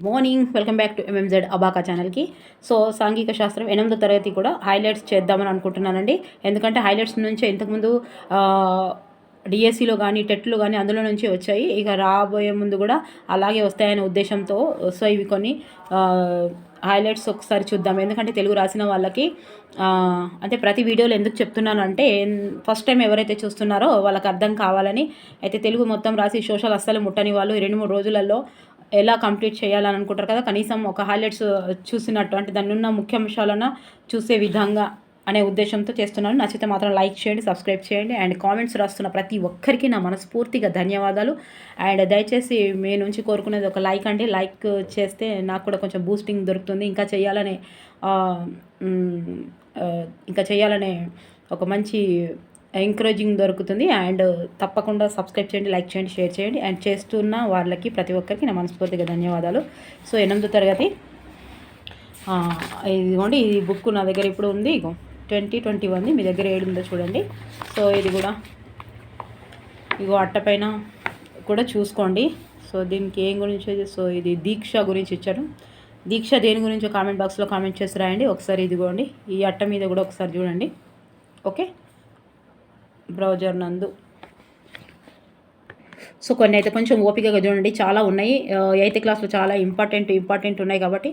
Morning welcome back to ఎంఎంజెడ్ abaca ఛానల్కి. So సాంఘిక శాస్త్రం 8వ తరగతి కూడా హైలైట్స్ చేద్దామని అనుకుంటున్నానండి. ఎందుకంటే హైలైట్స్ నుంచే ఇంతకుముందు డిఎస్సిలో కానీ టెట్లో కానీ అందులో నుంచి వచ్చాయి. ఇక రాబోయే ముందు కూడా అలాగే వస్తాయనే ఉద్దేశంతో సో ఇవి కొన్ని హైలైట్స్ ఒకసారి చూద్దాం. ఎందుకంటే తెలుగు రాసిన వాళ్ళకి అంటే ప్రతి వీడియోలో ఎందుకు చెప్తున్నానంటే ఫస్ట్ టైం ఎవరైతే చూస్తున్నారో వాళ్ళకి అర్థం కావాలని. అయితే తెలుగు మొత్తం రాసి సోషల్ అస్సలు ముట్టని వాళ్ళు 2-3 రోజులలో ఎలా కంప్లీట్ చేయాలని అనుకుంటారు కదా, కనీసం ఒక హైలైట్స్ చూసినట్టు అంటే దాని ఉన్న ముఖ్యాంశాలను చూసే విధంగా అనే ఉద్దేశంతో చేస్తున్నాను. నచ్చితే మాత్రం లైక్ చేయండి, సబ్స్క్రైబ్ చేయండి అండ్ కామెంట్స్ రాస్తున్న ప్రతి ఒక్కరికి నా మనస్ఫూర్తిగా ధన్యవాదాలు. అండ్ దయచేసి మీ నుంచి కోరుకునేది ఒక లైక్ అండి. లైక్ చేస్తే నాకు కూడా కొంచెం బూస్టింగ్ దొరుకుతుంది, ఇంకా చేయాలనే ఒక మంచి ఎంకరేజింగ్ దొరుకుతుంది. అండ్ తప్పకుండా సబ్స్క్రైబ్ చేయండి, లైక్ చేయండి, షేర్ చేయండి. అండ్ చేస్తున్న వాళ్ళకి ప్రతి ఒక్కరికి నా మనస్ఫూర్తిగా ధన్యవాదాలు. సో 8వ తరగతి ఇదిగోండి, ఈ బుక్ నా దగ్గర ఇప్పుడు ఉంది. ఇగో 2021 మీ దగ్గర ఏడు ఉందో చూడండి. సో ఇది కూడా ఇగో అట్టపైన కూడా చూసుకోండి. సో దీనికి ఏం గురించి, సో ఇది దీక్ష గురించి ఇచ్చారు. దీక్ష దేని గురించో కామెంట్ బాక్స్లో కామెంట్ చేసి రాయండి ఒకసారి. ఇదిగోండి ఈ అట్ట మీద కూడా ఒకసారి చూడండి. ఓకే, బ్రౌజర్ నందు సో కొన్ని అయితే కొంచెం ఓపికగా చూడండి, చాలా ఉన్నాయి. 8th క్లాస్లో చాలా ఇంపార్టెంట్ ఉన్నాయి కాబట్టి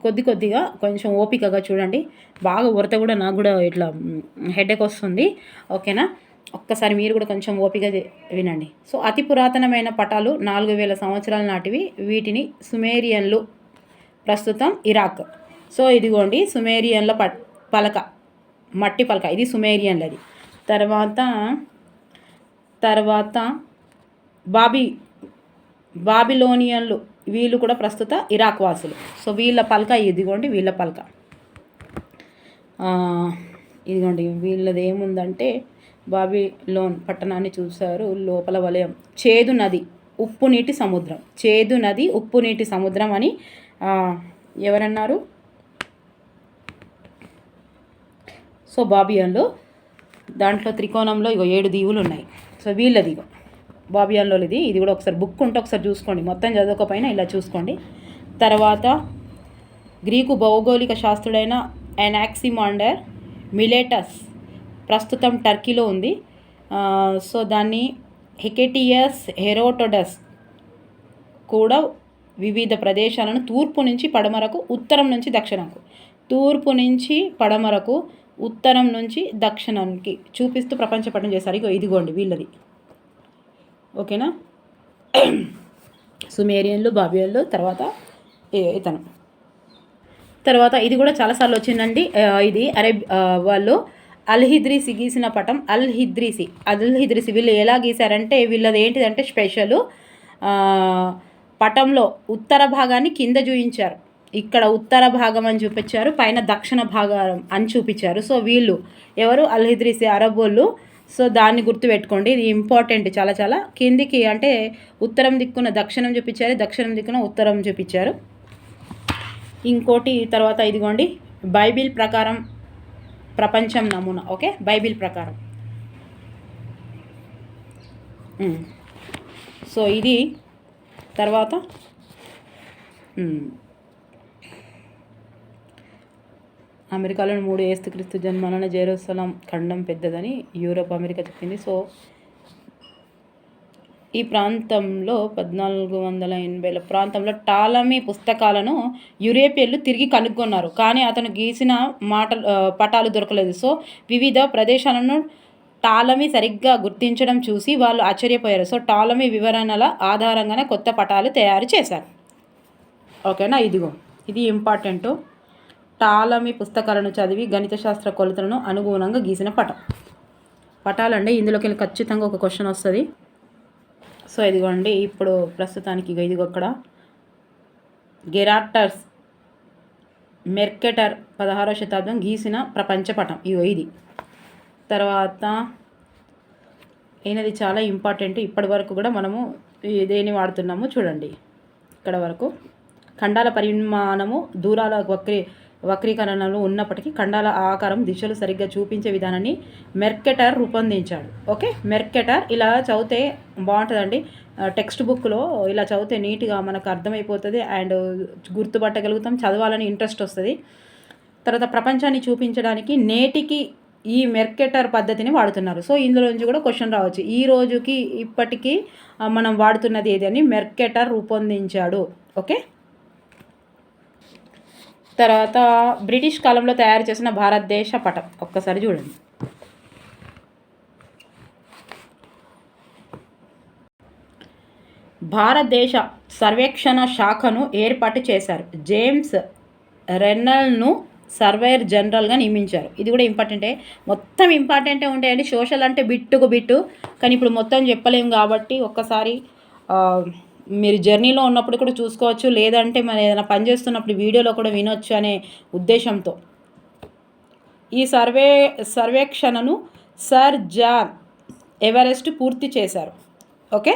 కొద్దిగా కొంచెం ఓపికగా చూడండి. బాగా ఉరత కూడా నాకు కూడా ఇట్లా హెడేక్ వస్తుంది. ఓకేనా, ఒక్కసారి మీరు కూడా కొంచెం ఓపిక వినండి. సో అతి పురాతనమైన పటాలు 4000 సంవత్సరాల నాటివి. వీటిని సుమేరియన్లు, ప్రస్తుతం ఇరాక్. సో ఇదిగోండి సుమేరియన్ల పలక, మట్టి పలక, ఇది సుమేరియన్లది. తర్వాత బాబిలోనియన్లు, వీళ్ళు కూడా ప్రస్తుత ఇరాక్ వాసులు. సో వీళ్ళ పలక ఇదిగోండి, వీళ్ళ పలక ఇదిగోండి. వీళ్ళది ఏముందంటే బాబిలోన్ పట్టణాన్ని చూశారు, లోపల వలయం, చేదు నది, ఉప్పు నీటి సముద్రం అని ఎవరన్నారు? సో బాబియన్లో దాంట్లో త్రికోణంలో ఇగో 7 దీవులు ఉన్నాయి. సో వీళ్ళది ఇగో బాబియాన్లో ఇది కూడా ఒకసారి బుక్ ఉంటే ఒకసారి చూసుకోండి, మొత్తం చదవకపోయినా ఇలా చూసుకోండి. తర్వాత గ్రీకు భౌగోళిక శాస్త్రుడైన ఎనాక్సిమాండర్ మిలేటస్ ప్రస్తుతం టర్కీలో ఉంది. సో దాన్ని హెకెటియస్ హెరోటోడస్ కూడా వివిధ ప్రదేశాలను తూర్పు నుంచి పడమరకు, ఉత్తరం నుంచి దక్షిణంకు, ఉత్తరం నుంచి దక్షిణానికి చూపిస్తూ ప్రపంచ పటం చేశారు. ఇదిగోండి వీళ్ళది. ఓకేనా, సుమేరియన్లు, బాబియన్లు, తర్వాత ఇతను. తర్వాత ఇది కూడా చాలాసార్లు వచ్చిందండి. ఇది వాళ్ళు అల్హిద్రీసి గీసిన పటం. అల్హిద్రీసి వీళ్ళు ఎలా గీశారంటే వీళ్ళది ఏంటిదంటే స్పెషల్, పటంలో ఉత్తర భాగాన్ని కింద చూపించారు, ఇక్కడ ఉత్తర భాగం అని చూపించారు, పైన దక్షిణ భాగం అని చూపించారు. సో వీళ్ళు ఎవరు? అల్హిద్రీసి, అరబోళ్ళు. సో దాన్ని గుర్తుపెట్టుకోండి, ఇది ఇంపార్టెంట్ చాలా. కిందికి అంటే ఉత్తరం దిక్కున దక్షిణం చూపించారు, దక్షిణం దిక్కున ఉత్తరం చూపించారు. ఇంకోటి తర్వాత ఇదిగోండి బైబిల్ ప్రకారం ప్రపంచం నమూనా. ఓకే, బైబిల్ ప్రకారం. సో ఇది తర్వాత అమెరికాలోని 3 ఏసుక్రీస్తు జన్మాన జెరూసలం ఖండం పెద్దదని యూరోప్, అమెరికా చెప్పింది. సో ఈ ప్రాంతంలో 1480ల ప్రాంతంలో టాలమీ పుస్తకాలను యూరోపియన్లు తిరిగి కనుగొన్నారు, కానీ అతను గీసిన పటాలు దొరకలేదు. సో వివిధ ప్రదేశాలను టాలమీ సరిగ్గా గుర్తించడం చూసి వాళ్ళు ఆశ్చర్యపోయారు. సో టాలమీ వివరణల ఆధారంగానే కొత్త పటాలు తయారు చేశారు. ఓకేనా, ఇది ఇంపార్టెంట్. టాలమీ పుస్తకాలను చదివి గణిత శాస్త్ర కొలతలను అనుగుణంగా గీసిన పటాలండి. ఇందులోకి వెళ్ళి ఖచ్చితంగా ఒక క్వశ్చన్ వస్తుంది. సో ఇదిగోండి ఇప్పుడు ప్రస్తుతానికి ఇదిగో అక్కడ గెరాటర్స్ మెర్కెటర్ 16వ శతాబ్దం గీసిన ప్రపంచ పటం. ఇది తర్వాత ఈయనది చాలా ఇంపార్టెంట్. ఇప్పటి వరకు కూడా మనము దేన్ని వాడుతున్నాము చూడండి. ఇక్కడ వరకు ఖండాల పరిమాణము, దూరాల వక్రీకరణలు ఉన్నప్పటికీ ఖండాల ఆకారం దిశలు సరిగ్గా చూపించే విధానాన్ని మెర్కెటర్ రూపొందించాడు. ఓకే, మెర్కెటర్ ఇలా చదివితే బాగుంటుందండి. టెక్స్ట్ బుక్లో ఇలా చదివితే నీట్గా మనకు అర్థమైపోతుంది అండ్ గుర్తుపట్టగలుగుతాం, చదవాలని ఇంట్రెస్ట్ వస్తుంది. తర్వాత ప్రపంచాన్ని చూపించడానికి నేటికి ఈ మెర్కెటర్ పద్ధతిని వాడుతున్నారు. సో ఇందులో నుంచి కూడా క్వశ్చన్ రావచ్చు. ఈ రోజుకి ఇప్పటికీ మనం వాడుతున్నది ఏది అని మెర్కెటర్ రూపొందించాడు. ఓకే, తర్వాత బ్రిటిష్ కాలంలో తయారు చేసిన భారతదేశ పటం ఒక్కసారి చూడండి. భారతదేశ సర్వేక్షణ శాఖను ఏర్పాటు చేశారు. జేమ్స్ రెన్నల్ను సర్వేయర్ జనరల్గా నియమించారు. ఇది కూడా ఇంపార్టెంటే, మొత్తం ఇంపార్టెంటే ఉంటాయండి. సోషల్ అంటే బిట్టుకు బిట్టు, కానీ ఇప్పుడు మొత్తం చెప్పలేము కాబట్టి ఒక్కసారి మీరు జర్నీలో ఉన్నప్పుడు కూడా చూసుకోవచ్చు, లేదంటే మనం ఏదైనా పని చేస్తున్నప్పుడు వీడియోలో కూడా వినొచ్చు అనే ఉద్దేశంతో ఈ సర్వేక్షణను సర్ జాన్ ఎవరెస్ట్ పూర్తి చేశారు. ఓకే,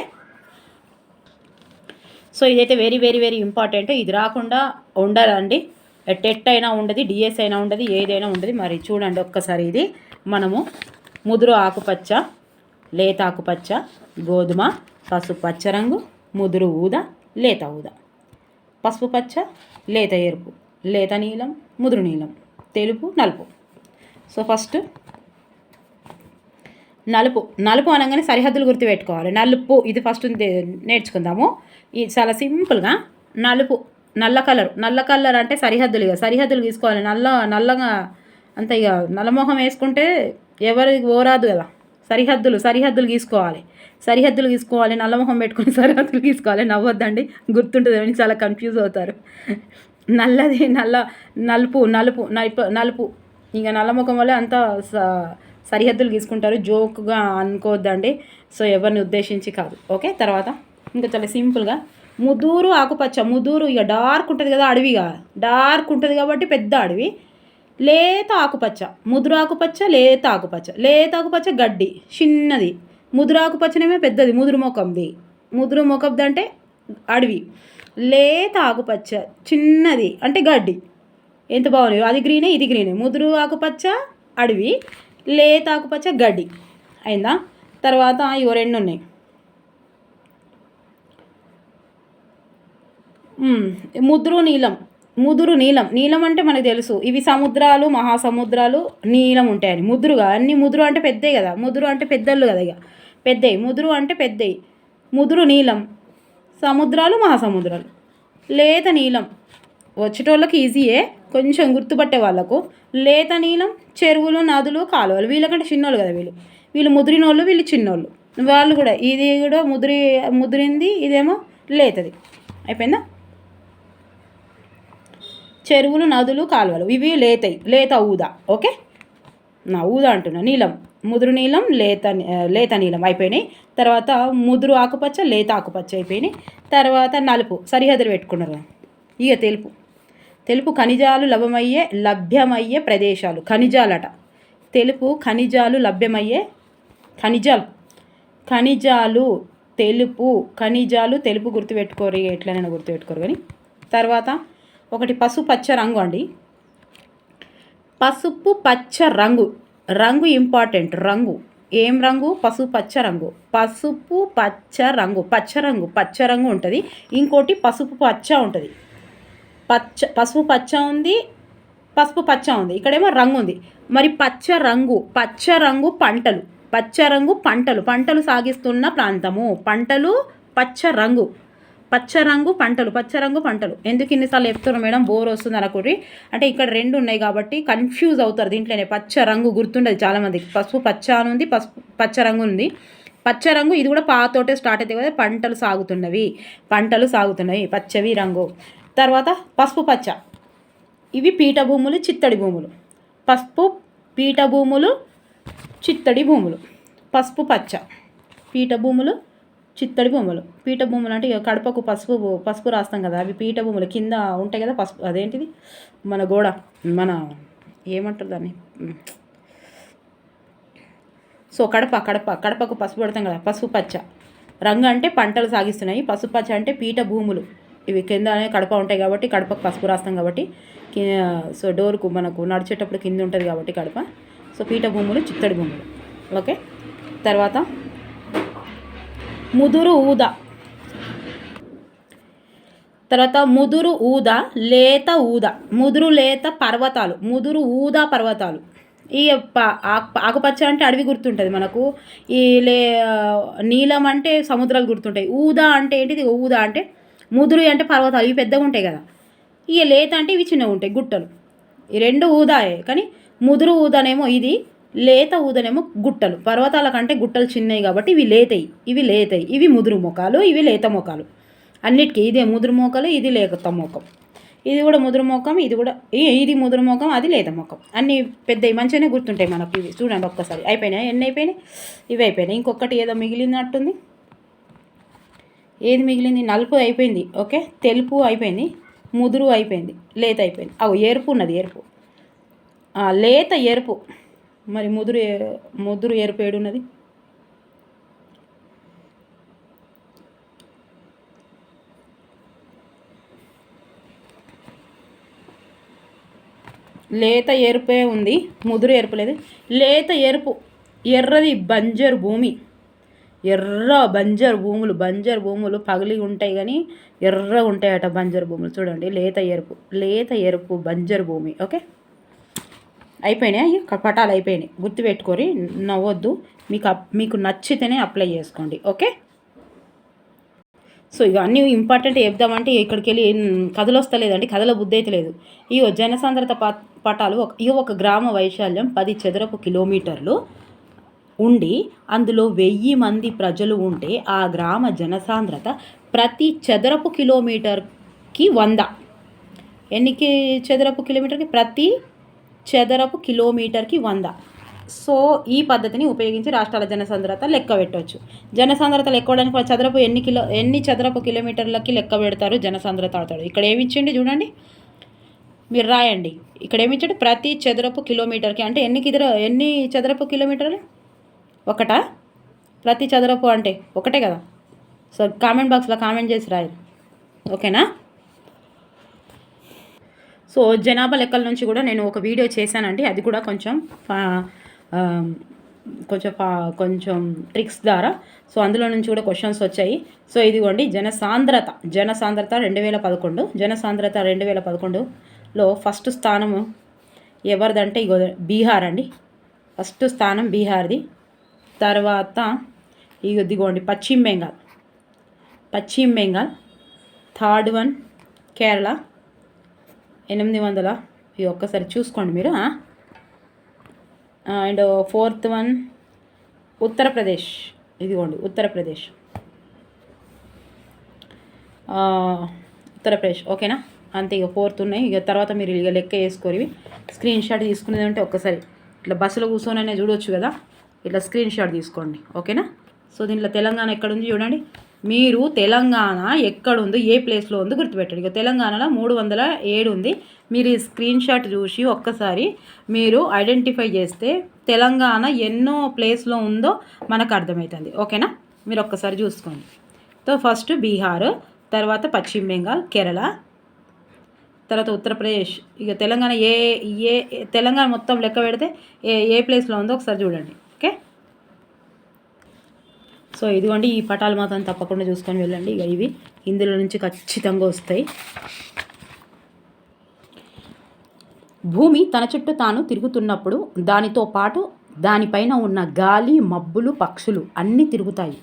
సో ఇదైతే వెరీ వెరీ వెరీ ఇంపార్టెంట్. ఇది రాకుండా ఉండాలండి. టెట్ అయినా ఉండదు, డిఎస్ అయినా ఉండదు, ఏదైనా ఉండదు. మరి చూడండి ఒక్కసారి, ఇది మనము ముదురు ఆకుపచ్చ, లేత ఆకుపచ్చ, గోధుమ, పసుపు పచ్చ రంగు, ముదురు ఊదా, లేత ఊదా, పసుపు పచ్చ, లేత ఎరుపు, లేత నీలం, ముదురు నీలం, తెలుపు, నలుపు. సో ఫస్ట్ నలుపు. నలుపు అనగానే సరిహద్దులు గుర్తుపెట్టుకోవాలి. నలుపు ఇది ఫస్ట్ నేర్చుకుందాము. ఇది చాలా సింపుల్గా నలుపు, నల్ల కలర్. నల్ల కలర్ అంటే సరిహద్దులు, ఇక సరిహద్దులు తీసుకోవాలి. నల్లగా అంత ఇక నల్లమొహం వేసుకుంటే ఎవరికి ఓరాదు కదా. సరిహద్దులు గీసుకోవాలి. నల్లమొహం పెట్టుకొని సరిహద్దులు గీసుకోవాలి. నవ్వొద్దండి, గుర్తుంటుంది, చాలా కన్ఫ్యూజ్ అవుతారు. నల్లది నలుపు ఇక నల్లముఖం వల్ల అంతా సరిహద్దులు గీసుకుంటారు. జోక్గా అనుకోవద్దండి, సో ఎవరిని ఉద్దేశించి కాదు. ఓకే, తర్వాత ఇంకా చాలా సింపుల్గా ముదురు ఆకుపచ్చ. ముదురు ఇక డార్క్ ఉంటుంది కదా, అడవిగా డార్క్ ఉంటుంది కాబట్టి పెద్ద అడవి. లేత ఆకుపచ్చ, ముదురు ఆకుపచ్చ, లేత ఆకుపచ్చ గడ్డి చిన్నది. ముదురు ఆకుపచ్చనేమే పెద్దది, ముదురు మొకంది అంటే అడవి. లేత ఆకుపచ్చ చిన్నది అంటే గడ్డి. ఎంత బాగున్నాయి, అది గ్రీనే ఇది గ్రీనే. ముదురు ఆకుపచ్చ అడవి, లేత ఆకుపచ్చ గడ్డి అయిందా. తర్వాత ఇవో రెండు ఉన్నాయి. ముదురు నీలం అంటే మనకు తెలుసు, ఇవి సముద్రాలు, మహాసముద్రాలు నీలం ఉంటాయని. ముదురుగా అన్ని ముదురు అంటే పెద్దవి కదా, ముదురు అంటే పెద్దలు కదా, ఇక పెద్దవి. ముదురు అంటే పెద్దవి. ముదురు నీలం సముద్రాలు, మహాసముద్రాలు. లేత నీలం వచ్చేటోళ్ళకి ఈజీయే, కొంచెం గుర్తుపట్టే వాళ్ళకు. లేత నీలం చెరువులు, నదులు, కాలువలు. వీళ్ళకంటే చిన్నోళ్ళు కదా వీళ్ళు ముదిరినోళ్ళు, వీళ్ళు చిన్నోళ్ళు. వాళ్ళు కూడా ఇది కూడా ముదిరింది, ఇదేమో లేతది. అయిపోయిందా. చెరువులు, నదులు, కాలువలు ఇవి లేత ఊదా. ఓకే, నా ఊదా అంటున్నా. నీలం, ముదురు నీలం, లేత నీలం అయిపోయినాయి. తర్వాత ముదురు ఆకుపచ్చ, లేత ఆకుపచ్చ అయిపోయినాయి. తర్వాత నలుపు సరిహద్దులు పెట్టుకున్నారు. ఇక తెలుపు ఖనిజాలు లభ్యమయ్యే ప్రదేశాలు. ఖనిజాలట, తెలుపు ఖనిజాలు లభ్యమయ్యే ఖనిజాలు తెలుపు గుర్తుపెట్టుకోరు, ఎట్లనైనా గుర్తుపెట్టుకోరు కానీ. తర్వాత ఒకటి పసుపు పచ్చ రంగు అండి. పసుపు పచ్చ రంగు ఇంపార్టెంట్. ఏం రంగు? పసుపు పచ్చ రంగు. పచ్చ రంగు ఉంటుంది. ఇంకోటి పసుపు పచ్చ ఉంటుంది. పసుపు పచ్చ ఉంది, పసుపు పచ్చ ఉంది, ఇక్కడేమో రంగు ఉంది. మరి పచ్చ రంగు పంటలు సాగిస్తున్న ప్రాంతము. పచ్చ రంగు పంటలు. ఎందుకు ఇన్నిసార్లు చెప్తున్నారు మేడం, బోర్ వస్తుంది అనకూడదు. అంటే ఇక్కడ రెండు ఉన్నాయి కాబట్టి కన్ఫ్యూజ్ అవుతారు. దీంట్లోనే పచ్చ రంగు గుర్తుండదు చాలామందికి. పసుపు పచ్చ అని ఉంది, పచ్చ రంగు ఉంది. పచ్చ రంగు ఇది కూడా పాతోటే స్టార్ట్ అవుతాయి కదా. పంటలు సాగుతున్నవి పచ్చవి రంగు. తర్వాత పసుపు పచ్చ, ఇవి పీఠభూములు, చిత్తడి భూములు. పసుపు పీఠభూములు, చిత్తడి భూములు. పసుపు పచ్చ పీఠభూములు, చిత్తడి భూములు. పీఠభూములు అంటే ఇక కడపకు పసుపు రాస్తాం కదా, అవి పీఠభూములు కింద ఉంటాయి కదా. పసుపు అదేంటిది మన గోడ, మన ఏమంటారు దాన్ని, సో కడపకు పసుపు పెడతాం కదా. పసుపు పచ్చ రంగు అంటే పంటలు సాగిస్తున్నాయి. పసుపు పచ్చ అంటే పీఠభూములు, ఇవి కిందనే కడప ఉంటాయి కాబట్టి కడపకు పసుపు రాస్తాం కాబట్టి సో డోర్కు మనకు నడిచేటప్పుడు కింద ఉంటుంది కాబట్టి కడప. సో పీఠ భూములు చిత్తడి భూములు. ఓకే, తర్వాత ముదురు ఊద, తర్వాత ముదురు ఊద, లేత ఊద, ముదురు లేత పర్వతాలు, ముదురు ఊద పర్వతాలు. ఈ ఆకుపచ్చ అంటే అడవి గుర్తుంటుంది మనకు, ఈ నీలం అంటే సముద్రాలు గుర్తుంటాయి. ఊద అంటే ఏంటిది? ఊద అంటే ముదురు అంటే పర్వతాలు, ఇవి పెద్దగా ఉంటాయి కదా. ఇక లేత అంటే ఇవి చిన్నగా ఉంటాయి గుట్టలు. ఈ రెండు ఊదాయే, కానీ ముదురు ఊదనేమో ఇది, లేత ఊదనేమో గుట్టలు. పర్వతాల కంటే గుట్టలు చిన్నవి కాబట్టి ఇవి లేతాయి, ఇవి ముదురు మొఖాలు, ఇవి లేత మొఖాలు. అన్నిటికీ ఇదే ముదురు మోకలు, ఇది లేత మోకం, ఇది కూడా ముదురు మోకం, ఇది ముదురు మోకం, అది లేత మోకం. అన్నీ పెద్దవి మంచిగానే గుర్తుంటాయి మనకు. ఇవి చూడండి ఒక్కసారి. అయిపోయినాయి. ఎన్ని అయిపోయినాయి? ఇవి అయిపోయినాయి. ఇంకొకటి ఏదో మిగిలినట్టుంది. ఏది మిగిలింది? నలుపు అయిపోయింది. ఓకే, తెలుపు అయిపోయింది, ముదురు అయిపోయింది, లేత అయిపోయింది. ఎరుపు ఉన్నది, ఎరుపు, లేత ఎరుపు. మరి ముదురు ఎరుపు ఏడున్నది? లేత ఎరుపే ఉంది, ముదురు ఎరుపు లేదు. లేత ఎరుపు, ఎర్రది బంజరు భూమి, ఎర్ర బంజరు భూములు పగిలి ఉంటాయి కానీ ఎర్రగా ఉంటాయట బంజరు భూములు. చూడండి, లేత ఎరుపు బంజరు భూమి. ఓకే, అయిపోయినాయి. పటాలు అయిపోయినాయి. గుర్తుపెట్టుకొని నవ్వొద్దు. మీకు నచ్చితేనే అప్లై చేసుకోండి. ఓకే, సో ఇక అన్నీ ఇంపార్టెంట్ చెప్దామంటే ఇక్కడికి వెళ్ళి కథలు వస్తలేదండి, కథల బుద్ధి అయితే లేదు. ఇగో జనసాంద్రత పటాలు. ఒక గ్రామ వైశాల్యం 10 చదరపు కిలోమీటర్లు ఉండి అందులో 1000 మంది ప్రజలు ఉంటే ఆ గ్రామ జనసాంద్రత ప్రతి చదరపు కిలోమీటర్కి 100. ఎన్నికి చదరపు కిలోమీటర్కి? ప్రతి చదరపు కిలోమీటర్కి 100. సో ఈ పద్ధతిని ఉపయోగించి రాష్ట్రాల జనసాంద్రత లెక్క పెట్టవచ్చు. జనసాంద్రత లెక్కడానికి ఎన్ని చదరపు కిలోమీటర్లకి లెక్క పెడతారు జనసాంద్రత అవుతాడు. ఇక్కడ ఏమి ఇచ్చిండి చూడండి, మీరు రాయండి. ఇక్కడ ఏమి ఇచ్చాడు? ప్రతి చదరపు కిలోమీటర్కి. అంటే ఎన్ని చదరపు కిలోమీటర్లు? ఒకటా? ప్రతి చదరపు అంటే ఒకటే కదా. సో కామెంట్ బాక్స్లో కామెంట్ చేసి రాయండి. ఓకేనా? సో జనాభా లెక్కల నుంచి కూడా నేను ఒక వీడియో చేశానండి. అది కూడా కొంచెం ట్రిక్స్ ద్వారా. సో అందులో నుంచి కూడా క్వశ్చన్స్ వచ్చాయి. సో ఇదిగోండి, జనసాంద్రత 2011. జనసాంద్రత 2011లో ఫస్ట్ స్థానము ఎవరిదంటే ఇగో బీహార్ అండి. ఫస్ట్ స్థానం బీహార్ది. తర్వాత ఇదిగోండి పశ్చిమ బెంగాల్. Third one Kerala 800. ఇది ఒక్కసారి చూసుకోండి మీరు. And fourth one Uttar Pradesh. ఇదిగోండి ఉత్తరప్రదేశ్. ఓకేనా? అంతే, ఇక 4th ఉన్నాయి. ఇక తర్వాత మీరు ఇక లెక్క వేసుకోరు. స్క్రీన్ షాట్ తీసుకునేది అంటే ఒక్కసారి ఇట్లా బస్సులో కూర్చొని చూడొచ్చు కదా, ఇట్లా స్క్రీన్ షాట్ తీసుకోండి. ఓకేనా? సో దీంట్లో తెలంగాణ ఎక్కడుంది చూడండి. మీరు తెలంగాణ ఎక్కడుందో, ఏ ప్లేస్లో ఉందో గుర్తుపెట్టండి. ఇక తెలంగాణలో 307 ఉంది. మీరు ఈ స్క్రీన్ షాట్ చూసి ఒక్కసారి మీరు ఐడెంటిఫై చేస్తే తెలంగాణ ఎన్నో ప్లేస్లో ఉందో మనకు అర్థమవుతుంది. ఓకేనా? మీరు ఒక్కసారి చూసుకోండి. సో ఫస్ట్ బీహార్, తర్వాత పశ్చిమ బెంగాల్, కేరళ, తర్వాత ఉత్తరప్రదేశ్. ఇక తెలంగాణ తెలంగాణ మొత్తం లెక్క పెడితే ఏ ప్లేస్లో ఉందో ఒకసారి చూడండి. ఓకే, సో ఇదిగోండి, ఈ పటాలు మాత్రం తప్పకుండా చూసుకొని వెళ్ళండి. ఇక ఇవి ఇందులో నుంచి ఖచ్చితంగా వస్తాయి. భూమి తన చుట్టూ తాను తిరుగుతున్నప్పుడు దానితో పాటు దానిపైన ఉన్న గాలి, మబ్బులు, పక్షులు అన్నీ తిరుగుతాయి.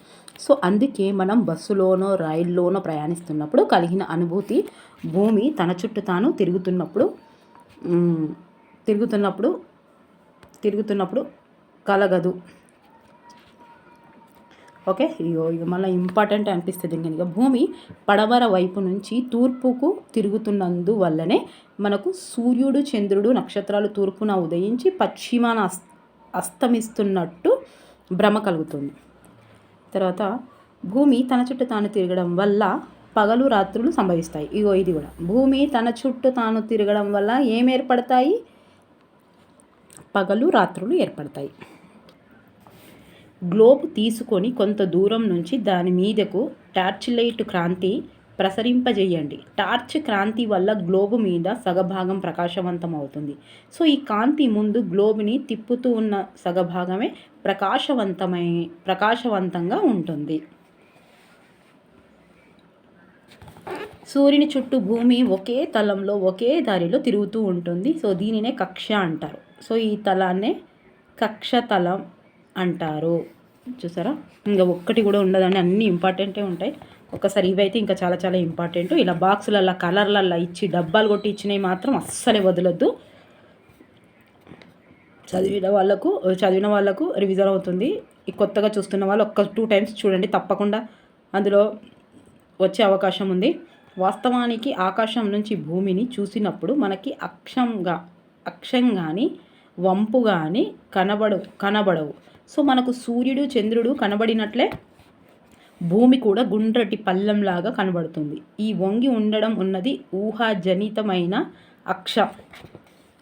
సో అందుకే మనం బస్సులోనో రైల్లోనో ప్రయాణిస్తున్నప్పుడు కలిగిన అనుభూతి భూమి తన చుట్టూ తాను తిరుగుతున్నప్పుడు కలగదు. ఓకే, ఇక మళ్ళీ ఇంపార్టెంట్ అనిపిస్తుంది. కనుక భూమి పడమర వైపు నుంచి తూర్పుకు తిరుగుతున్నందువల్లనే మనకు సూర్యుడు, చంద్రుడు, నక్షత్రాలు తూర్పున ఉదయించి పశ్చిమాన అస్తమిస్తున్నట్టు భ్రమ కలుగుతుంది. తర్వాత భూమి తన చుట్టూ తాను తిరగడం వల్ల పగలు రాత్రులు సంభవిస్తాయి. ఇది కూడా భూమి తన చుట్టూ తాను తిరగడం వల్ల ఏం ఏర్పడతాయి? పగలు రాత్రులు ఏర్పడతాయి. గ్లోబ్ తీసుకొని కొంత దూరం నుంచి దాని మీదకు టార్చ్ లైట్ కాంతి ప్రసరింపజేయండి. టార్చ్ కాంతి వల్ల గ్లోబు మీద సగభాగం ప్రకాశవంతం అవుతుంది. సో ఈ కాంతి ముందు గ్లోబుని తిప్పుతూ ఉన్న సగభాగమే ప్రకాశవంతంగా ఉంటుంది. సూర్యుని చుట్టూ భూమి ఒకే తలంలో ఒకే దారిలో తిరుగుతూ ఉంటుంది. సో దీనినే కక్ష అంటారు. సో ఈ తలాన్నే కక్షతలం అంటారు. చూసారా, ఇంకా ఒక్కటి కూడా ఉండదండి, అన్నీ ఇంపార్టెంటే ఉంటాయి. ఒకసారి ఇవైతే ఇంకా చాలా చాలా ఇంపార్టెంట్. ఇలా బాక్సులల్లో కలర్లల్లో ఇచ్చి డబ్బాలు కొట్టి ఇచ్చినవి మాత్రం అస్సలే వదలొద్దు. చదివిన వాళ్ళకు రివిజన్ అవుతుంది. కొత్తగా చూస్తున్న వాళ్ళు 2 టైమ్స్ చూడండి, తప్పకుండా అందులో వచ్చే అవకాశం ఉంది. వాస్తవానికి ఆకాశం నుంచి భూమిని చూసినప్పుడు మనకి అక్షం కానీ వంపు కానీ కనబడవు. సో మనకు సూర్యుడు చంద్రుడు కనబడినట్లే భూమి కూడా గుండ్రటి పళ్ళెంలాగా కనబడుతుంది. ఈ వంగి ఉండడం ఉన్నది ఊహాజనితమైన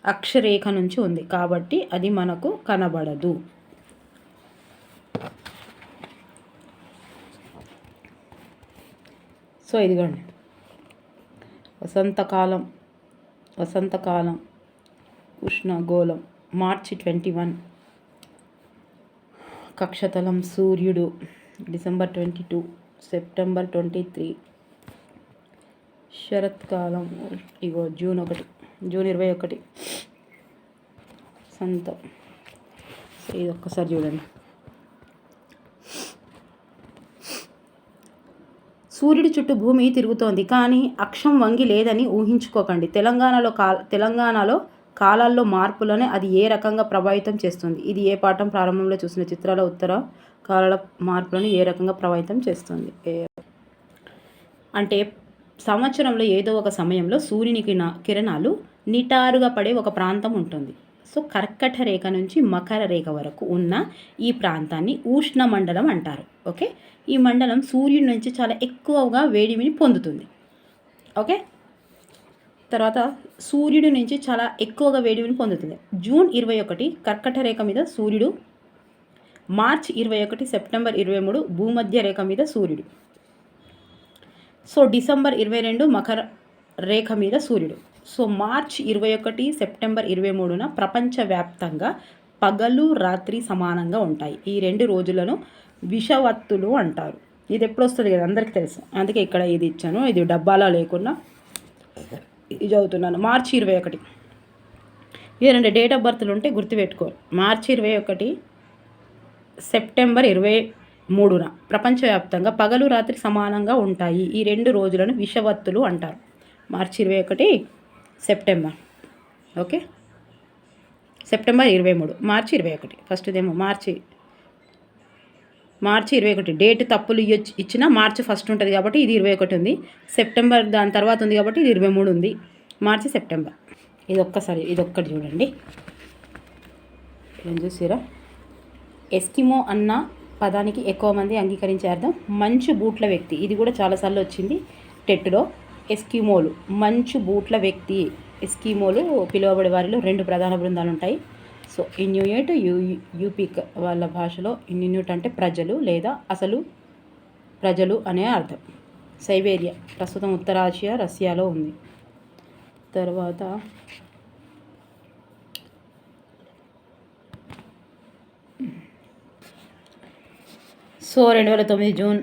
అక్షరేఖ నుంచి ఉంది కాబట్టి అది మనకు కనబడదు. సో ఇదిగోండి, వసంతకాలం ఉష్ణగోళం మార్చి 21, కక్షతలం సూర్యుడు డిసెంబర్ 22, సెప్టెంబర్ 23, శరత్కాలం ఇగో జూన్ 21 సంతం. సో ఇది ఒక్కసారి చూడండి. సూర్యుడి చుట్టూ భూమి తిరుగుతోంది, కానీ అక్షం వంగి లేదని ఊహించుకోకండి. తెలంగాణలో కాలాల్లో మార్పులను అది ఏ రకంగా ప్రభావితం చేస్తుంది? ఇది ఏ పాఠం? ప్రారంభంలో చూసిన చిత్రాల ఉత్తర కాలాల మార్పులను ఏ రకంగా ప్రభావితం చేస్తుంది అంటే, సంవత్సరంలో ఏదో ఒక సమయంలో సూర్యుని కిరణాలు నిటారుగా పడే ఒక ప్రాంతం ఉంటుంది. సో కర్కట రేఖ నుంచి మకర రేఖ వరకు ఉన్న ఈ ప్రాంతాన్ని ఉష్ణమండలం అంటారు. ఓకే, ఈ మండలం సూర్యుడి నుంచి చాలా ఎక్కువగా వేడిని పొందుతుంది. ఓకే, తర్వాత సూర్యుడి నుంచి చాలా ఎక్కువగా వేడిని పొందుతుంది. జూన్ 21 కర్కట రేఖ మీద సూర్యుడు, మార్చ్ 21 సెప్టెంబర్ 23 భూమధ్య రేఖ మీద సూర్యుడు. సో డిసెంబర్ 22 మకర రేఖ మీద సూర్యుడు. సో మార్చ్ 21 సెప్టెంబర్ 23న ప్రపంచవ్యాప్తంగా పగలు రాత్రి సమానంగా ఉంటాయి. ఈ 2 రోజులను విషవత్తులు అంటారు. ఇది ఎప్పుడు వస్తుంది కదా అందరికీ తెలుసు, అందుకే ఇక్కడ ఇది ఇచ్చాను. ఇది డబ్బాలా లేకుండా ఇది చదువుతున్నాను. మార్చి 21 ఇది 2 డేట్ ఆఫ్ బర్త్లు ఉంటే గుర్తుపెట్టుకోరు. మార్చి 21 సెప్టెంబర్ 23న ప్రపంచవ్యాప్తంగా పగలు రాత్రి సమానంగా ఉంటాయి. ఈ 2 రోజులను విషవత్తులు అంటారు. మార్చి 21 సెప్టెంబర్. ఓకే, సెప్టెంబర్ 23 మార్చి 21. ఫస్ట్దేమో మార్చి 21 డేట్ తప్పులు ఇచ్చిన మార్చి 1 ఉంటుంది కాబట్టి ఇది 21 ఉంది. సెప్టెంబర్ దాని తర్వాత ఉంది కాబట్టి ఇది 23 ఉంది. మార్చి సెప్టెంబర్. ఇది ఒక్కటి చూడండి. ఏం చూసారా? ఎస్కిమో అన్న పదానికి ఎక్కువ మంది అంగీకరించే అర్థం మంచు బూట్ల వ్యక్తి. ఇది కూడా చాలాసార్లు వచ్చింది టెట్లో. ఎస్కిమోలు మంచు బూట్ల వ్యక్తి. ఎస్కిమోలు పిలువబడే వారిలో 2 ప్రధాన బృందాలు ఉంటాయి. సో ఇన్యూట్, యూపిక్ వాళ్ళ భాషలో ఇన్యూట్ అంటే ప్రజలు లేదా అసలు ప్రజలు అనే అర్థం. సైబేరియా ప్రస్తుతం ఉత్తరాసియా రష్యాలో ఉంది. తర్వాత సో 2009 జూన్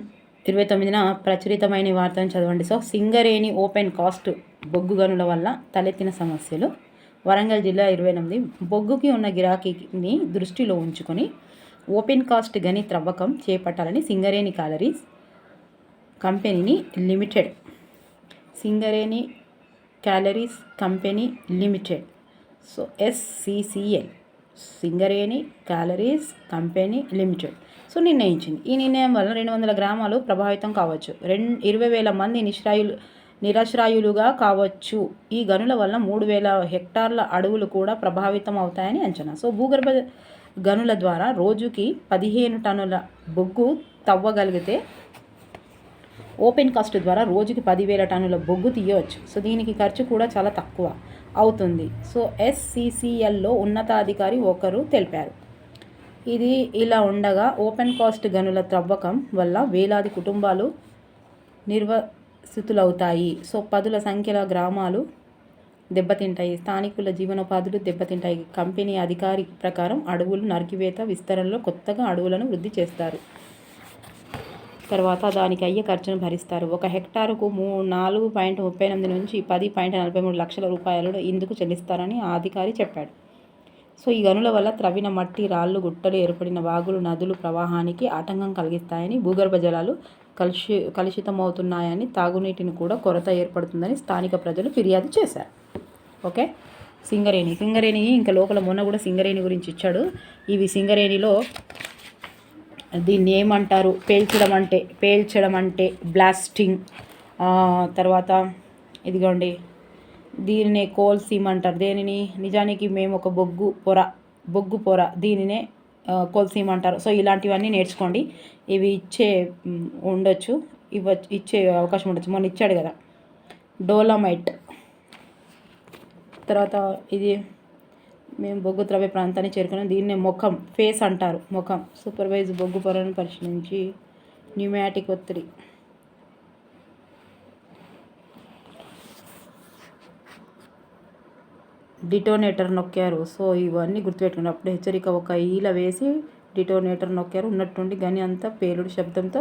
29న ప్రచురితమైన వార్తను చదవండి. సో సింగరేణి ఓపెన్ కాస్ట్ బొగ్గు గనుల వల్ల తలెత్తిన సమస్యలు. వరంగల్ జిల్లా 28 బొగ్గుకి ఉన్న గిరాకీని దృష్టిలో ఉంచుకొని ఓపెన్ కాస్ట్ గని త్రవ్వకం చేపట్టాలని Singareni calories company limited so SCCL Singareni calories company limited so నిర్ణయించింది. ఈ నిర్ణయం వల్ల 200 గ్రామాలు ప్రభావితం కావచ్చు. 20,000 మంది నిరశ్రాయులుగా కావచ్చు. ఈ గనుల వల్ల 3,000 హెక్టార్ల అడవులు కూడా ప్రభావితం అవుతాయని అంచనా. సో భూగర్భ గనుల ద్వారా రోజుకి 15 టన్నుల బొగ్గు తవ్వగలిగితే ఓపెన్ కాస్ట్ ద్వారా రోజుకి 10,000 టన్నుల బొగ్గు తీయవచ్చు. సో దీనికి ఖర్చు కూడా చాలా తక్కువ అవుతుంది. సో SCCLలో ఉన్నతాధికారి ఒకరు తెలిపారు. ఇది ఇలా ఉండగా ఓపెన్ కాస్ట్ గనుల త్రవ్వకం వల్ల వేలాది కుటుంబాలు స్థితులవుతాయి. సో పదుల సంఖ్యల గ్రామాలు దెబ్బతింటాయి, స్థానికుల జీవనోపాధులు దెబ్బతింటాయి. కంపెనీ అధికారి ప్రకారం అడవులు నరికివేత విస్తరణలో కొత్తగా అడవులను వృద్ధి చేస్తారు. తర్వాత దానికి అయ్యే ఖర్చును భరిస్తారు. 1 హెక్టారుకు 4.38 నుంచి 10.43 లక్షల రూపాయలు ఇందుకు చెల్లిస్తారని ఆ అధికారి చెప్పాడు. సో ఈ గనుల వల్ల త్రవ్విన మట్టి, రాళ్ళు, గుట్టలు, ఏర్పడిన వాగులు, నదులు ప్రవాహానికి ఆటంకం కలిగిస్తాయని, భూగర్భ జలాలు కలుషితమవుతున్నాయని, తాగునీటిని కూడా కొరత ఏర్పడుతుందని స్థానిక ప్రజలు ఫిర్యాదు చేశారు. ఓకే, సింగరేణి ఇంకా లోపల మొన్న కూడా సింగరేణి గురించి ఇచ్చాడు. ఇవి సింగరేణిలో దీన్ని ఏమంటారు, పేల్చడం అంటే బ్లాస్టింగ్. తర్వాత ఇదిగోండి దీనినే కోల్ సీమ్ అంటారు. దేనిని నిజానికి మేము ఒక బొగ్గు పొర దీనినే కోల్ సీమ్ అంటారు. సో ఇలాంటివన్నీ నేర్చుకోండి. ఇవి ఇచ్చే అవకాశం ఉండొచ్చు. మొన్న ఇచ్చాడు కదా డోలమైట్. తర్వాత ఇది మేము బొగ్గు త్రవ్వే ప్రాంతాన్ని చేరుకున్నాం. దీన్నే ఫేస్ అంటారు. సూపర్వైజ్ బొగ్గు పొరను పరిశీలించి న్యూమాటిక్ ఒత్తిడి. డిటోనేటర్ నొక్కారు. సో ఇవన్నీ గుర్తుపెట్టుకుని అప్పుడు హెచ్చరిక ఒక ఈల వేసి డిటోనేటర్ నొక్కారు. ఉన్నట్టుండి గని అంతా పేలుడు శబ్దంతో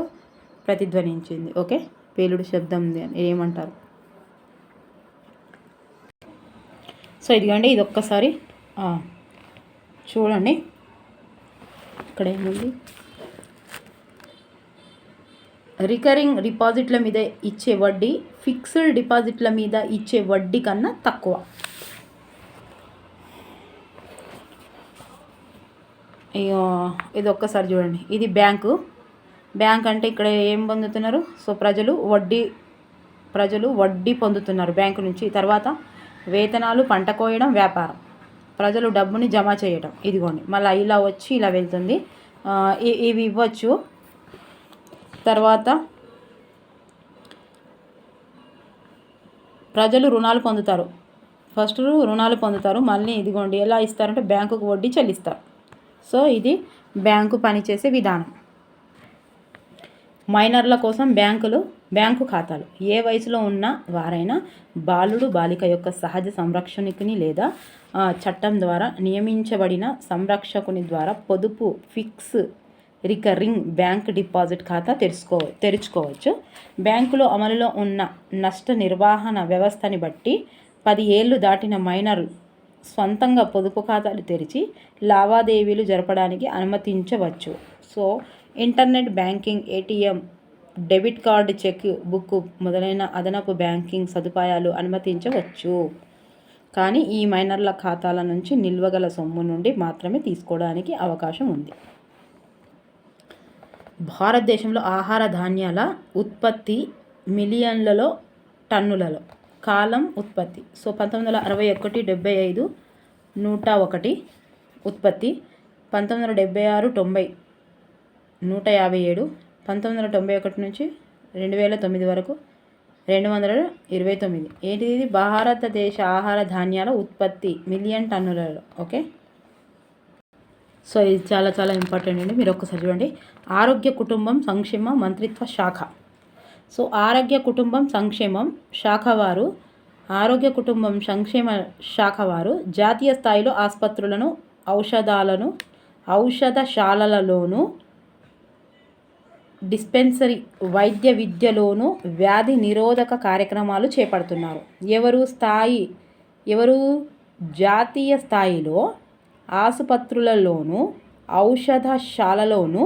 ప్రతిధ్వనించింది. ఓకే, పేలుడు శబ్దం ఏమంటారు. సో ఇదిగోండి, ఇది ఒక్కసారి చూడండి. ఇక్కడ ఏముంది, రికరింగ్ డిపాజిట్ల మీద ఇచ్చే వడ్డీ ఫిక్స్డ్ డిపాజిట్ల మీద ఇచ్చే వడ్డీ కన్నా తక్కువ. ఇది ఒక్కసారి చూడండి. ఇది బ్యాంక్ అంటే ఇక్కడ ఏం పొందుతున్నారు. సో ప్రజలు వడ్డీ పొందుతున్నారు బ్యాంకు నుంచి. తర్వాత వేతనాలు, పంట కోయడం, వ్యాపారం, ప్రజలు డబ్బుని జమ చేయడం. ఇదిగోండి మళ్ళీ ఇలా వచ్చి ఇలా వెళ్తుంది. ఇవి ఇవ్వచ్చు. తర్వాత ప్రజలు రుణాలు పొందుతారు. ఫస్ట్ రుణాలు పొందుతారు. మళ్ళీ ఇదిగోండి ఎలా ఇస్తారంటే బ్యాంకుకు వడ్డీ చెల్లిస్తారు. సో ఇది బ్యాంకు పనిచేసే విధానం. మైనర్ల కోసం బ్యాంకు ఖాతాలు. ఏ వయసులో ఉన్న వారైనా బాలుడు, బాలిక యొక్క సహజ సంరక్షకుని లేదా చట్టం ద్వారా నియమించబడిన సంరక్షకుని ద్వారా పొదుపు ఫిక్స్ రికరింగ్ బ్యాంక్ డిపాజిట్ ఖాతా తెరుచుకోవచ్చు. బ్యాంకులో అమలులో ఉన్న నష్ట నిర్వహణ వ్యవస్థని బట్టి 10 ఏళ్ళు దాటిన మైనర్లు స్వంతంగా పొదుపు ఖాతాలు తెరిచి లావాదేవీలు జరపడానికి అనుమతించవచ్చు. So internet banking, ATM, debit card, cheque book మొదలైన అదనపు బ్యాంకింగ్ సదుపాయాలు అనుమతించవచ్చు. కానీ ఈ మైనర్ల ఖాతాల నుంచి నిల్వగల సొమ్ము నుండి మాత్రమే తీసుకోవడానికి అవకాశం ఉంది. భారతదేశంలో ఆహార ధాన్యాల ఉత్పత్తి మిలియన్లలో, టన్నులలో. కాలం ఉత్పత్తి. సో 1961 75 101 ఉత్పత్తి. 1976 90 157. 1991 నుంచి 2009 వరకు 229. ఏంటిది, భారతదేశ ఆహార ధాన్యాల ఉత్పత్తి మిలియన్ టన్నులలో. ఓకే, సో ఇది చాలా చాలా ఇంపార్టెంట్ అండి. మీరు ఒక్కసారి చూడండి. ఆరోగ్య కుటుంబం సంక్షేమ మంత్రిత్వ శాఖ. సో ఆరోగ్య కుటుంబం సంక్షేమ శాఖ వారు జాతీయ స్థాయిలో ఆసుపత్రులను, ఔషధశాలలలోను, డిస్పెన్సరీ వైద్య విద్యలోను వ్యాధి నిరోధక కార్యక్రమాలు చేపడుతున్నారు. ఎవరు జాతీయ స్థాయిలో ఆసుపత్రులలోను, ఔషధశాలలోను,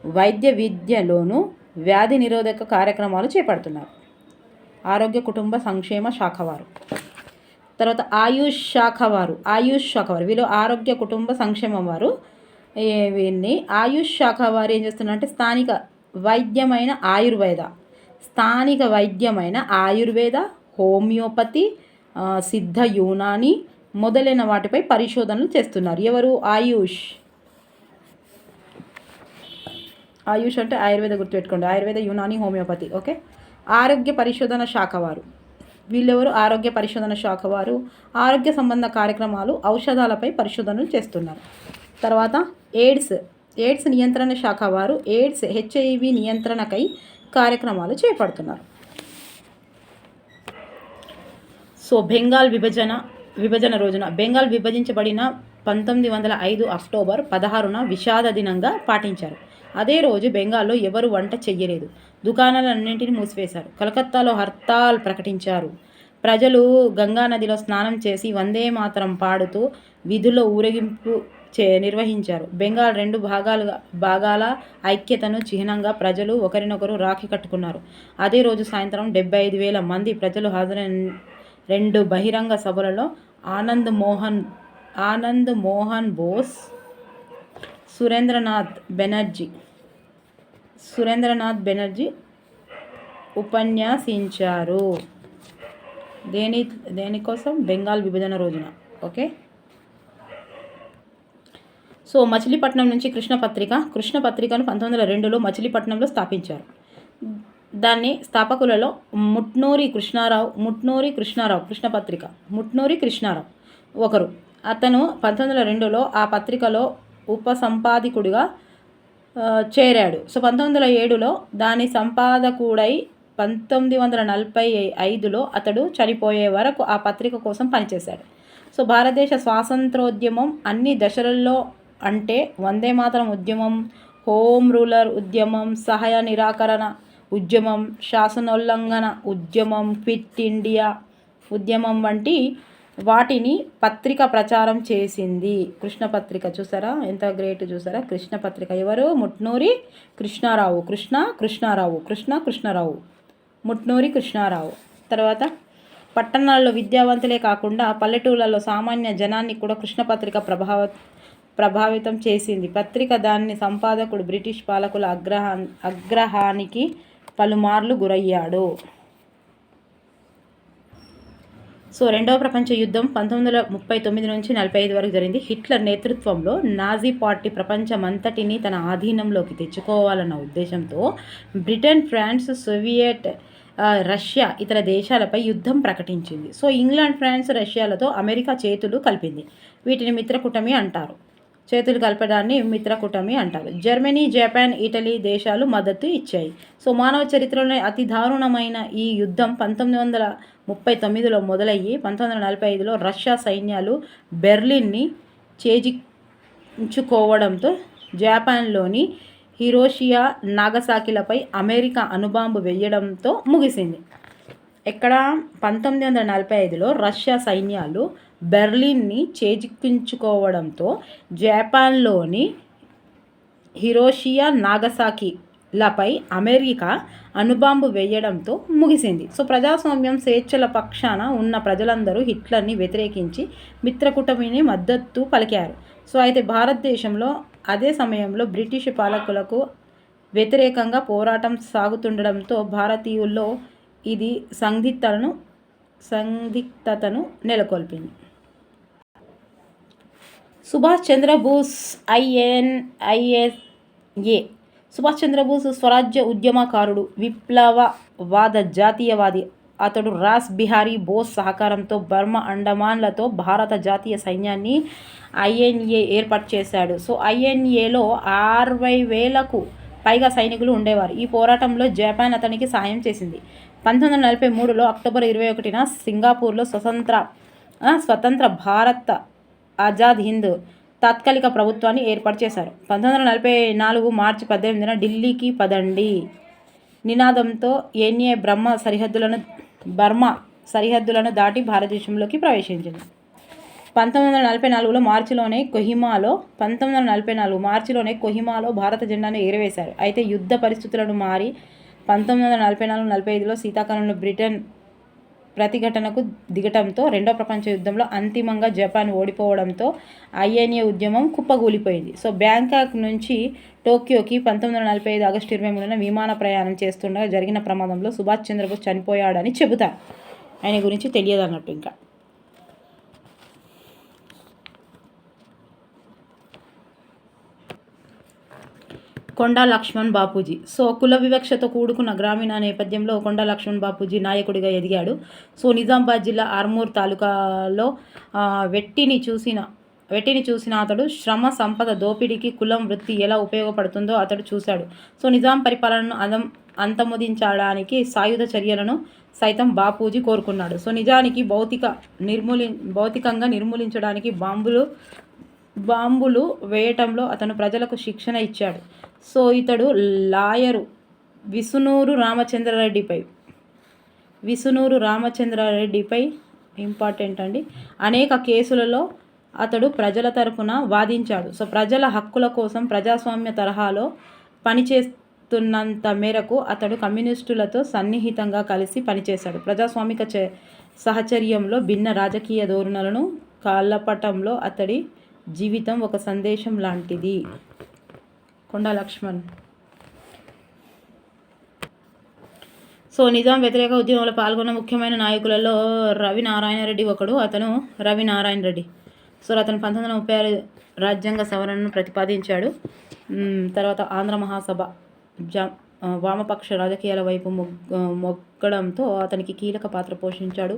వైద్య విద్యలోను వ్యాధి నిరోధక కార్యక్రమాలు చేపడుతున్నారు. ఆరోగ్య కుటుంబ సంక్షేమ శాఖ వారు. తర్వాత ఆయుష్ శాఖ వారు. వీళ్ళు ఆరోగ్య కుటుంబ సంక్షేమం వారు. వీరిని ఆయుష్ శాఖ వారు ఏం చేస్తున్నారంటే స్థానిక వైద్యమైన ఆయుర్వేద, హోమియోపతి, సిద్ధ యునాని మొదలైన వాటిపై పరిశోధనలు చేస్తున్నారు. ఎవరు? ఆయుష్ అంటే ఆయుర్వేద, గుర్తుపెట్టుకోండి. ఆయుర్వేద, యునాని, హోమియోపతి. ఓకే, ఆరోగ్య పరిశోధన శాఖ వారు. వీళ్ళెవరు? ఆరోగ్య పరిశోధన శాఖ వారు ఆరోగ్య సంబంధ కార్యక్రమాలు, ఔషధాలపై పరిశోధనలు చేస్తున్నారు. తర్వాత ఎయిడ్స్ నియంత్రణ శాఖ వారు HIV నియంత్రణకై కార్యక్రమాలు చేపడుతున్నారు. సో విభజన రోజున బెంగాల్ విభజించబడిన 1905 అక్టోబర్ 16న విషాద దినంగా పాటించారు. అదే రోజు బెంగాల్లో ఎవరు వంట చెయ్యలేదు. దుకాణాలన్నింటినీ మూసివేశారు. కలకత్తాలో హర్తాల్ ప్రకటించారు. ప్రజలు గంగానదిలో స్నానం చేసి వందే మాతరం పాడుతూ వీధుల్లో ఊరేగింపు నిర్వహించారు. బెంగాల్ 2 భాగాల ఐక్యతను చిహ్నంగా ప్రజలు ఒకరినొకరు రాఖీ కట్టుకున్నారు. అదే రోజు సాయంత్రం 75,000 మంది ప్రజలు హాజరైన 2 బహిరంగ సభలలో ఆనంద్ మోహన్ బోస్, సురేంద్రనాథ్ బెనర్జీ ఉపన్యాసించారు. దేనికోసం? బెంగాల్ విభజన రోజున. ఓకే. సో మచిలీపట్నం నుంచి కృష్ణపత్రికను 1902లో మచిలీపట్నంలో స్థాపించారు. దాన్ని స్థాపకులలో ముట్నూరి కృష్ణారావు ఒకరు. అతను 1902లో ఆ పత్రికలో ఉపసంపాదకుడిగా చేరాడు. సో 1907లో దాని సంపాదకుడై 1945లో అతడు చనిపోయే వరకు ఆ పత్రిక కోసం పనిచేశాడు. సో భారతదేశ స్వాతంత్రోద్యమం అన్ని దశలలో అంటే వందే మాతరం ఉద్యమం, హోమ్ రూలర్ ఉద్యమం, సహాయ నిరాకరణ ఉద్యమం, శాసనోల్లంఘన ఉద్యమం, క్విట్ ఇండియా ఉద్యమం వంటి వాటిని పత్రిక ప్రచారం చేసింది. కృష్ణపత్రిక చూసారా ఎంత గ్రేట్, చూసారా? కృష్ణపత్రిక ఎవరు? ముట్నూరి కృష్ణారావు. ముట్నూరి కృష్ణారావు. తర్వాత పట్టణాల్లో విద్యావంతులే కాకుండా పల్లెటూళ్ళలో సామాన్య జనాన్ని కూడా కృష్ణపత్రిక ప్రభావితం చేసింది. పత్రిక దాని సంపాదకుడు బ్రిటిష్ పాలకుల ఆగ్రహానికి పలుమార్లు గురయ్యాడు. సో రెండవ ప్రపంచ యుద్ధం 1939 నుంచి 45 వరకు జరిగింది. హిట్లర్ నేతృత్వంలో నాజీ పార్టీ ప్రపంచమంతటినీ తన ఆధీనంలోకి తెచ్చుకోవాలన్న ఉద్దేశంతో బ్రిటన్, ఫ్రాన్స్, సోవియట్, రష్యా ఇతర దేశాలపై యుద్ధం ప్రకటించింది. సో ఇంగ్లాండ్, ఫ్రాన్స్, రష్యాలతో అమెరికా చేతులు కలిపింది. వీటిని మిత్రకూటమి అంటారు. చేతులు కలపడాన్ని మిత్రకూటమి అంటారు. జర్మనీ, జపాన్, ఇటలీ దేశాలు మద్దతు ఇచ్చాయి. సో మానవ చరిత్రలోనే అతి దారుణమైన ఈ యుద్ధం 1939లో మొదలయ్యి 1945లో రష్యా సైన్యాలు బెర్లిన్ని ఛేదించుకోవడంతో జపాన్లోని హిరోషిమా, నాగసాకిలపై అమెరికా అణుబాంబు వేయడంతో ముగిసింది. ఎక్కడ? 1945లో రష్యా సైన్యాలు బెర్లిన్ని ఛేదించుకోవడంతో జపాన్లోని హిరోషిమా, నాగసాకిలపై అమెరికా అణుబాంబు వేయడంతో ముగిసింది. సో ప్రజాస్వామ్యం, స్వేచ్ఛల పక్షాన ఉన్న ప్రజలందరూ హిట్లర్ని వ్యతిరేకించి మిత్రకూటమిని మద్దతు పలికారు. సో అయితే భారతదేశంలో అదే సమయంలో బ్రిటిష్ పాలకులకు వ్యతిరేకంగా పోరాటం సాగుతుండడంతో భారతీయుల్లో ఇది సందిగ్ధతను నెలకొల్పింది. సుభాష్ చంద్రబోస్ INIA సుభాష్ చంద్రబోస్ స్వరాజ్య ఉద్యమకారుడు, విప్లవవాద జాతీయవాది. అతడు రాస్ బిహారీ బోస్ సహకారంతో బర్మా, అండమాన్లతో భారత జాతీయ సైన్యాన్ని INA ఏర్పాటు చేశాడు. సో INAలో 60,000కు పైగా సైనికులు ఉండేవారు. ఈ పోరాటంలో జపాన్ అతనికి సహాయం చేసింది. 1943లో అక్టోబర్ 21న సింగపూర్లో స్వతంత్ర భారత్ ఆజాద్ హింద్ తాత్కాలిక ప్రభుత్వాన్ని ఏర్పాటు చేశారు. 1944 మార్చి 18న ఢిల్లీకి పదండి నినాదంతో NA బర్మా సరిహద్దులను దాటి భారతదేశంలోకి ప్రవేశించింది. 1944 మార్చిలోనే కొహిమాలో భారత జెండాను ఎగురవేశారు. అయితే యుద్ధ పరిస్థితులను మారి 1944-45లో శీతాకాలంలో బ్రిటన్ ప్రతిఘటనకు దిగటంతో రెండవ ప్రపంచ యుద్ధంలో అంతిమంగా జపాన్ ఓడిపోవడంతో INA ఉద్యమం కుప్పగూలిపోయింది. సో బ్యాంకాక్ నుంచి టోక్యోకి 1945 ఆగస్టు 23న విమాన ప్రయాణం చేస్తుండగా జరిగిన ప్రమాదంలో సుభాష్ చంద్రబోస్ చనిపోయాడని చెబుతారు. ఆయన గురించి తెలియదు అన్నట్టు. ఇంకా కొండా లక్ష్మణ్ బాపూజీ. సో కుల వివక్షతో కూడుకున్న గ్రామీణ నేపథ్యంలో కొండా లక్ష్మణ్ బాపూజీ నాయకుడిగా ఎదిగాడు. సో నిజామాబాద్ జిల్లా ఆర్మూర్ తాలూకాలో వెట్టిని చూసిన అతడు శ్రమ సంపద దోపిడీకి కులం వృత్తి ఎలా ఉపయోగపడుతుందో అతడు చూశాడు. సో నిజాం పరిపాలనను అంతమొదించడానికి సాయుధ చర్యలను సైతం బాపూజీ కోరుకున్నాడు. సో నిజానికి భౌతికంగా నిర్మూలించడానికి బాంబులు వేయటంలో అతను ప్రజలకు శిక్షణ ఇచ్చాడు. సో ఇతడు లాయరు విసునూరు రామచంద్రారెడ్డిపై ఇంపార్టెంట్ అండి, అనేక కేసులలో అతడు ప్రజల తరపున వాదించాడు. సో ప్రజల హక్కుల కోసం ప్రజాస్వామ్య తరహాలో పనిచేస్తున్నంత మేరకు అతడు కమ్యూనిస్టులతో సన్నిహితంగా కలిసి పనిచేశాడు. ప్రజాస్వామిక సహచర్యంలో భిన్న రాజకీయ ధోరణులను కలపటంలో అతడి జీవితం ఒక సందేశం లాంటిది. కొండా లక్ష్మణ్. సో నిజాం వ్యతిరేక ఉద్యమంలో పాల్గొన్న ముఖ్యమైన నాయకులలో రవి నారాయణ రెడ్డి ఒకడు. సో అతను 1936 రాజ్యాంగ సవరణను ప్రతిపాదించాడు. తర్వాత ఆంధ్ర మహాసభ వామపక్ష రాజకీయాల వైపు మొగ్గడంతో అతనికి కీలక పాత్ర పోషించాడు.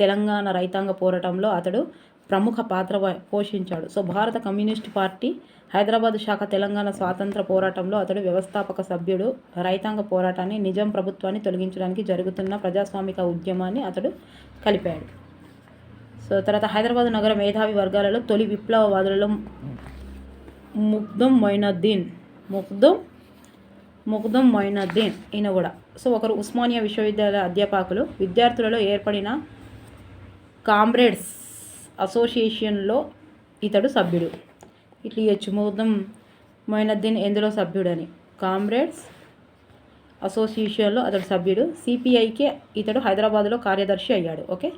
తెలంగాణ రైతాంగ పోరాటంలో అతడు ప్రముఖ పాత్ర పోషించాడు. సో భారత కమ్యూనిస్ట్ పార్టీ హైదరాబాదు శాఖ తెలంగాణ స్వాతంత్ర పోరాటంలో అతడు వ్యవస్థాపక సభ్యుడు. రైతాంగ పోరాటాన్ని, నిజాం ప్రభుత్వాన్ని తొలగించడానికి జరుగుతున్న ప్రజాస్వామిక ఉద్యమాన్ని అతడు కలిపాడు. సో తర్వాత హైదరాబాదు నగర మేధావి వర్గాలలో తొలి విప్లవవాదులలో ముగ్ధం మొయినుద్దీన్ ఈయన కూడా. సో ఒకరు ఉస్మానియా విశ్వవిద్యాలయ అధ్యాపకులు. విద్యార్థులలో ఏర్పడిన కామ్రేడ్స్ అసోసియేషన్లో ఇతడు సభ్యుడు. ఇట్లా ఇవ్వచ్చు ముగ్ధం మొయినుద్దీన్ ఎందులో సభ్యుడని. కామ్రేడ్స్ అసోసియేషన్లో అతడు సభ్యుడు. సిపిఐకే ఇతడు హైదరాబాదులో కార్యదర్శి అయ్యాడు. ఓకే.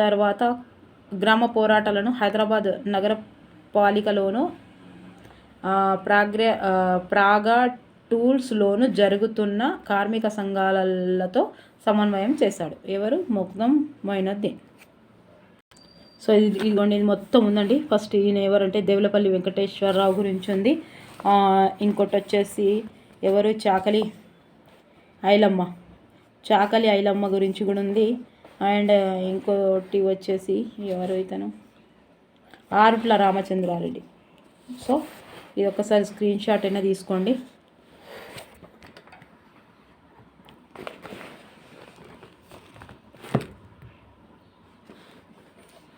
తర్వాత గ్రామ పోరాటాలను హైదరాబాద్ నగరపాలికలోను ప్రాగా టూల్స్లోను జరుగుతున్న కార్మిక సంఘాలతో సమన్వయం చేశాడు. ఎవరు? ముగ్ధం మొయినుద్దీన్. సో ఇదిగోండి, ఇది మొత్తం ఉందండి. ఫస్ట్ ఈయన ఎవరంటే దేవులపల్లి వెంకటేశ్వరరావు గురించి ఉంది. ఇంకోటి వచ్చేసి ఎవరు? చాకలి ఐలమ్మ గురించి కూడా ఉంది. అండ్ ఇంకోటి వచ్చేసి ఎవరు? ఇతను ఆరుట్ల రామచంద్రారెడ్డి. సో ఇది ఒక్కసారి స్క్రీన్ షాట్ అయినా తీసుకోండి.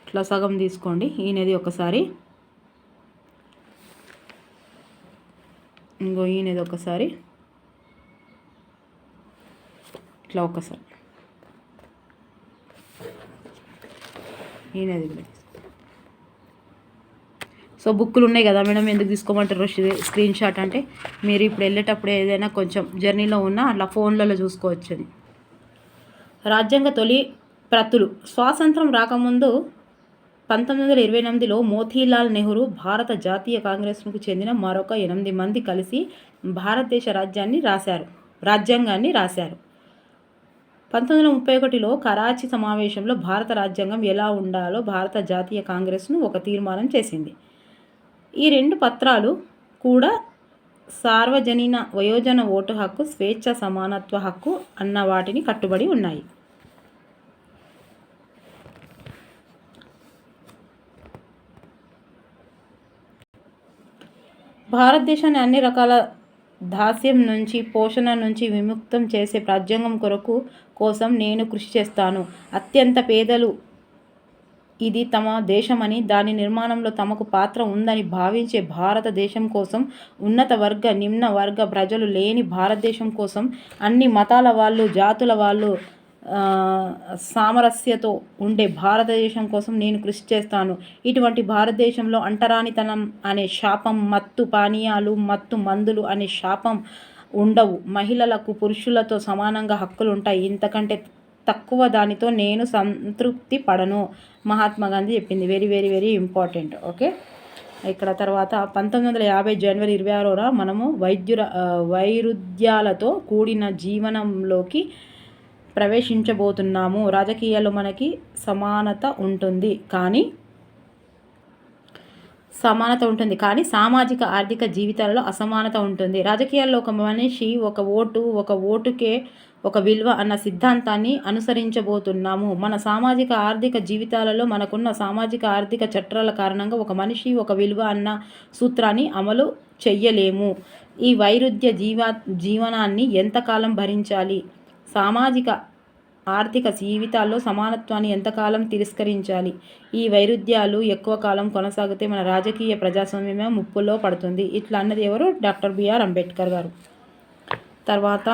ఇట్లా సగం తీసుకోండి. ఈయనది ఒకసారి, ఈయనది ఒకసారి, ఇట్లా ఒకసారి ఈయనది. సో బుక్కులు ఉన్నాయి కదా మేడం, ఎందుకు తీసుకోమంటారు స్క్రీన్ షాట్ అంటే, మీరు ఇప్పుడు వెళ్ళేటప్పుడు ఏదైనా కొంచెం జర్నీలో ఉన్నా అట్లా ఫోన్లలో చూసుకోవచ్చు అని. రాజ్యాంగ తొలి ప్రతులు. స్వాతంత్రం రాకముందు 1928లో మోతీలాల్ నెహ్రూ భారత జాతీయ కాంగ్రెస్కు చెందిన మరొక 8 మంది కలిసి భారతదేశ రాజ్యాంగాన్ని రాశారు. 1931లో కరాచీ సమావేశంలో భారత రాజ్యాంగం ఎలా ఉండాలో భారత జాతీయ కాంగ్రెస్ను ఒక తీర్మానం చేసింది. ఈ 2 పత్రాలు కూడా సార్వజనీన వయోజన ఓటు హక్కు, స్వేచ్ఛ, సమానత్వ హక్కు అన్న వాటిని కట్టుబడి ఉన్నాయి. భారతదేశాన్ని అన్ని రకాల దాస్యం నుంచి, పోషణ నుంచి విముక్తం చేసే రాజ్యాంగం కోసం నేను కృషి చేస్తాను. అత్యంత పేదలు ఇది తమ దేశమని, దాని నిర్మాణంలో తమకు పాత్ర ఉందని భావించే భారతదేశం కోసం, ఉన్నత వర్గ, నిమ్న వర్గ ప్రజలు లేని భారతదేశం కోసం, అన్ని మతాల వాళ్ళు, జాతుల వాళ్ళు సామరస్యతో ఉండే భారతదేశం కోసం నేను కృషి చేస్తాను. ఇటువంటి భారతదేశంలో అంటరానితనం అనే శాపం, మత్తు పానీయాలు, మత్తు మందులు అనే శాపం ఉండవు. మహిళలకు పురుషులతో సమానంగా హక్కులు ఉంటాయి. ఇంతకంటే తక్కువ దానితో నేను సంతృప్తి పడను. మహాత్మా గాంధీ చెప్పింది. Very very very important. Okay. ఇక్కడ తర్వాత 1950 జనవరి 26న మనము వైరుధ్యాలతో కూడిన జీవనంలోకి ప్రవేశించబోతున్నాము. రాజకీయాల్లో మనకి సమానత ఉంటుంది కానీ సామాజిక ఆర్థిక జీవితాలలో అసమానత ఉంటుంది. రాజకీయాల్లో ఒక మనిషి ఒక ఓటుకే ఒక విలువ అన్న సిద్ధాంతాన్ని అనుసరించబోతున్నాము. మన సామాజిక ఆర్థిక జీవితాలలో మనకున్న సామాజిక ఆర్థిక చట్టాల కారణంగా ఒక మనిషి ఒక విలువ అన్న సూత్రాన్ని అమలు చెయ్యలేము. ఈ వైరుధ్య జీవనాన్ని ఎంతకాలం భరించాలి? సామాజిక ఆర్థిక జీవితాల్లో సమానత్వాన్ని ఎంతకాలం తిరస్కరించాలి? ఈ వైరుధ్యాలు ఎక్కువ కాలం కొనసాగితే మన రాజకీయ ప్రజాస్వామ్యమే ముప్పులో పడుతుంది. ఇట్లా అన్నది ఎవరు? డాక్టర్ బిఆర్ అంబేద్కర్ గారు. తర్వాత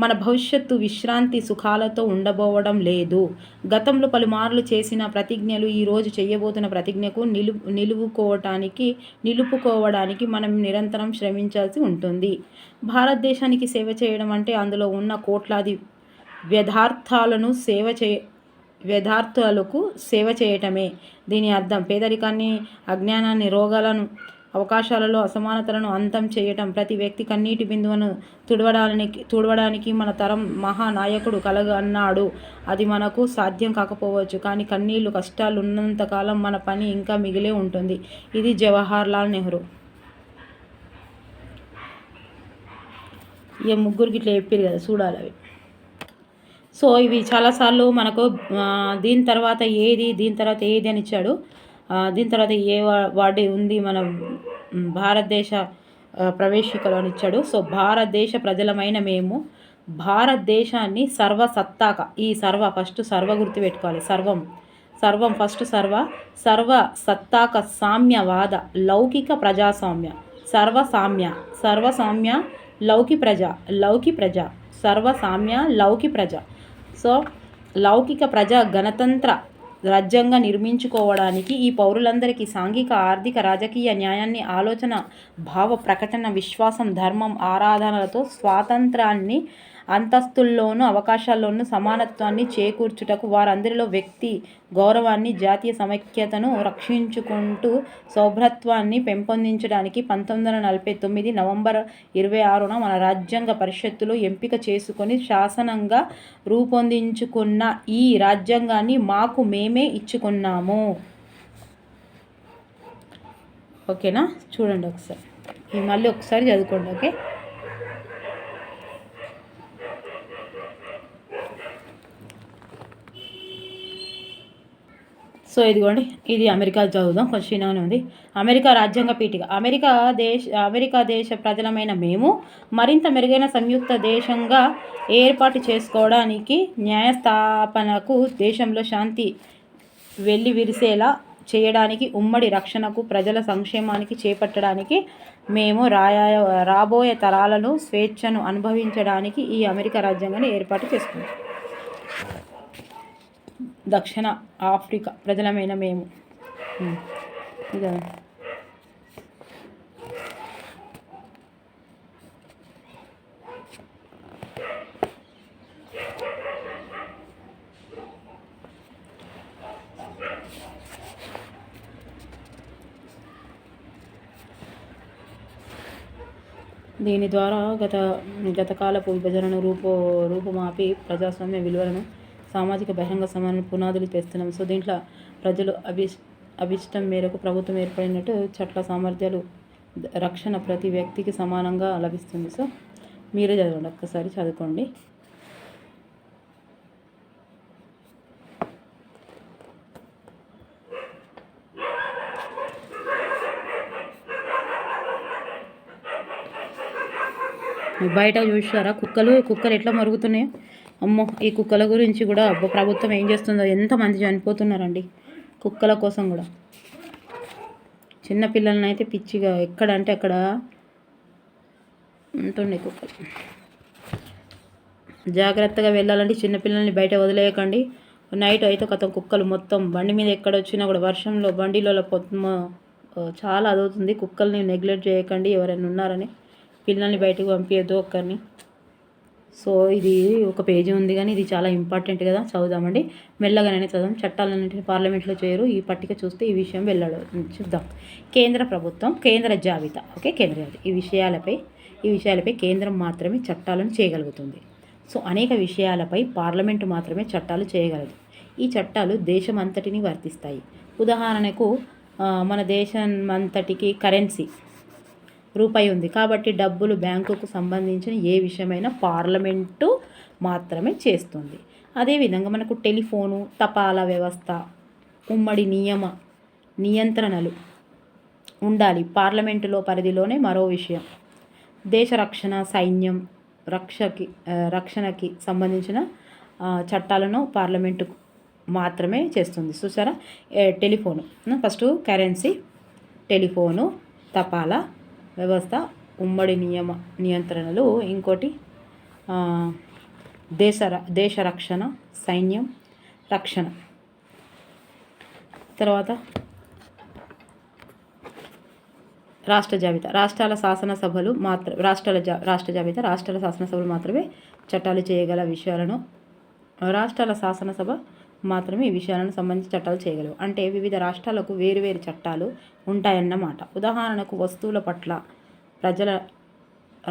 మన భవిష్యత్తు విశ్రాంతి సుఖాలతో ఉండబోవడం లేదు. గతంలో పలుమార్లు చేసిన ప్రతిజ్ఞలు ఈరోజు చేయబోతున్న ప్రతిజ్ఞకు నిలుపుకోవడానికి మనం నిరంతరం శ్రమించాల్సి ఉంటుంది. భారతదేశానికి సేవ చేయడం అంటే అందులో ఉన్న కోట్లాది వ్యర్థాలకు సేవ చేయటమే. దీని అర్థం పేదరికాన్ని, అజ్ఞానాన్ని, రోగాలను, అవకాశాలలో అసమానతలను అంతం చేయటం. ప్రతి వ్యక్తి కన్నీటి బిందువును తుడవడానికి మన తరం మహానాయకుడు కలగన్నాడు. అది మనకు సాధ్యం కాకపోవచ్చు, కానీ కన్నీళ్లు, కష్టాలు ఉన్నంతకాలం మన పని ఇంకా మిగిలే ఉంటుంది. ఇది జవహర్ లాల్ నెహ్రూ. ఇక ముగ్గురికి ఇట్లా చెప్పారు కదా, చూడాలి అవి. సో ఇవి చాలాసార్లు మనకు దీని తర్వాత ఏది అని ఇచ్చాడు. దీని తర్వాత ఏ వాడి ఉంది మన భారతదేశ ప్రవేశికలు అని ఇచ్చాడు. సో భారతదేశ ప్రజలమైన మేము భారతదేశాన్ని సర్వసత్తాక, ఈ ఫస్ట్ సర్వ గుర్తుపెట్టుకోవాలి. సర్వం ఫస్ట్ సర్వసత్తాక సామ్యవాద లౌకిక ప్రజాస్వామ్య సర్వసామ్య లౌకి ప్రజ సర్వసామ్య లౌకి ప్రజ. సో లౌకిక ప్రజా గణతంత్ర రాజ్యంగా నిర్మించుకోవడానికి ఈ పౌరులందరికీ సాంఘిక, ఆర్థిక, రాజకీయ న్యాయాన్ని, ఆలోచన, భావ ప్రకటన, విశ్వాసం, ధర్మం, ఆరాధనలతో స్వాతంత్రాన్ని, అంతస్తుల్లోనూ అవకాశాల్లోనూ సమానత్వాన్ని చేకూర్చుటకు, వారందరిలో వ్యక్తి గౌరవాన్ని, జాతీయ సమైక్యతను రక్షించుకుంటూ సౌభ్రత్వాన్ని పెంపొందించడానికి 1949 నవంబర్ 26న మన రాజ్యాంగ పరిషత్తులో ఎంపిక చేసుకొని శాసనంగా రూపొందించుకున్న ఈ రాజ్యాంగాన్ని మాకు మేమే ఇచ్చుకున్నాము. ఓకేనా? చూడండి ఒకసారి, ఇది మళ్ళీ ఒకసారి చదువుకోండి. ఓకే. సో ఇదిగోండి, ఇది అమెరికా చదువుదాం, కొంచెం చిన్నగానే ఉంది. అమెరికా రాజ్యాంగ పీఠిక. అమెరికా దేశ ప్రజలమైన మేము మరింత మెరుగైన సంయుక్త దేశంగా ఏర్పాటు చేసుకోవడానికి, న్యాయస్థాపనకు, దేశంలో శాంతి వెల్లివిరిసేలా చేయడానికి, ఉమ్మడి రక్షణకు, ప్రజల సంక్షేమానికి చేపట్టడానికి, మేము రాబోయే తరాలను స్వేచ్ఛను అనుభవించడానికి ఈ అమెరికా రాజ్యాంగాన్ని ఏర్పాటు చేసుకుంటాం. దక్షిణ ఆఫ్రికా ప్రజలమైన మేము ఇదా దీని ద్వారా గతకాలపు విభజనను రూపుమాపి ప్రజాస్వామ్య విలువలను, సామాజిక బహిరంగ సమాన పునాదులు తెస్తున్నాం. సో దీంట్లో ప్రజలు అభిష్టం మేరకు ప్రభుత్వం ఏర్పడినట్టు చట్ల సామర్థ్యాలు, రక్షణ ప్రతి వ్యక్తికి సమానంగా లభిస్తుంది. సో మీరే చదవండి, ఒక్కసారి చదువుకోండి. బయట చూసారా కుక్కలు ఎట్లా మరుగుతున్నాయో? అమ్మో, ఈ కుక్కల గురించి కూడా ప్రభుత్వం ఏం చేస్తుందో, ఎంతమంది చనిపోతున్నారండి కుక్కల కోసం కూడా. చిన్నపిల్లలని అయితే పిచ్చిగా ఎక్కడంటే అక్కడ ఉంటుండే కుక్కలు. జాగ్రత్తగా వెళ్ళాలంటే చిన్నపిల్లల్ని బయట వదిలేయకండి. నైట్ అయితే కుక్కలు మొత్తం బండి మీద ఎక్కడొచ్చినా కూడా, వర్షంలో బండిలో చాలా అదవుతుంది. కుక్కల్ని నెగ్లెక్ట్ చేయకండి. ఎవరైనా ఉన్నారని పిల్లల్ని బయటకు పంపించద్దు ఒక్కరిని. సో ఇది ఒక పేజీ ఉంది, కానీ ఇది చాలా ఇంపార్టెంట్ కదా, చదువుదామండి. మెల్లగానే చదువుదాం. చట్టాలన్నింటినీ పార్లమెంట్లో చేయరు. ఈ పట్టిక చూస్తే ఈ విషయం చూద్దాం. కేంద్ర ప్రభుత్వం, కేంద్ర జాబితా. ఓకే, కేంద్ర జాబితా. ఈ విషయాలపై కేంద్రం మాత్రమే చట్టాలను చేయగలుగుతుంది. సో అనేక విషయాలపై పార్లమెంటు మాత్రమే చట్టాలు చేయగలదు. ఈ చట్టాలు దేశమంతటిని వర్తిస్తాయి. ఉదాహరణకు మన దేశమంతటికి కరెన్సీ రూపాయి ఉంది కాబట్టి డబ్బులు, బ్యాంకుకు సంబంధించిన ఏ విషయమైనా పార్లమెంటు మాత్రమే చేస్తుంది. అదేవిధంగా మనకు టెలిఫోను, తపాలా వ్యవస్థ, ఉమ్మడి నియంత్రణలు ఉండాలి పార్లమెంటులో పరిధిలోనే. మరో విషయం, దేశ రక్షణ, సైన్యం రక్షణకి సంబంధించిన చట్టాలను పార్లమెంటు మాత్రమే చేస్తుంది. చూసారా, టెలిఫోను ఫస్ట్ కరెన్సీ, టెలిఫోను, తపాలా వ్యవస్థ, ఉమ్మడి నియంత్రణలు, ఇంకోటి దేశ రక్షణ, సైన్యం రక్షణ. తర్వాత రాష్ట్ర జాబితా, రాష్ట్రాల శాసనసభలు మాత్రమే చట్టాలు చేయగల విషయాలను రాష్ట్రాల శాసనసభ మాత్రమే ఈ విషయాలను సంబంధించి చట్టాలు చేయగలవు. అంటే వివిధ రాష్ట్రాలకు వేరువేరు చట్టాలు ఉంటాయన్నమాట. ఉదాహరణకు వస్తువుల పట్ల ప్రజల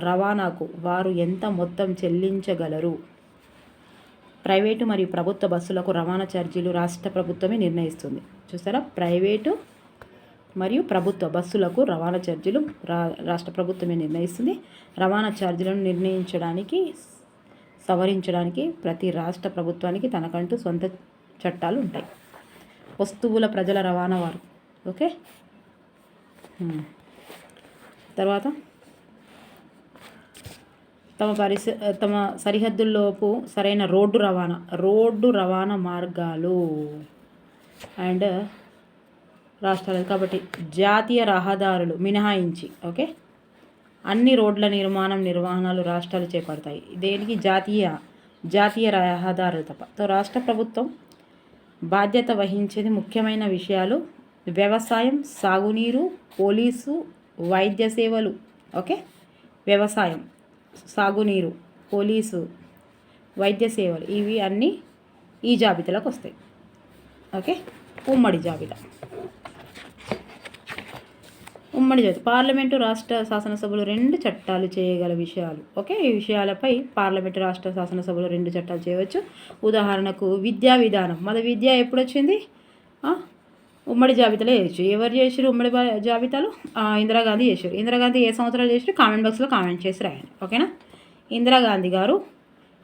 రవాణాకు వారు ఎంత మొత్తం చెల్లించగలరు. ప్రైవేటు మరియు ప్రభుత్వ బస్సులకు రవాణా ఛార్జీలు రాష్ట్ర ప్రభుత్వమే నిర్ణయిస్తుంది. చూసారా, ప్రైవేటు మరియు ప్రభుత్వ బస్సులకు రవాణా ఛార్జీలు రాష్ట్ర ప్రభుత్వమే నిర్ణయిస్తుంది. రవాణా ఛార్జీలను నిర్ణయించడానికి, సవరించడానికి ప్రతి రాష్ట్ర ప్రభుత్వానికి తనకంటూ సొంత చట్టాలు ఉంటాయి. వస్తువుల ప్రజల రవాణా వారు. ఓకే, తర్వాత తమ సరిహద్దుల్లోపు సరైన రోడ్డు రవాణా మార్గాలు అండ్ రాష్ట్రాలు. కాబట్టి జాతీయ రహదారులు మినహాయించి అన్ని రోడ్ల నిర్వహణలు రాష్ట్రాలు చేపడతాయి. దేనికి? జాతీయ రహదారులు తప్ప. రాష్ట్ర ప్రభుత్వం బాధ్యత వహించేది ముఖ్యమైన విషయాలు: వ్యవసాయం, సాగునీరు, పోలీసు, వైద్య సేవలు. వ్యవసాయం, సాగునీరు, పోలీసు, వైద్య సేవలు, ఇవి అన్నీ ఈ జాబితాలోకి వస్తాయి. ఉమ్మడి జాబితా. పార్లమెంటు, రాష్ట్ర శాసనసభలు 2 చట్టాలు చేయగల విషయాలు. ఈ విషయాలపై పార్లమెంటు, రాష్ట్ర శాసనసభలు 2 చట్టాలు చేయవచ్చు. ఉదాహరణకు విద్యా విధానం. మన విద్య ఎప్పుడు వచ్చింది? ఉమ్మడి జాబితాలో చేయొచ్చు. ఎవరు చేసారు ఉమ్మడి జాబితాలో? ఇందిరాగాంధీ చేశారు. ఇందిరాగాంధీ ఏ సంవత్సరాలు చేసారు? కామెంట్ బాక్స్లో కామెంట్ చేసి రాయండి. ఓకేనా? ఇందిరాగాంధీ గారు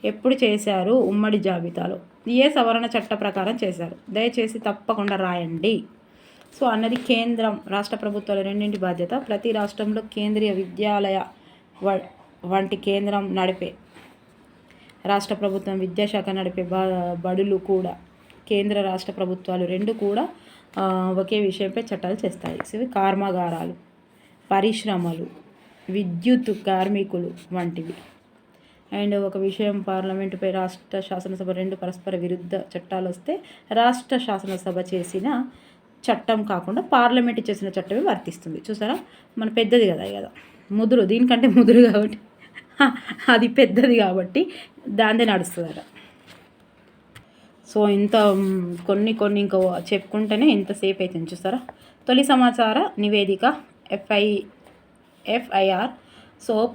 ఎప్పుడు చేశారు ఉమ్మడి జాబితాలో? ఏ సవరణ చట్ట ప్రకారం చేశారు? దయచేసి తప్పకుండా రాయండి. అన్నది కేంద్రం, రాష్ట్ర ప్రభుత్వాల రెండింటి బాధ్యత. ప్రతి రాష్ట్రంలో కేంద్రీయ విద్యాలయ వంటి కేంద్రం నడిపే రాష్ట్ర ప్రభుత్వం విద్యాశాఖ నడిపే బడులు కూడా కేంద్ర రాష్ట్ర ప్రభుత్వాలు 2 కూడా ఒకే విషయంపై చట్టాలు చేస్తాయి. కర్మాగారాలు, పరిశ్రమలు, విద్యుత్ కార్మికులు వంటివి. అండ్ ఒక విషయం, పార్లమెంటుపై రాష్ట్ర శాసనసభ 2 పరస్పర విరుద్ధ చట్టాలు వస్తే రాష్ట్ర శాసనసభ చేసిన చట్టం కాకుండా పార్లమెంటు చేసిన చట్టమే వర్తిస్తుంది. చూసారా, మన పెద్దది కదా ముదురు, దీనికంటే ముదురు కాబట్టి అది పెద్దది కాబట్టి దాందే నడుస్తుంది. ఇంత కొన్ని ఇంకా చెప్పుకుంటేనే ఇంతసేపు అవుతుంది. చూస్తారా, తొలి సమాచార నివేదిక FIR.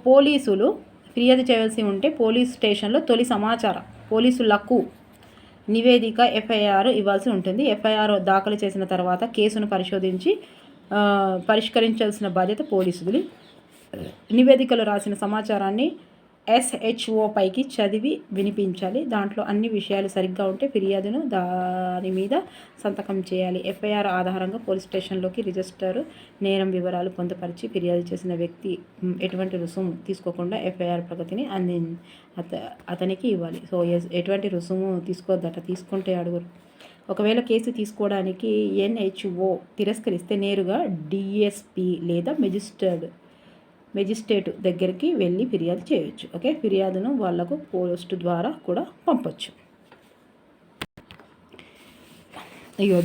పోలీసులు ఫిర్యాదు చేయాల్సి ఉంటే పోలీస్ స్టేషన్లో తొలి సమాచార పోలీసులకు నివేదిక FIR ఇవ్వాల్సి ఉంటుంది. FIR దాఖలు చేసిన తర్వాత కేసును పరిష్కరించాల్సిన బాధ్యత పోలీసులు. నివేదికలో రాసిన సమాచారాన్ని SHO పైకి చదివి వినిపించాలి. దాంట్లో అన్ని విషయాలు సరిగ్గా ఉంటే ఫిర్యాదును దాని మీద సంతకం చేయాలి. FIR ఆధారంగా పోలీస్ స్టేషన్లోకి రిజిస్టర్ నేరం వివరాలు పొందుపరిచి ఫిర్యాదు చేసిన వ్యక్తి ఎటువంటి రుసుము తీసుకోకుండా FIR ప్రగతిని అతనికి ఇవ్వాలి. ఎటువంటి రుసుము తీసుకోవద్దట. తీసుకుంటే అడుగురు. ఒకవేళ కేసు తీసుకోవడానికి NHO తిరస్కరిస్తే నేరుగా DSP లేదా మెజిస్ట్రేట్ దగ్గరికి వెళ్ళి ఫిర్యాదు చేయొచ్చు. ఫిర్యాదును వాళ్లకు పోస్ట్ ద్వారా కూడా పంపొచ్చు.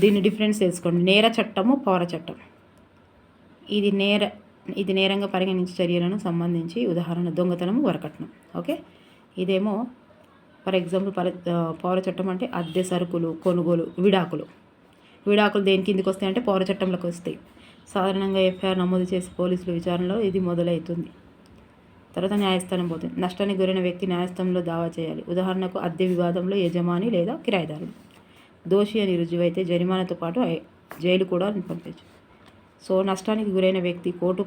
దీని డిఫరెన్స్ తెలుసుకోండి. నేర చట్టము, పౌర చట్టం. ఇది నేరంగా పరిగణించే చర్యలను సంబంధించి ఉదాహరణ దొంగతనము, వరకట్నం. ఇదేమో ఫర్ ఎగ్జాంపుల్ పౌర చట్టం అంటే అద్దె సరుకులు కొనుగోలు, విడాకులు దేని కిందికి వస్తాయి అంటే పౌర చట్టంలోకి వస్తాయి. సాధారణంగా FIR నమోదు చేసి పోలీసుల విచారణలో ఇది మొదలవుతుంది. తర్వాత న్యాయస్థానం పోతుంది. నష్టానికి గురైన వ్యక్తి న్యాయస్థానంలో దావా చేయాలి. ఉదాహరణకు అద్దె వివాదంలో యజమాని లేదా కిరాయిదారుడు దోషి అని రుజువైతే జరిమానాతో పాటు జైలు కూడా పంపించు. నష్టానికి గురైన వ్యక్తి కోర్టు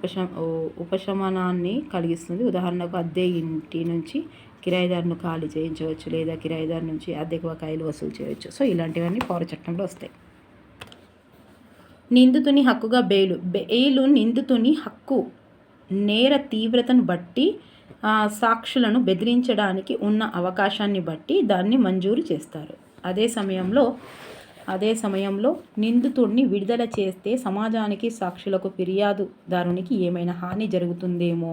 ఉపశమనాన్ని కలిగిస్తుంది. ఉదాహరణకు అద్దె ఇంటి నుంచి కిరాయిదారును ఖాళీ చేయించవచ్చు లేదా కిరాయిదారు నుంచి అద్దెకు బకాయిలు వసూలు చేయవచ్చు. ఇలాంటివన్నీ పౌర చట్టంలో వస్తాయి. నిందితుని హక్కుగా బెయిలు నిందితుని హక్కు నేర తీవ్రతను బట్టి సాక్షులను బెదిరించడానికి ఉన్న అవకాశాన్ని బట్టి దాన్ని మంజూరు చేస్తారు. అదే సమయంలో నిందితుడిని విడుదల చేస్తే సమాజానికి, సాక్షులకు, ఫిర్యాదుదారునికి ఏమైనా హాని జరుగుతుందేమో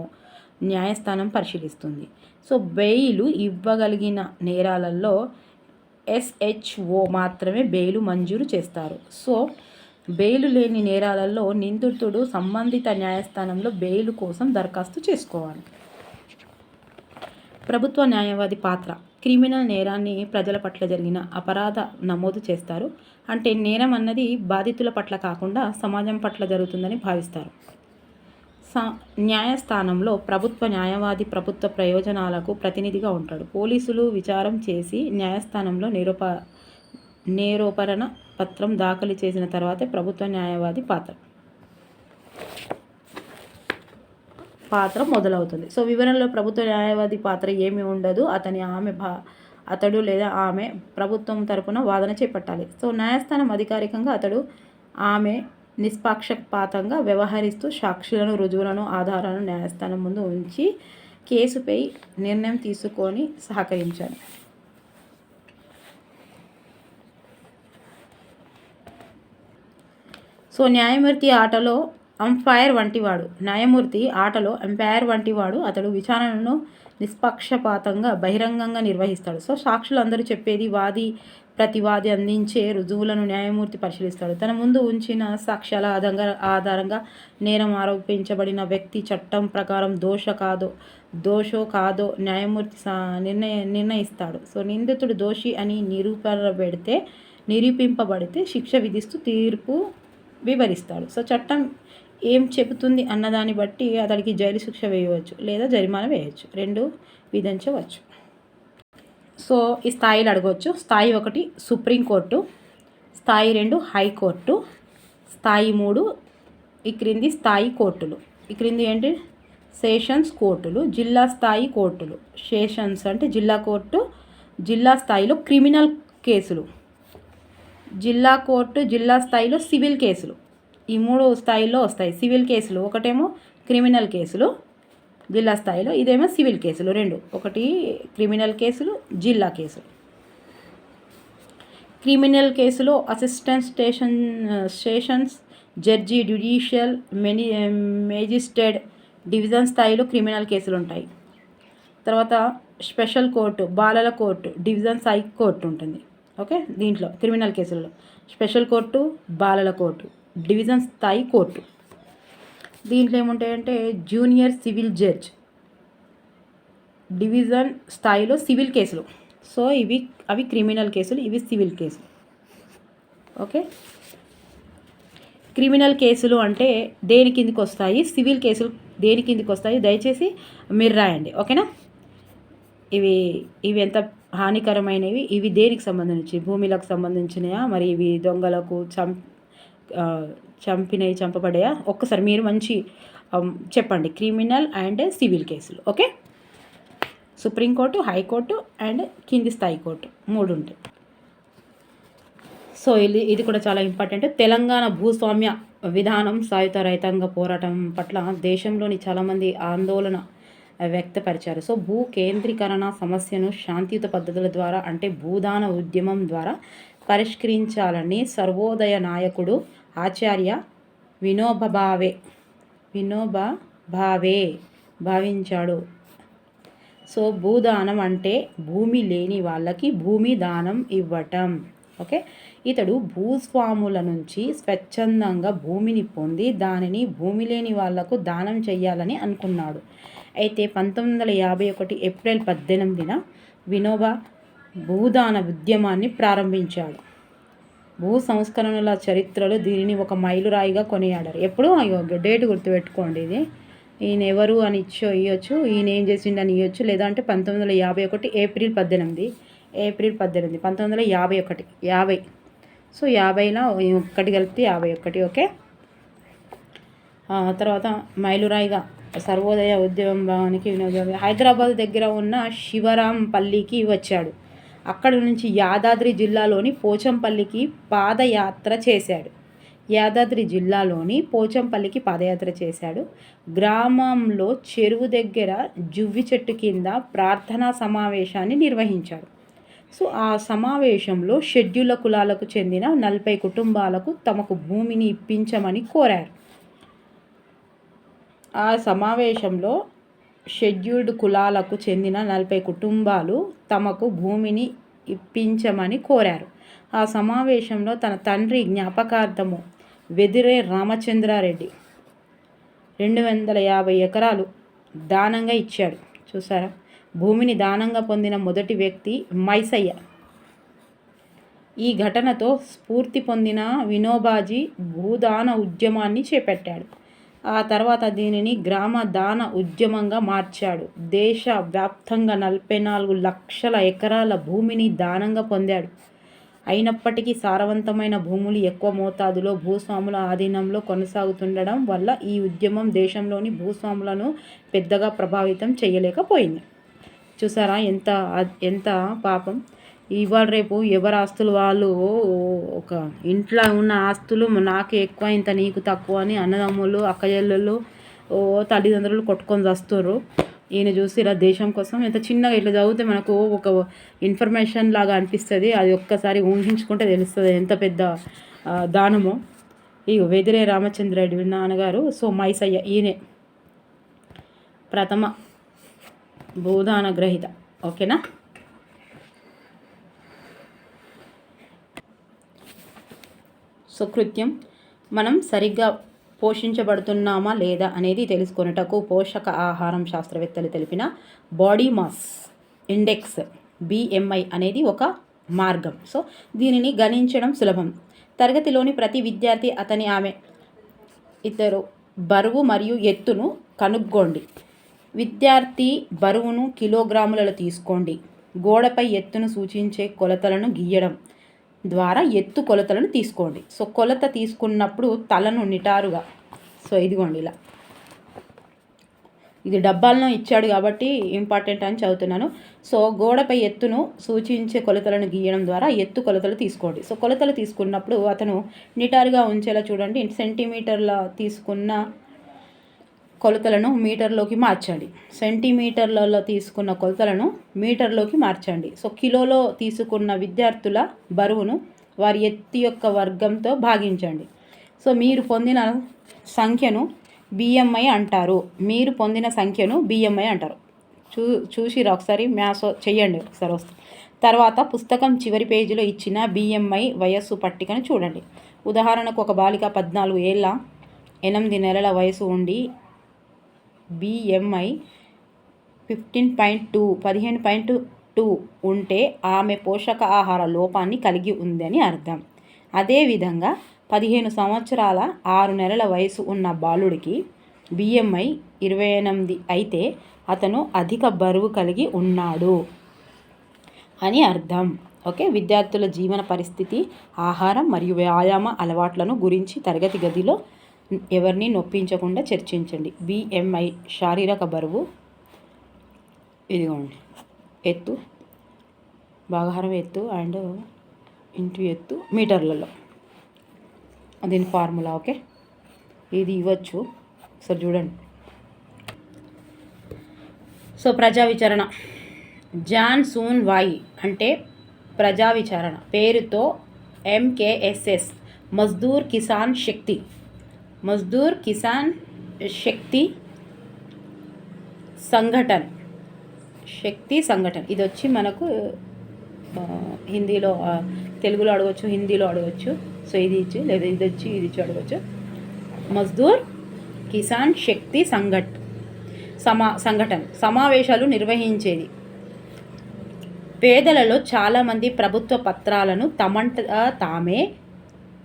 న్యాయస్థానం పరిశీలిస్తుంది. సో బెయిలు ఇవ్వగలిగిన నేరాలలో SHO మాత్రమే బెయిలు మంజూరు చేస్తారు. సో బెయిలు లేని నేరాలలో నిందితుడు సంబంధిత న్యాయస్థానంలో బెయిలు కోసం దరఖాస్తు చేసుకోవాలి. ప్రభుత్వ న్యాయవాది పాత్ర. క్రిమినల్ నేరాన్ని ప్రజల పట్ల జరిగిన అపరాధ నమోదు చేస్తారు. అంటే నేరం అన్నది బాధితుల పట్ల కాకుండా సమాజం పట్ల జరుగుతుందని భావిస్తారు. న్యాయస్థానంలో ప్రభుత్వ న్యాయవాది ప్రభుత్వ ప్రయోజనాలకు ప్రతినిధిగా ఉంటాడు. పోలీసులు విచారం చేసి న్యాయస్థానంలో నేరోపరణ పత్రం దాఖలు చేసిన తర్వాతే ప్రభుత్వ న్యాయవాది పాత్ర మొదలవుతుంది. సో వివరణలో ప్రభుత్వ న్యాయవాది పాత్ర ఏమీ ఉండదు. అతడు లేదా ఆమె ప్రభుత్వం తరపున వాదన చేపట్టాలి. సో న్యాయస్థానం అధికారికంగా ఆమె నిష్పక్షపాతంగా వ్యవహరిస్తూ సాక్షులను, రుజువులను, ఆధారాలను న్యాయస్థానం ముందు ఉంచి కేసుపై నిర్ణయం తీసుకొని సహకరించాలి. సో న్యాయమూర్తి ఆటలో అంపైర్ వంటివాడు. అతడు విచారణను నిష్పక్షపాతంగా బహిరంగంగా నిర్వహిస్తాడు. సో సాక్షులందరూ చెప్పేది, ప్రతివాది అందించే రుజువులను న్యాయమూర్తి పరిశీలిస్తాడు. తన ముందు ఉంచిన సాక్ష్యాల ఆధారంగా నేరం ఆరోపించబడిన వ్యక్తి చట్టం ప్రకారం దోషో కాదో న్యాయమూర్తి నిర్ణయిస్తాడు. సో నిందితుడు దోషి అని నిరూపింపబడితే శిక్ష విధిస్తూ తీర్పు వివరిస్తాడు. సో చట్టం ఏం చెబుతుంది అన్నదాన్ని బట్టి అతడికి జైలు శిక్ష వేయవచ్చు లేదా జరిమానా వేయవచ్చు, 2 విధించవచ్చు. సో ఈ స్థాయిలు అడగవచ్చు. స్థాయి 1 సుప్రీంకోర్టు, స్థాయి 2 హైకోర్టు, స్థాయి 3 ఈ క్రింది స్థాయి కోర్టులు. ఈ క్రింది ఏంటి? సెషన్స్ కోర్టులు, జిల్లా స్థాయి కోర్టులు. సెషన్స్ అంటే జిల్లా కోర్టు, జిల్లా స్థాయిలో క్రిమినల్ కేసులు. జిల్లా కోర్టు జిల్లా స్థాయిలో సివిల్ కేసులు. ఈ 3 స్థాయిల్లో వస్తాయి. సివిల్ కేసులు ఒకటేమో క్రిమినల్ కేసులు జిల్లా స్థాయిలో, ఇదేమో సివిల్ కేసులు 2. ఒకటి క్రిమినల్ కేసులు, జిల్లా కేసులు. క్రిమినల్ కేసులో assistant sessions judge, judicial magistrate, division స్థాయిలో క్రిమినల్ కేసులు ఉంటాయి. తర్వాత స్పెషల్ కోర్టు, బాలల కోర్టు, డివిజన్ స్థాయి కోర్టు ఉంటుంది. ఓకే, దీంట్లో క్రిమినల్ కేసులలో స్పెషల్ కోర్టు, బాలల కోర్టు, డివిజన్ స్థాయి కోర్టు. దీంట్లో ఏముంటాయంటే జూనియర్ సివిల్ జడ్జ్, డివిజన్ స్థాయిలో సివిల్ కేసులు. సో అవి క్రిమినల్ కేసులు, ఇవి సివిల్ కేసులు. ఓకే, క్రిమినల్ కేసులు అంటే దేని కిందికి వస్తాయి, సివిల్ కేసులు దేని కిందికి వస్తాయి, దయచేసి మీరు రాయండి. ఓకేనా? ఇవి ఎంత హానికరమైనవి, ఇవి దేనికి సంబంధించి, భూమిలకు సంబంధించినయా, మరి ఇవి దొంగలకు చంపబడయా? ఒక్కసారి మీరు మంచి చెప్పండి. క్రిమినల్ అండ్ సివిల్ కేసులు. ఓకే, సుప్రీంకోర్టు, హైకోర్టు అండ్ కింది స్థాయి కోర్టు 3 ఉంటాయి. సో ఇది కూడా చాలా ఇంపార్టెంట్. తెలంగాణ భూస్వామ్య విధానం, సాయుధ రైతాంగ పోరాటం పట్ల దేశంలోని చాలామంది ఆందోళన వ్యక్తపరిచారు. సో భూ కేంద్రీకరణ సమస్యను శాంతియుత పద్ధతుల ద్వారా, అంటే భూదాన ఉద్యమం ద్వారా పరిష్కరించాలని సర్వోదయ నాయకుడు ఆచార్య వినోబా భావే భావించాడు. సో భూదానం అంటే భూమి లేని వాళ్ళకి భూమి దానం ఇవ్వటం. ఓకే, ఇతడు భూస్వాముల నుంచి స్వచ్ఛందంగా భూమిని పొంది దానిని భూమి లేని వాళ్లకు దానం చేయాలని అనుకున్నాడు. అయితే 1951 ఏప్రిల్ 18న వినోబా భూదాన ఉద్యమాన్ని ప్రారంభించాడు. భూ సంస్కరణల చరిత్రలో దీనిని ఒక మైలురాయిగా కొనియాడారు. ఎప్పుడు డేట్ గుర్తుపెట్టుకోండి. ఇది ఈయన ఎవరు అని ఇవ్వచ్చు, ఈయన ఏం చేసిండని ఇవ్వచ్చు, లేదంటే 1951 ఏప్రిల్ 18 1951. సో 50లో 1 కలిపితే 51. ఓకే, తర్వాత మైలురాయిగా సర్వోదయ ఉద్యమానికి హైదరాబాద్ దగ్గర ఉన్న శివరాంపల్లికి వచ్చాడు. అక్కడి నుంచి యాదాద్రి జిల్లాలోని పోచంపల్లికి పాదయాత్ర చేశాడు. యాదాద్రి జిల్లాలోని పోచంపల్లికి పాదయాత్ర చేశాడు. గ్రామంలో చెరువు దగ్గర జువ్వి చెట్టు కింద ప్రార్థనా సమావేశాన్ని నిర్వహించాడు. సో ఆ సమావేశంలో షెడ్యూళ్ల కులాలకు చెందిన 40 కుటుంబాలకు తమకు భూమిని ఇప్పించమని కోరారు. ఆ సమావేశంలో షెడ్యూల్డ్ కులాలకు చెందిన 40 కుటుంబాలు తమకు భూమిని ఇప్పించమని కోరారు. ఆ సమావేశంలో తన తండ్రి జ్ఞాపకార్థము వెదిరే రామచంద్రారెడ్డి 250 ఎకరాలు దానంగా ఇచ్చాడు. చూసారా, భూమిని దానంగా పొందిన మొదటి వ్యక్తి మైసయ్య. ఈ ఘటనతో స్ఫూర్తి పొందిన వినోబాజీ భూదాన ఉద్యమాన్ని చేపట్టాడు. ఆ తర్వాత దీనిని గ్రామ దాన ఉద్యమంగా మార్చాడు. దేశ వ్యాప్తంగా 44 లక్షల ఎకరాల భూమిని దానంగా పొందాడు. అయినప్పటికీ సారవంతమైన భూములు ఎక్కువ మోతాదులో భూస్వాముల ఆధీనంలో కొనసాగుతుండడం వల్ల ఈ ఉద్యమం దేశంలోని భూస్వాములను పెద్దగా ప్రభావితం చేయలేకపోయింది. చూసారా ఎంత పాపం. ఇవాళ రేపు ఎవరి ఆస్తులు వాళ్ళు, ఒక ఇంట్లో ఉన్న ఆస్తులు నాకు ఎక్కువ ఇంత నీకు తక్కువ అని అన్నదమ్ములు అక్కచెల్లెళ్ళు తల్లిదండ్రులు కొట్టుకొని వస్తుర్రు. ఈయన చూసి ఇలా దేశం కోసం ఎంత చిన్నగా ఇట్లా చదివితే మనకు ఒక ఇన్ఫర్మేషన్ లాగా అనిపిస్తుంది. అది ఒక్కసారి ఊహించుకుంటే తెలుస్తుంది ఎంత పెద్ద దానమో. ఈ వెదిరే రామచంద్రారెడ్డి నాన్నగారు. సో మైసయ్య ఈయనే ప్రథమ భూదాన గ్రహీత. ఓకేనా. సుకృత్యం. మనం సరిగ్గా పోషించబడుతున్నామా లేదా అనేది తెలుసుకొనుటకు పోషక ఆహారం శాస్త్రవేత్తలు తెలిపిన బాడీ మాస్ ఇండెక్స్ BMI అనేది ఒక మార్గం. సో దీనిని గణించడం సులభం. తరగతిలోని ప్రతి విద్యార్థి ఆమె ఇద్దరు బరువు మరియు ఎత్తును కనుక్కోండి. విద్యార్థి బరువును కిలోగ్రాములలో తీసుకోండి. గోడపై ఎత్తును సూచించే కొలతలను గీయడం ద్వారా ఎత్తు కొలతలను తీసుకోండి. సో కొలత తీసుకున్నప్పుడు తలను నిటారుగా, సో ఇదిగోండి ఇలా, ఇది డబ్బాలను ఇచ్చాడు కాబట్టి ఇంపార్టెంట్ అని చదువుతున్నాను. సో గోడపై ఎత్తును సూచించే కొలతలను గీయడం ద్వారా ఎత్తు కొలతలు తీసుకోండి. సో కొలతలు తీసుకున్నప్పుడు అతను నిటారుగా ఉంచేలా చూడండి. సెంటీమీటర్ల తీసుకున్న కొలతలను మీటర్లోకి మార్చండి. సెంటీమీటర్లలో తీసుకున్న కొలతలను మీటర్లోకి మార్చండి. సో కిలోలో తీసుకున్న విద్యార్థుల బరువును వారి ఎత్తు యొక్క వర్గంతో భాగించండి. సో మీరు పొందిన సంఖ్యను BMI అంటారు. చూసిరా ఒకసారి, మ్యాథ్స్ చెయ్యండి ఒకసారి వస్తుంది. తర్వాత పుస్తకం చివరి పేజీలో ఇచ్చిన BMI వయస్సు పట్టికను చూడండి. ఉదాహరణకు ఒక బాలిక 14 ఏళ్ళ 8 నెలల వయసు ఉండి BMI 15.2 ఉంటే ఆమె పోషక ఆహార లోపాన్ని కలిగి ఉందని అర్థం. అదేవిధంగా 15 సంవత్సరాల 6 నెలల వయసు ఉన్న బాలుడికి BMI 28 అయితే అతను అధిక బరువు కలిగి ఉన్నాడు అని అర్థం. ఓకే. విద్యార్థుల జీవన పరిస్థితి, ఆహారం మరియు వ్యాయామ అలవాట్లను గురించి తరగతి గదిలో ఎవరిని నొప్పించకుండా చర్చించండి. BMI శారీరక బరువు, ఇదిగోండి ఎత్తు, భాగాహారం ఎత్తు అండ్ ఇంటూ ఎత్తు మీటర్లలో, దీని ఫార్ములా. ఓకే, ఇది ఇవ్వచ్చు ఒకసారి చూడండి. సో ప్రజా విచారణ. జాన్ సూన్ వాయి అంటే ప్రజా విచారణ పేరుతో MKSS మజ్దూర్ కిసాన్ శక్తి సంఘటన్ ఇది వచ్చి మనకు హిందీలో, తెలుగులో అడగవచ్చు, హిందీలో అడగవచ్చు. సో ఇది ఇచ్చి లేదా ఇది వచ్చి ఇది ఇచ్చి అడగవచ్చు. మజ్దూర్ కిసాన్ శక్తి సంఘటన సమావేశాలు నిర్వహించేది. పేదలలో చాలామంది ప్రభుత్వ పత్రాలను తమంట తామే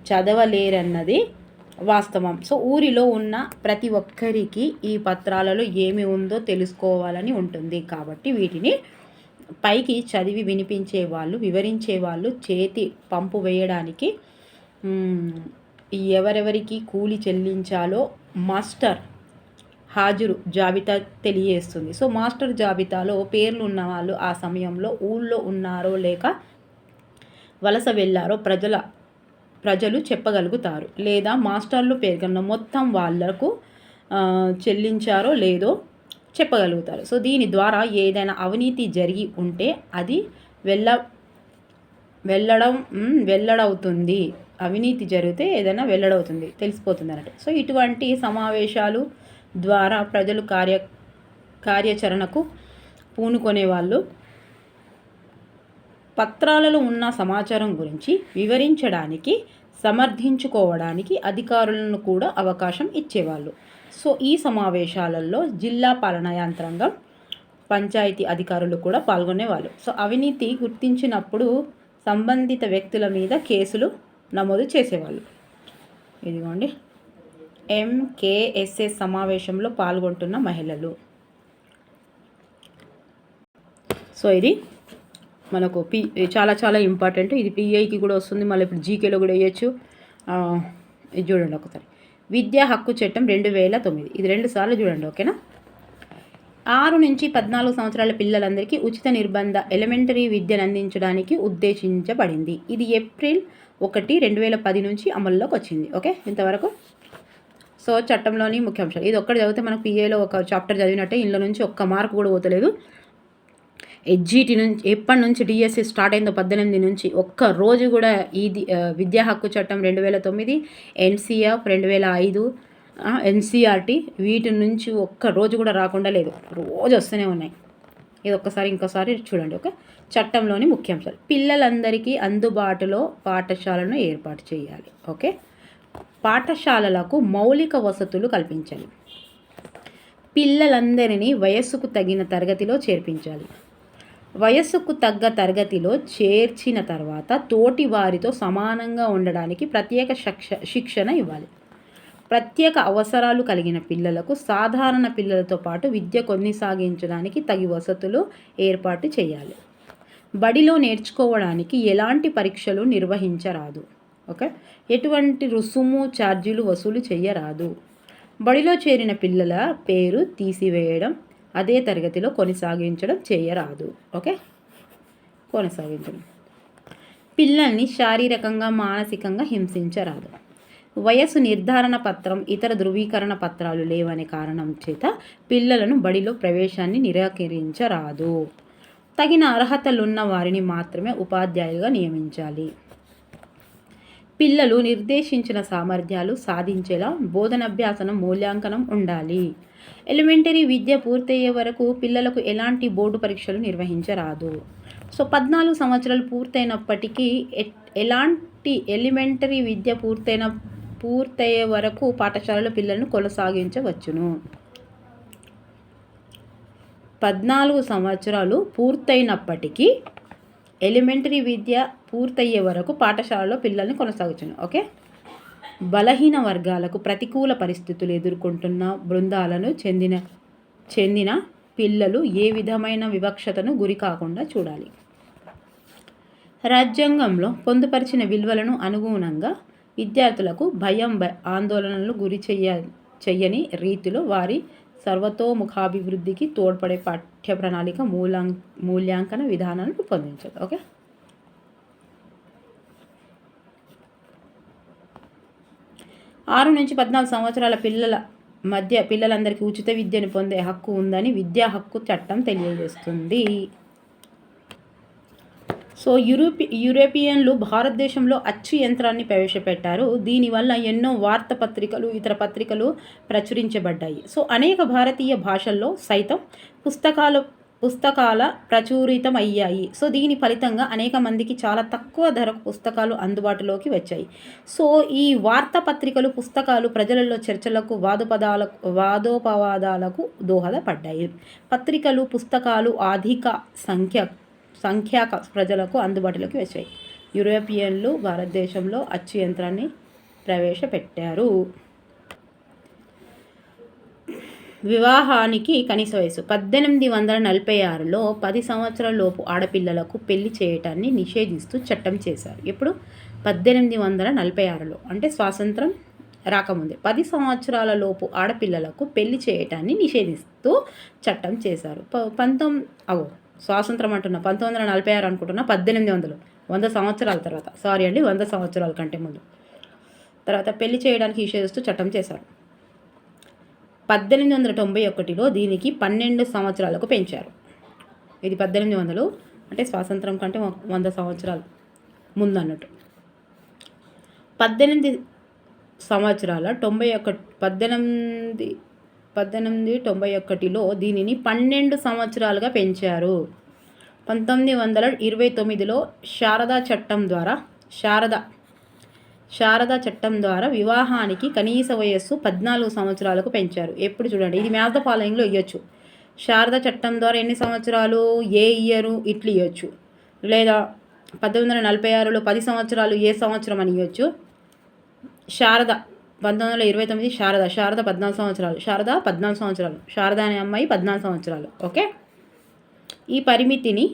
చదవలేరన్నది వాస్తవం. సో ఊరిలో ఉన్న ప్రతి ఒక్కరికి ఈ పత్రాలలో ఏమి ఉందో తెలుసుకోవాలని ఉంటుంది. కాబట్టి వీటిని పైకి చదివి వినిపించే వాళ్ళు, వివరించే వాళ్ళు చేతి పంపు వేయడానికి ఎవరెవరికి కూలి చెల్లించాలో మాస్టర్ హాజరు జాబితా తెలియజేస్తుంది. సో మాస్టర్ జాబితాలో పేర్లు ఉన్న వాళ్ళు ఆ సమయంలో ఊళ్ళో ఉన్నారో లేక వలస వెళ్ళారో ప్రజల ప్రజలు చెప్పగలుగుతారు, లేదా మాస్టర్లు పేర్కొన్న మొత్తం వాళ్లకు చెల్లించారో లేదో చెప్పగలుగుతారు. సో దీని ద్వారా ఏదైనా అవినీతి జరిగి ఉంటే అది వెల్లడవుతుంది. అవినీతి జరిగితే ఏదైనా వెల్లడవుతుంది, తెలిసిపోతుంది అన్నట్టు. సో ఇటువంటి సమావేశాలు ద్వారా ప్రజలు కార్యాచరణకు పూనుకునే వాళ్ళు పత్రాలలో ఉన్న సమాచారం గురించి వివరించడానికి, సమర్థించుకోవడానికి అధికారులను కూడా అవకాశం ఇచ్చేవాళ్ళు. సో ఈ సమావేశాలలో జిల్లా పాలనా యంత్రాంగం, పంచాయతీ అధికారులు కూడా పాల్గొనేవాళ్ళు. సో అవినీతి గుర్తించినప్పుడు సంబంధిత వ్యక్తుల మీద కేసులు నమోదు చేసేవాళ్ళు. ఇదిగోండి MKSS సమావేశంలో పాల్గొంటున్న మహిళలు. సో ఇది మనకు చాలా చాలా ఇంపార్టెంట్. ఇది PIకి కూడా వస్తుంది, మళ్ళీ ఇప్పుడు GKలో కూడా వేయచ్చు. ఇది చూడండి ఒకసారి. విద్యా హక్కు చట్టం 2009, ఇది 2 సార్లు చూడండి, ఓకేనా. 6 నుంచి 14 సంవత్సరాల పిల్లలందరికీ ఉచిత నిర్బంధ ఎలిమెంటరీ విద్యను అందించడానికి ఉద్దేశించబడింది. ఇది ఏప్రిల్ 1, 2010 నుంచి అమల్లోకి వచ్చింది. ఓకే, ఇంతవరకు. సో చట్టంలోని ముఖ్యాంశాలు ఇది ఒక్కటి చదివితే మనకు PIలో ఒక చాప్టర్ చదివినట్టే. ఇందులో నుంచి ఒక్క మార్కు కూడా పోతలేదు. HGT నుంచి ఎప్పటి నుంచి DSC స్టార్ట్ అయిందో 18 నుంచి ఒక్క రోజు కూడా ఇది విద్యా హక్కు చట్టం 2009, NCF 2005, NCERT వీటి నుంచి ఒక్క రోజు కూడా రాకుండా లేదు, రోజు వస్తూనే ఉన్నాయి. ఇది ఇంకోసారి చూడండి. ఓకే, చట్టంలోని ముఖ్యాంశాలు. పిల్లలందరికీ అందుబాటులో పాఠశాలను ఏర్పాటు చేయాలి. ఓకే, పాఠశాలలకు మౌలిక వసతులు కల్పించాలి. పిల్లలందరినీ వయస్సుకు తగిన తరగతిలో చేర్పించాలి. వయస్సుకు తగ్గ తరగతిలో చేర్చిన తర్వాత తోటి వారితో సమానంగా ఉండడానికి ప్రత్యేక శిక్షణ ఇవ్వాలి. ప్రత్యేక అవసరాలు కలిగిన పిల్లలకు సాధారణ పిల్లలతో పాటు విద్య కొనసాగించడానికి తగి వసతులు ఏర్పాటు చేయాలి. బడిలో నేర్చుకోవడానికి ఎలాంటి పరీక్షలు నిర్వహించరాదు. ఓకే, ఎటువంటి రుసుము ఛార్జీలు వసూలు చేయరాదు. బడిలో చేరిన పిల్లల పేరు తీసివేయడం, అదే తరగతిలో కొనసాగించడం చేయరాదు. ఓకే, కొనసాగించడం. పిల్లల్ని శారీరకంగా మానసికంగా హింసించరాదు. వయసు నిర్ధారణ పత్రం, ఇతర ధృవీకరణ పత్రాలు లేవనే కారణం చేత పిల్లలను బడిలో ప్రవేశాన్ని నిరాకరించరాదు. తగిన అర్హతలున్న వారిని మాత్రమే ఉపాధ్యాయులుగా నియమించాలి. పిల్లలు నిర్దేశించిన సామర్థ్యాలు సాధించేలా బోధనాభ్యాసనం మూల్యాంకనం ఉండాలి. ఎలిమెంటరీ విద్య పూర్తయ్యే వరకు పిల్లలకు ఎలాంటి బోర్డు పరీక్షలు నిర్వహించరాదు. సో 14 సంవత్సరాలు పూర్తయినప్పటికీ ఎలాంటి ఎలిమెంటరీ విద్య పూర్తయ్యే వరకు పాఠశాలలో పిల్లలను కొనసాగించవచ్చును. 14 సంవత్సరాలు పూర్తయినప్పటికీ ఎలిమెంటరీ విద్య పూర్తయ్యే వరకు పాఠశాలలో పిల్లల్ని కొనసాగించను. ఓకే, బలహీన వర్గాలకు ప్రతికూల పరిస్థితులు ఎదుర్కొంటున్న బృందాలను చెందిన పిల్లలు ఏ విధమైన వివక్షతను గురి కాకుండా చూడాలి. రాజ్యాంగంలో పొందుపరిచిన విలువలను అనుగుణంగా విద్యార్థులకు భయం ఆందోళనలు గురి చెయ్యని రీతిలో వారి సర్వతోముఖాభివృద్ధికి తోడ్పడే పాఠ్య ప్రణాళిక మూల్యాంకన విధానాలను రూపొందించాలి. ఓకే, ఆరు నుంచి 14 సంవత్సరాల పిల్లల మధ్య పిల్లలందరికీ ఉచిత విద్యను పొందే హక్కు ఉందని విద్యా హక్కు చట్టం తెలియజేస్తుంది. సో యూరోపియన్లు భారతదేశంలో అచ్చు యంత్రాన్ని ప్రవేశపెట్టారు. దీనివల్ల ఎన్నో వార్తాపత్రికలు, ఇతర పత్రికలు ప్రచురించబడ్డాయి. సో అనేక భారతీయ భాషల్లో సైతం పుస్తకాల ప్రచురితం అయ్యాయి. సో దీని ఫలితంగా అనేక మందికి చాలా తక్కువ ధరకు పుస్తకాలు అందుబాటులోకి వచ్చాయి. సో ఈ వార్తాపత్రికలు, పుస్తకాలు ప్రజలలో చర్చలకు, వాదోపవాదాలకు దోహదపడ్డాయి. పత్రికలు, పుస్తకాలు అధిక సంఖ్యాక ప్రజలకు అందుబాటులోకి వచ్చాయి. యూరోపియన్లు భారతదేశంలో అచ్చు యంత్రాన్ని ప్రవేశపెట్టారు. వివాహానికి కనీస వయసు 1846లో 10 సంవత్సరాల లోపు ఆడపిల్లలకు పెళ్లి చేయటాన్ని నిషేధిస్తూ చట్టం చేశారు. ఎప్పుడు? 1846లో, అంటే స్వాతంత్రం రాకముందే 10 సంవత్సరాల లోపు ఆడపిల్లలకు పెళ్లి చేయటాన్ని నిషేధిస్తూ చట్టం చేశారు. స్వాతంత్రం అంటున్నా 1946 అనుకుంటున్నా, 1800 100 సంవత్సరాల తర్వాత, సారీ అండి, 100 సంవత్సరాల కంటే ముందు. తర్వాత పెళ్లి చేయడానికి నిషేధిస్తూ చట్టం చేశారు. 1891లో దీనికి 12 సంవత్సరాలకు పెంచారు. ఇది 1800 అంటే స్వాతంత్రం కంటే 100 సంవత్సరాలు ముందు అన్నట్టు. 1891లో దీనిని 12 సంవత్సరాలుగా పెంచారు. 1929లో శారదా చట్టం ద్వారా వివాహానికి కనీస వయస్సు 14 సంవత్సరాలకు పెంచారు. ఎప్పుడు చూడండి, ఇది మ్యాథ్ ద ఫాలోయింగ్లో ఇవ్వచ్చు. శారదా చట్టం ద్వారా ఎన్ని సంవత్సరాలు, ఏ ఇయరు ఇట్లు ఇవ్వచ్చు. లేదా 1946లో 10 సంవత్సరాలు ఏ సంవత్సరం అని ఇవ్వచ్చు. శారద 1929 శారద 14 సంవత్సరాలు, శారద 14 సంవత్సరాలు, శారద అనే అమ్మాయి 14 సంవత్సరాలు. ఓకే. ఈ పరిమితిని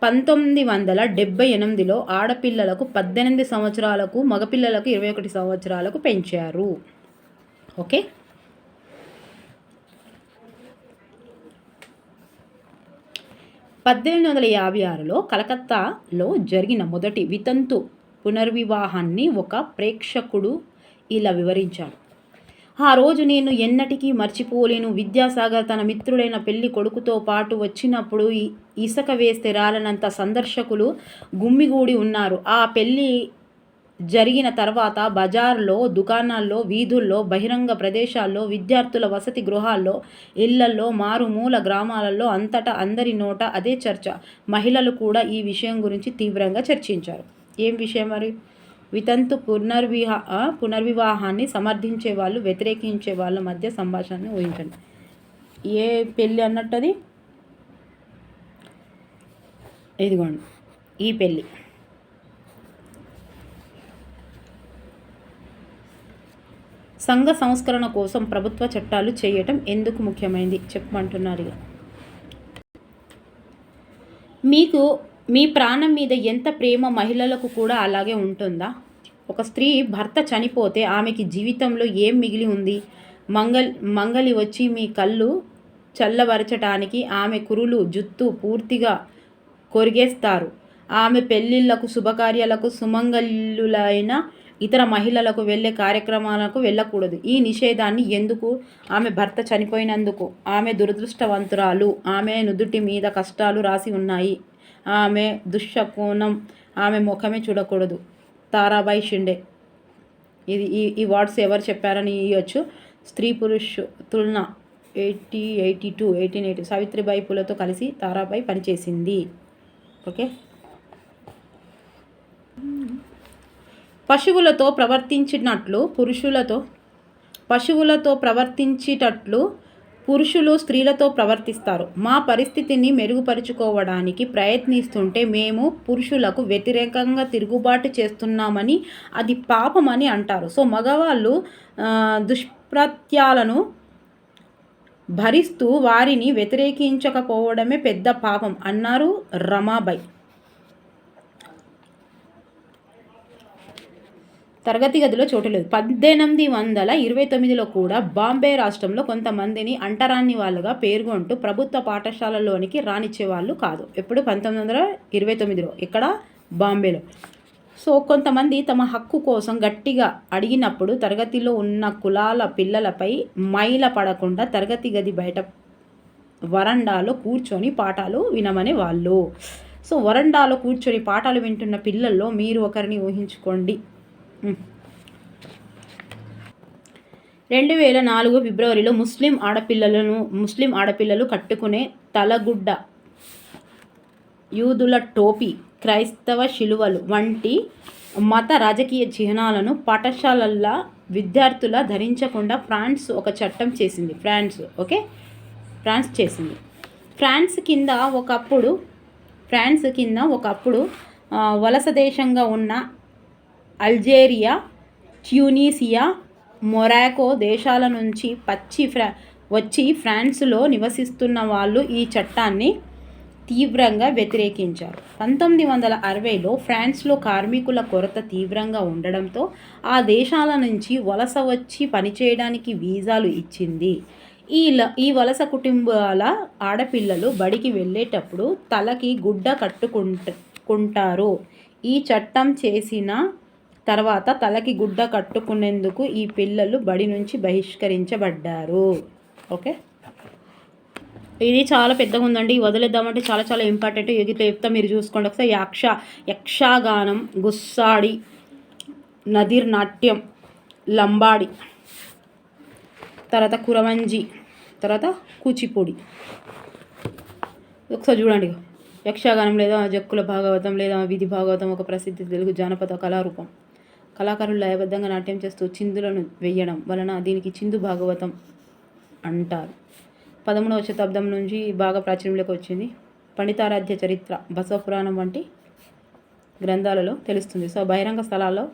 1978లో ఆడపిల్లలకు 18 సంవత్సరాలకు, మగపిల్లలకు 21 సంవత్సరాలకు పెంచారు. ఓకే. 1856లో కలకత్తాలో జరిగిన మొదటి వితంతు పునర్వివాహాన్ని ఒక ప్రేక్షకుడు ఇలా వివరించాడు. ఆ రోజు నేను ఎన్నటికీ మర్చిపోలేను. విద్యాసాగర్ తన మిత్రుడైన పెళ్లి కొడుకుతో పాటు వచ్చినప్పుడు ఇసుక వేస్తే రాలనంత సందర్శకులు గుమ్మిగూడి ఉన్నారు. ఆ పెళ్లి జరిగిన తర్వాత బజార్లో, దుకాణాల్లో, వీధుల్లో, బహిరంగ ప్రదేశాల్లో, విద్యార్థుల వసతి గృహాల్లో, ఇళ్లల్లో, మారుమూల గ్రామాలలో అంతటా అందరి నోట అదే చర్చ. మహిళలు కూడా ఈ విషయం గురించి తీవ్రంగా చర్చించారు. ఏం విషయం మరి? వితంతు పునర్వివాహాన్ని సమర్థించే వాళ్ళు, వ్యతిరేకించే వాళ్ళ మధ్య సంభాషణని ఊహించండి. ఏ పెళ్ళి అన్నట్టది? ఇదిగోండి ఈ పెళ్ళి. సంఘ సంస్కరణ కోసం ప్రభుత్వ చట్టాలు చేయటం ఎందుకు ముఖ్యమైంది చెప్పమంటున్నారు. మీకు మీ ప్రాణం మీద ఎంత ప్రేమ మహిళలకు కూడా అలాగే ఉంటుందా? ఒక స్త్రీ భర్త చనిపోతే ఆమెకి జీవితంలో ఏం మిగిలి ఉంది? మంగలి వచ్చి మీ కళ్ళు చల్లబరచటానికి ఆమె కురులు, జుత్తు పూర్తిగా కొరిగేస్తారు. ఆమె పెళ్ళిళ్ళకు, శుభకార్యాలకు, సుమంగళులైన ఇతర మహిళలకు వెళ్ళే కార్యక్రమాలకు వెళ్ళకూడదు. ఈ నిషేధాన్ని ఎందుకు? ఆమె భర్త చనిపోయినందుకు. ఆమె దురదృష్టవంతురాలు. ఆమె నుదుటి మీద కష్టాలు రాసి ఉన్నాయి. ఆమె దుశ్శకునం. ఆమె ముఖమే చూడకూడదు. తారాబాయి షిండే. ఇది ఈ వర్డ్స్ ఎవరు చెప్పారని ఇవ్వచ్చు. స్త్రీ పురుష్ తులన 1880 సావిత్రిబాయి పూలతో కలిసి తారాబాయి పనిచేసింది. ఓకే. పశువులతో ప్రవర్తించేటట్లు పురుషులు స్త్రీలతో ప్రవర్తిస్తారు. మా పరిస్థితిని మెరుగుపరుచుకోవడానికి ప్రయత్నిస్తుంటే మేము పురుషులకు వ్యతిరేకంగా తిరుగుబాటు చేస్తున్నామని, అది పాపమని అంటారు. సో మగవాళ్ళు దుష్ప్రత్యాలను భరిస్తూ వారిని వ్యతిరేకించకపోవడమే పెద్ద పాపం అన్నారు రమాబాయి. తరగతి గదిలో చోటు లేదు. 1829లో కూడా బాంబే రాష్ట్రంలో కొంతమందిని అంటరాని వాళ్ళుగా పేర్కొంటూ ప్రభుత్వ పాఠశాలలోనికి రానిచ్చేవాళ్ళు కాదు. ఎప్పుడు? 1929లో. ఇక్కడ బాంబేలో. సో కొంతమంది తమ హక్కు కోసం గట్టిగా అడిగినప్పుడు తరగతిలో ఉన్న కులాల పిల్లలపై మైల పడకుండా తరగతి గది బయట వరండాలో కూర్చొని పాఠాలు వినమనే వాళ్ళు. సో వరండాలో కూర్చొని పాఠాలు వింటున్న పిల్లల్లో మీరు ఒకరిని ఊహించుకోండి. 2004 ఫిబ్రవరిలో ముస్లిం ఆడపిల్లలు కట్టుకునే తలగుడ్డ, యూదుల టోపీ, క్రైస్తవ శిలువలు వంటి మత రాజకీయ చిహ్నాలను పాఠశాలల్లో విద్యార్థుల ధరించకుండా ఫ్రాన్స్ ఒక చట్టం చేసింది. ఫ్రాన్స్ చేసింది. ఫ్రాన్స్ కింద ఒకప్పుడు వలస దేశంగా ఉన్న అల్జేరియా, ట్యూనీసియా, మొరాకో దేశాల నుంచి వచ్చి ఫ్రాన్స్లో నివసిస్తున్న వాళ్ళు ఈ చట్టాన్ని తీవ్రంగా వ్యతిరేకించారు. 1960లో ఫ్రాన్స్లో కార్మికుల కొరత తీవ్రంగా ఉండడంతో ఆ దేశాల నుంచి వలస వచ్చి పనిచేయడానికి వీసాలు ఇచ్చింది. ఈ వలస కుటుంబాల ఆడపిల్లలు బడికి వెళ్ళేటప్పుడు తలకి గుడ్డ కట్టుకుంటారు. ఈ చట్టం చేసిన తర్వాత తలకి గుడ్డ కట్టుకునేందుకు ఈ పిల్లలు బడి నుంచి బహిష్కరించబడ్డారు. ఓకే, ఇది చాలా పెద్దగా ఉందండి, వదిలేద్దామంటే చాలా చాలా ఇంపార్టెంట్. ఇది చెప్తా, మీరు చూసుకోండి ఒకసారి. యక్షగానం, గుస్సాడి, నదిర్ నాట్యం, లంబాడి, తర్వాత కురవంజి, తర్వాత కూచిపూడి. ఒకసారి చూడండి. యక్షగానం లేదా జక్కుల భాగవతం లేదా విధి భాగవతం ఒక ప్రసిద్ధ తెలుగు జానపద కళారూపం. కళాకారులు లయబద్ధంగా నాట్యం చేస్తూ చిందులను వేయడం వలన దీనికి చిందు భాగవతం అంటారు. 13వ శతాబ్దం నుంచి బాగా ప్రాచుర్యంలోకి వచ్చింది. పండితారాధ్య చరిత్ర, బసవపురాణం వంటి గ్రంథాలలో తెలుస్తుంది. సో బహిరంగ స్థలాల్లో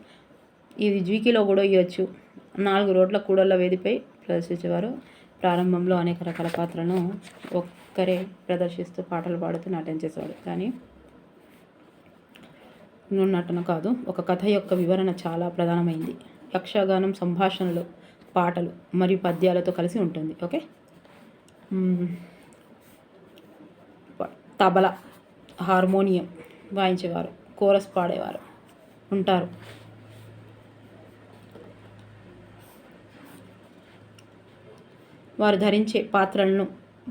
ఇది జీకిలో కూడా ఇవ్వచ్చు. 4 రోడ్ల కూడళ్ళ వేదిపై ప్రదర్శించేవారు. ప్రారంభంలో అనేక రకాల పాత్రలను ఒక్కరే ప్రదర్శిస్తూ పాటలు పాడుతూ నాట్యం చేసేవాడు. కానీ నటన కాదు, ఒక కథ యొక్క వివరణ చాలా ప్రధానమైంది. యక్షగానం సంభాషణలు, పాటలు మరియు పద్యాలతో కలిసి ఉంటుంది. ఓకే, తబలా, హార్మోనియం వాయించేవారు, కోరస్ పాడేవారు ఉంటారు. వారు ధరించే పాత్రలను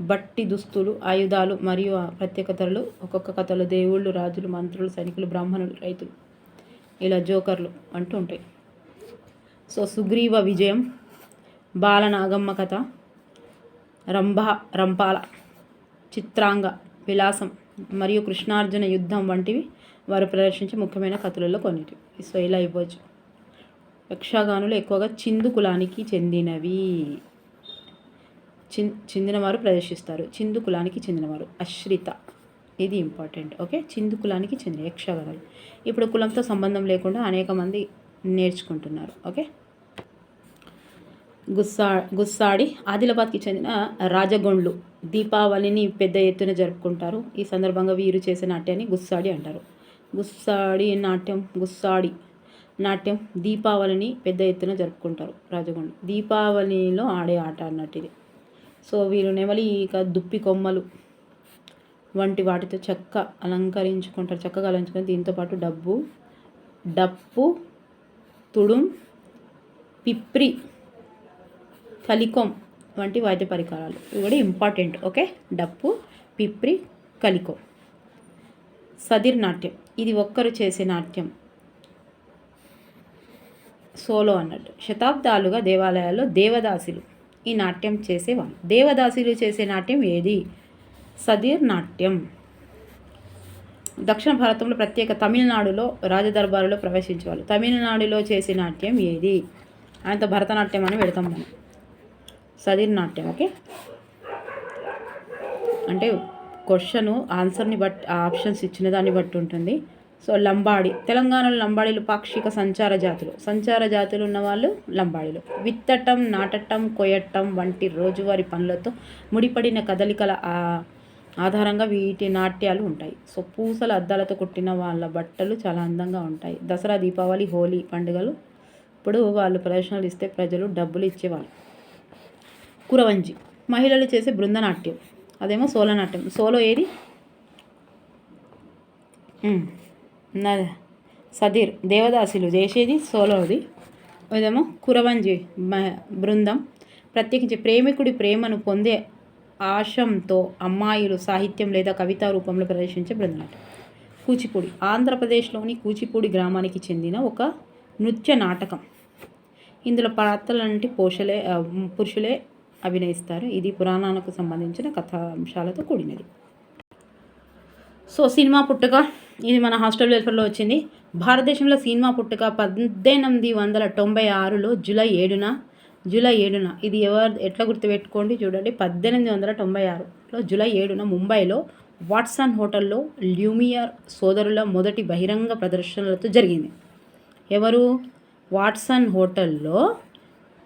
బట్టి దుస్తులు, ఆయుధాలు మరియు ప్రత్యేకతలు ఒక్కొక్క కథలో దేవుళ్ళు, రాజులు, మంత్రులు, సైనికులు, బ్రాహ్మణులు, రైతులు, ఇలా జోకర్లు అంటూ ఉంటాయి. సో సుగ్రీవ విజయం, బాలనాగమ్మ కథ, రంపాల, చిత్రాంగ విలాసం మరియు కృష్ణార్జున యుద్ధం వంటివి వారు ప్రదర్శించే ముఖ్యమైన కథలలో కొన్నిటి. సో ఇలా ఇవ్వచ్చు. యక్షగానులు ఎక్కువగా చిందు కులానికి చెందినవారు ప్రదర్శిస్తారు. చిందు కులానికి చెందినవారు. అశ్రిత, ఇది ఇంపార్టెంట్. ఓకే, చిందు కులానికి చెందిన యక్షగానాలు ఇప్పుడు కులంతో సంబంధం లేకుండా అనేక మంది నేర్చుకుంటున్నారు. ఓకే, గుస్సాడి ఆదిలాబాద్కి చెందిన రాజగొండ్లు దీపావళిని పెద్ద ఎత్తున జరుపుకుంటారు. ఈ సందర్భంగా వీరు చేసే నాట్యాన్ని గుస్సాడి అంటారు. గుస్సాడి నాట్యం దీపావళిని పెద్ద ఎత్తున జరుపుకుంటారు. రాజగొండ్లు దీపావళిలో ఆడే ఆట అన్నట్టు ఇది. సో వీరు నెమలి, దుప్పి కొమ్మలు వంటి వాటితో చక్కగా అలంకరించుకొని దీంతోపాటు డప్పు, తుడుం, పిప్రి, కలికొం వంటి వాద్య పరికరాలు ఇవి కూడా ఇంపార్టెంట్. ఓకే, డప్పు, పిప్రి, కలికొం. సదిర్ నాట్యం, ఇది ఒక్కరు చేసే నాట్యం, సోలో అన్నట్టు. శతాబ్దాలుగా దేవాలయాల్లో దేవదాసులు ఈ నాట్యం చేసేవాళ్ళు. దేవదాసులు చేసే నాట్యం ఏది? సదిర్ నాట్యం. దక్షిణ భారతంలో ప్రత్యేక తమిళనాడులో రాజదర్బారులో ప్రవేశించేవాళ్ళు. తమిళనాడులో చేసే నాట్యం ఏది? ఆయనతో భరతనాట్యం అని పెడతాం మనం. సదిర్ నాట్యం. ఓకే, అంటే క్వశ్చను ఆన్సర్ని బట్టి ఆప్షన్స్ ఇచ్చిన దాన్ని బట్టి ఉంటుంది. సో లంబాడి, తెలంగాణలో లంబాడీలు పాక్షిక సంచార జాతులు ఉన్నవాళ్ళు లంబాడీలు. విత్తటం, నాటటం, కొయ్యటం వంటి రోజువారీ పనులతో ముడిపడిన కదలికల ఆధారంగా వీటి నాట్యాలు ఉంటాయి. సో పూసల అద్దాలతో కుట్టిన వాళ్ళ బట్టలు చాలా అందంగా ఉంటాయి. దసరా, దీపావళి, హోలీ పండుగలు ఇప్పుడు వాళ్ళు ప్రదర్శనలు ఇస్తే ప్రజలు డబ్బులు ఇచ్చేవాళ్ళు. కురవంజి మహిళలు చేసే బృందనాట్యం, అదేమో సోలో నాట్యం. సోలో ఏది? సదిర్ దేవదాసులు చేసేది సోలోది. ఇదేమో కురవంజి బృందం. ప్రత్యేకించి ప్రేమికుడి ప్రేమను పొందే ఆశంతో అమ్మాయిలు సాహిత్యం లేదా కవితా రూపంలో ప్రదర్శించే బృందనాట్యం. కూచిపూడి ఆంధ్రప్రదేశ్లోని కూచిపూడి గ్రామానికి చెందిన ఒక నృత్య నాటకం. ఇందులో పాత్రలంటి పురుషులే అభినయిస్తారు. ఇది పురాణాలకు సంబంధించిన కథాంశాలతో కూడినది. సో సినిమా పుట్టుక, ఇది మన హాస్టల్ వెల్ఫేర్లో వచ్చింది. భారతదేశంలో సినిమా పుట్టుక 1896లో జూలై 7న ఇది ఎట్లా గుర్తుపెట్టుకోండి చూడండి. 1896లో జూలై 7న ముంబైలో వాట్సన్ హోటల్లో ల్యూమియర్ సోదరుల మొదటి బహిరంగ ప్రదర్శనలతో జరిగింది. ఎవరు? వాట్సన్ హోటల్లో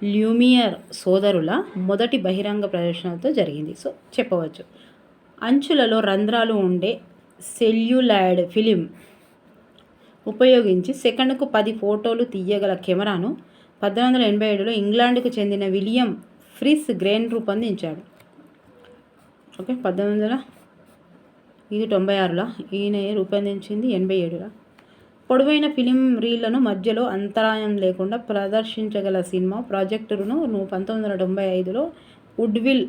ల్యూమియర్ సోదరుల మొదటి బహిరంగ ప్రదర్శనలతో జరిగింది. సో చెప్పవచ్చు. అంచులలో రంధ్రాలు ఉండే సెల్యులాయిడ్ ఫిలిం ఉపయోగించి సెకండ్కు 10 ఫోటోలు తీయగల కెమెరాను 1887లో ఇంగ్లాండ్కు చెందిన విలియం ఫ్రిస్ గ్రేన్ రూపొందించాడు. ఓకే, 1896లో ఈయన రూపొందించింది, 87లో పొడవైన ఫిలిం రీళ్లను మధ్యలో అంతరాయం లేకుండా ప్రదర్శించగల సినిమా ప్రాజెక్టర్ను 1995లో వుడ్విల్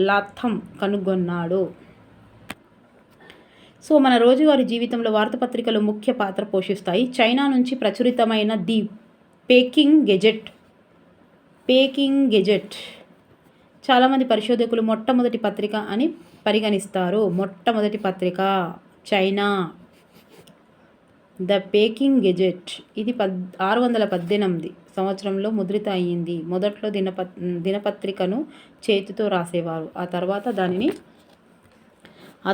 లాథమ్ కనుగొన్నాడు. సో మన రోజువారీ జీవితంలో వార్తాపత్రికలు ముఖ్య పాత్ర పోషిస్తాయి. చైనా నుంచి ప్రచురితమైన ది పేకింగ్ గెజెట్ చాలామంది పరిశోధకులు మొట్టమొదటి పత్రిక అని పరిగణిస్తారు. మొట్టమొదటి పత్రిక చైనా ద పేకింగ్ గెజెట్. ఇది 618 సంవత్సరంలో ముద్రిత అయ్యింది. మొదట్లో దినపత్రికను చేతితో రాసేవారు. ఆ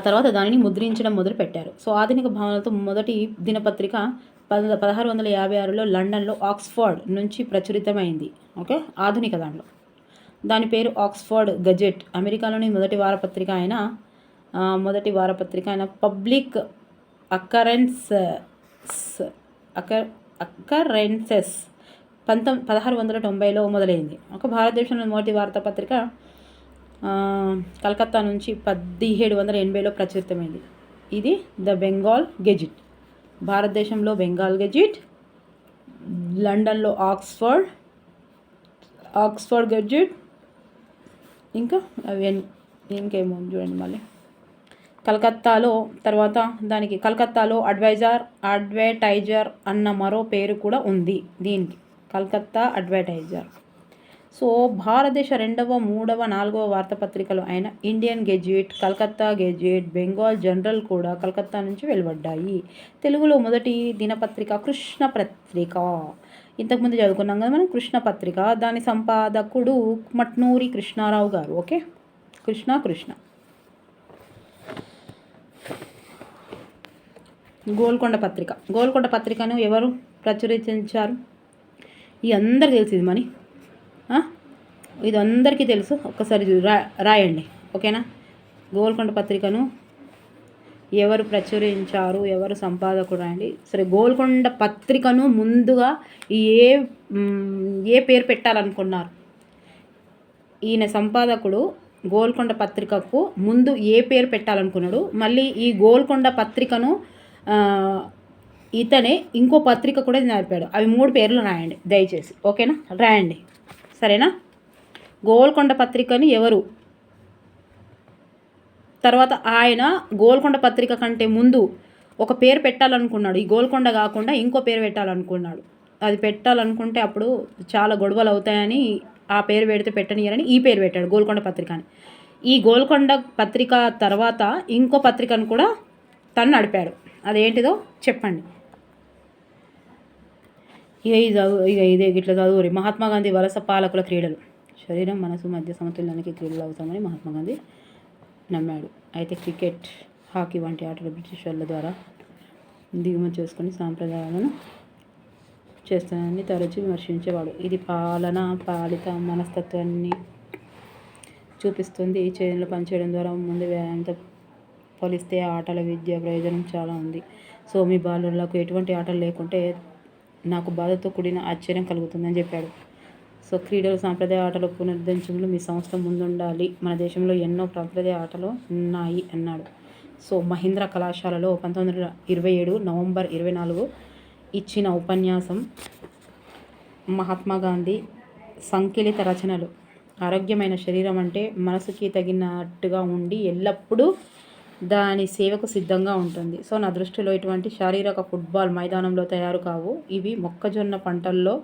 తర్వాత దానిని ముద్రించడం మొదలుపెట్టారు. సో ఆధునిక భావనలతో మొదటి దినపత్రిక 1656లో లండన్లో ఆక్స్ఫర్డ్ నుంచి ప్రచురితమైంది. ఓకే, ఆధునిక దాని పేరు ఆక్స్ఫర్డ్ గజెట్. అమెరికాలోని మొదటి వారపత్రిక అయిన పబ్లిక్ అకరెన్సెస్ 1690లో మొదలైంది. ఒక భారతదేశంలోని మొదటి వార్తాపత్రిక కలకత్తా నుంచి 1780లో ప్రచురితమైంది. ఇది ద బెంగాల్ గెజిట్. భారతదేశంలో బెంగాల్ గెజిట్, లండన్లో ఆక్స్ఫర్డ్ గెజిట్, ఇంకా ఇంకేమో చూడండి మళ్ళీ కలకత్తాలో అడ్వైటైజర్ అన్న మరో పేరు కూడా ఉంది దీనికి, కలకత్తా అడ్వైటైజర్. సో భారతదేశ 2వ, 3వ, 4వ వార్తాపత్రికలు అయిన Indian gazette, Calcutta gazette, Bengal general కూడా కలకత్తా నుంచి వెలువడ్డాయి. తెలుగులో మొదటి దినపత్రిక కృష్ణ పత్రిక. ఇంతకుముందు చదువుకున్నాం కదా మనం కృష్ణ పత్రిక. దాని సంపాదకుడు మట్నూరి కృష్ణారావు గారు. ఓకే, కృష్ణ గోల్కొండ పత్రికను ఎవరు ప్రచురించారు? ఇది అందరికీ తెలుసు. ఇది అందరికీ తెలుసు. ఒక్కసారి రాయండి. ఓకేనా? గోల్కొండ పత్రికను ఎవరు ప్రచురించారు, ఎవరు సంపాదకుడు రాయండి. సరే, గోల్కొండ పత్రికను ముందుగా ఏ పేరు పెట్టాలనుకున్నారు? ఈయన సంపాదకుడు గోల్కొండ పత్రికకు ముందు ఏ పేరు పెట్టాలనుకున్నాడు? మళ్ళీ ఈ గోల్కొండ పత్రికను ఇతనే ఇంకో పత్రిక కూడా నడిపాడు. అవి 3 పేర్లు రాయండి దయచేసి. ఓకేనా? రాయండి. సరేనా? గోల్కొండ పత్రికని ఎవరు, తర్వాత ఆయన గోల్కొండ పత్రిక కంటే ముందు ఒక పేరు పెట్టాలనుకున్నాడు. ఈ గోల్కొండ కాకుండా ఇంకో పేరు పెట్టాలనుకున్నాడు. అది పెట్టాలనుకుంటే అప్పుడు చాలా గొడవలు అవుతాయని ఆ పేరు పెడితే పెట్టనియరని ఈ పేరు పెట్టాడు, గోల్కొండ పత్రిక అని. ఈ గోల్కొండ పత్రిక తర్వాత ఇంకో పత్రికను కూడా తను నడిపాడు. అదేంటిదో చెప్పండి. ఇదే గిట్ల చదువురి. మహాత్మా గాంధీ వలస పాలకుల క్రీడలు. శరీరం మనసు మధ్య సమతుల్యానికి క్రీడలు అవసరమని మహాత్మా గాంధీ నమ్మాడు. అయితే క్రికెట్, హాకీ వంటి ఆటలు బ్రిటిష్ వాళ్ళ ద్వారా దిగుమతి చేసుకుని సాంప్రదాయాలను చేస్తానని తరచూ విమర్శించేవాడు. ఇది పాలిత మనస్తత్వాన్ని చూపిస్తుంది. చేనులో పనిచేయడం ద్వారా ముందు వ్యాయామంతో పోలిస్తే ఆటల విద్య ప్రయోజనం చాలా ఉంది. సో మీ బాలులకు ఎటువంటి ఆటలు లేకుంటే నాకు బాధతో కూడిన ఆశ్చర్యం కలుగుతుందని చెప్పాడు. సో క్రీడలు, సాంప్రదాయ ఆటలు పునరుద్ధరించడంలో మీ సంస్థ ముందుండాలి. మన దేశంలో ఎన్నో సాంప్రదాయ ఆటలు ఉన్నాయి అన్నాడు. సో మహీంద్రా కళాశాలలో 1927 నవంబర్ 24 ఇచ్చిన ఉపన్యాసం మహాత్మా గాంధీ సంకలిత రచనలు. ఆరోగ్యమైన శరీరం అంటే మనసుకి తగినట్టుగా ఉండి ఎల్లప్పుడూ దాని సేవకు సిద్ధంగా ఉంటుంది. సో నా దృష్టిలో ఇటువంటి శారీరక ఫుట్బాల్ మైదానంలో తయారు కావు, ఇవి మొక్కజొన్న పంటల్లో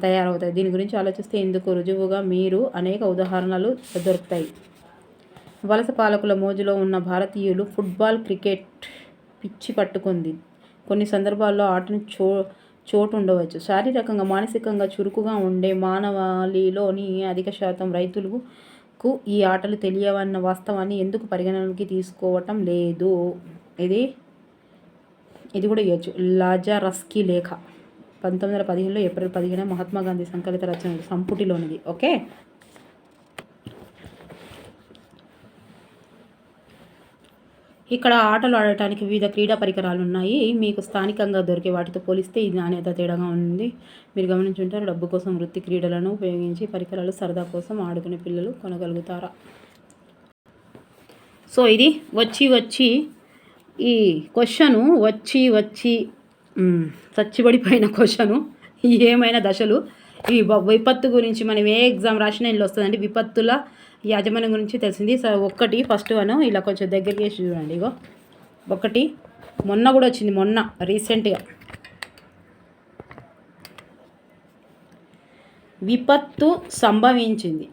తయారవుతాయి. దీని గురించి ఆలోచిస్తే ఇందుకు రుజువుగా మీరు అనేక ఉదాహరణలు దొరుకుతాయి. వలస పాలకుల మోజులో ఉన్న భారతీయులు ఫుట్బాల్, క్రికెట్ పిచ్చి పట్టుకుంది. కొన్ని సందర్భాల్లో ఆటను చోటు ఉండవచ్చు. శారీరకంగా, మానసికంగా చురుకుగా ఉండే మానవాళిలోని అధిక శాతం రైతులకు ఈ ఆటలు తెలియవన్న వాస్తవాన్ని ఎందుకు పరిగణనలోకి తీసుకోవటం లేదు? ఇది కూడా ఇవ్వచ్చు. లాజరస్కి లేఖ 1915 ఏప్రిల్ 15 మహాత్మా గాంధీ సంకలిత రచనలు సంపుటిలోనిది. ఓకే, ఇక్కడ ఆటలు ఆడటానికి వివిధ క్రీడా పరికరాలు ఉన్నాయి. మీకు స్థానికంగా దొరికే వాటితో పోలిస్తే ఈ నాణ్యత తేడాగా ఉంది. మీరు గమనించుంటారు. డబ్బు కోసం వృత్తి క్రీడలను ఉపయోగించి పరికరాలు సరదా కోసం ఆడుకునే పిల్లలు కొనగలుగుతారా? సో ఇది వచ్చి ఈ క్వశ్చను వచ్చి చచ్చిబడిపోయిన క్వశ్చను. ఏమైనా దశలు ఈ విపత్తు గురించి మనం ఏ ఎగ్జామ్ రాసినా ఇందులో వస్తుందండి. విపత్తుల యాజమాన్యం గురించి తెలిసింది. ఒక్కటి ఫస్ట్ వన్ ఇలా కొంచెం దగ్గరికి వేసి చూడండి. ఇగో ఒకటి మొన్న కూడా వచ్చింది, మొన్న రీసెంట్గా విపత్తు సంభవించింది.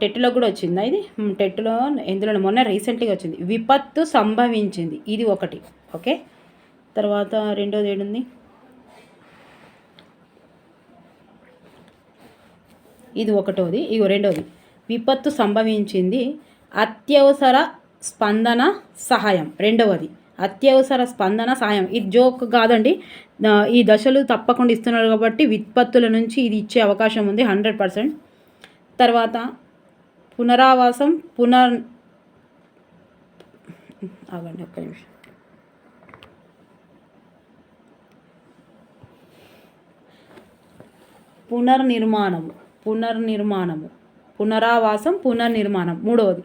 టెట్లో కూడా వచ్చిందా ఇది? టెట్లో ఎందులో మొన్న రీసెంట్గా వచ్చింది. విపత్తు సంభవించింది, ఇది ఒకటి. ఓకే, తర్వాత రెండోది ఏడుంది? ఇది ఒకటోది. ఇగో రెండోది విపత్తు సంభవించింది, అత్యవసర స్పందన సహాయం. రెండవది అత్యవసర స్పందన సహాయం. ఇది జోక్ కాదండి, ఈ దశలు తప్పకుండా ఇస్తున్నారు కాబట్టి విపత్తుల నుంచి ఇది ఇచ్చే అవకాశం ఉంది 100%. తర్వాత పునరావాసం ఆగండి ఒక్క నిమిషం. పునర్నిర్మాణము, పునరావాసం, పునర్నిర్మాణం మూడవది.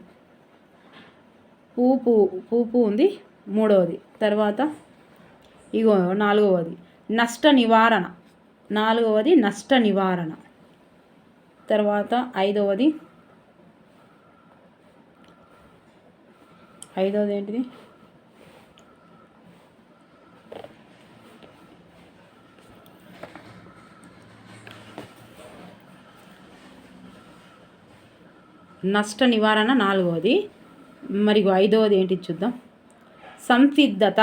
పూపు ఉంది మూడవది. తర్వాత ఇగో నాలుగవది నష్ట నివారణ. తర్వాత ఐదవది ఏంటిది? నష్ట నివారణ నాలుగవది. మరి ఐదవది ఏంటి చూద్దాం. సంసిద్ధత.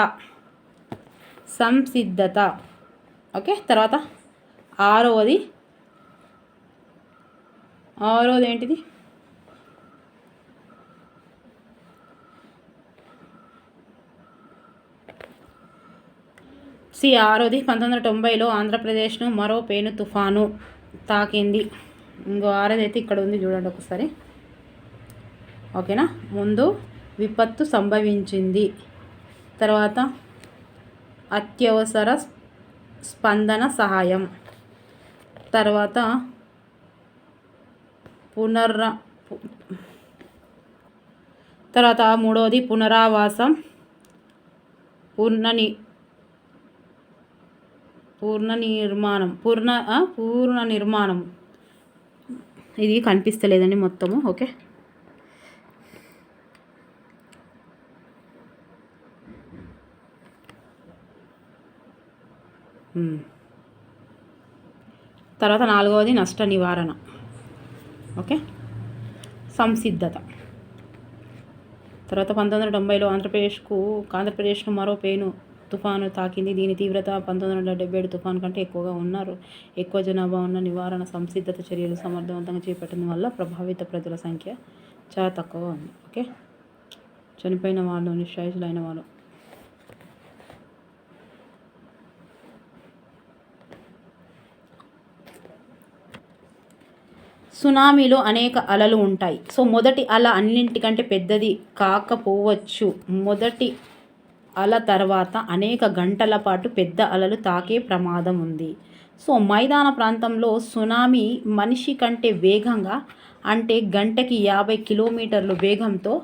ఓకే, తర్వాత ఆరవది ఏంటిది? ఆరోది 1990లో ఆంధ్రప్రదేశ్ను మరో పేను తుఫాను తాకింది. ఇంకో ఆరోది అయితే ఇక్కడ ఉంది, చూడండి ఒకసారి. ఓకేనా, ముందు విపత్తు సంభవించింది, తర్వాత అత్యవసర స్పందన సహాయం, తర్వాత తర్వాత మూడవది పునరావాసం, పూర్ణ నిర్మాణం. ఇది కనిపిస్తలేదండి మొత్తము. ఓకే, తర్వాత నాలుగవది నష్ట నివారణ. ఓకే, సంసిద్ధత. తర్వాత 1990లో ఆంధ్రప్రదేశ్ను మరో పేను తుఫాను తాకింది. దీని తీవ్రత 1977 తుఫాను కంటే ఎక్కువ జనాభా ఉన్న నివారణ సంసిద్ధత చర్యలు సమర్థవంతంగా చేపట్టడం వల్ల ప్రభావిత ప్రజల సంఖ్య చాలా తక్కువ ఉంది. ఓకే, చనిపోయిన వాళ్ళు, నిశ్చాయులైన వాళ్ళు. సునామీలో అనేక అలలు ఉంటాయి. సో మొదటి అల అన్నింటికంటే పెద్దది కాకపోవచ్చు. మొదటి అల తర్వాత అనేక గంటల పాటు పెద్ద అలలు తాకే ప్రమాదం ఉంది. సో మైదాన ప్రాంతంలో సునామీ మనిషి కంటే వేగంగా, అంటే గంటకి 50 కిలోమీటర్లు వేగంతో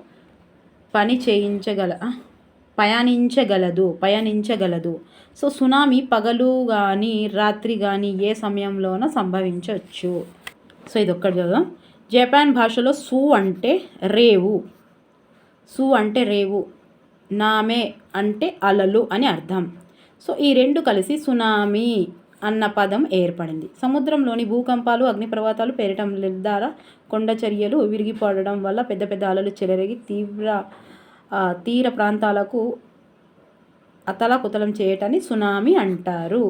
పయనించగలదు. సో సునామీ పగలు కానీ రాత్రి కానీ ఏ సమయంలోనూ సంభవించవచ్చు. సో ఇది ఒక్కటి చదువుదాం. జపాన్ భాషలో సు అంటే రేవు, నామే అంటే అలలు అని అర్థం. సో ఈ రెండు కలిసి సునామీ అన్న పదం ఏర్పడింది. సముద్రంలోని భూకంపాలు, అగ్నిపర్వతాలు పేరటం ద్వారా కొండ చర్యలు విరిగిపడడం వల్ల పెద్ద పెద్ద అలలు చెలరేగి తీర ప్రాంతాలకు అతలాకుతలం చేయటాన్ని సునామీ అంటారు.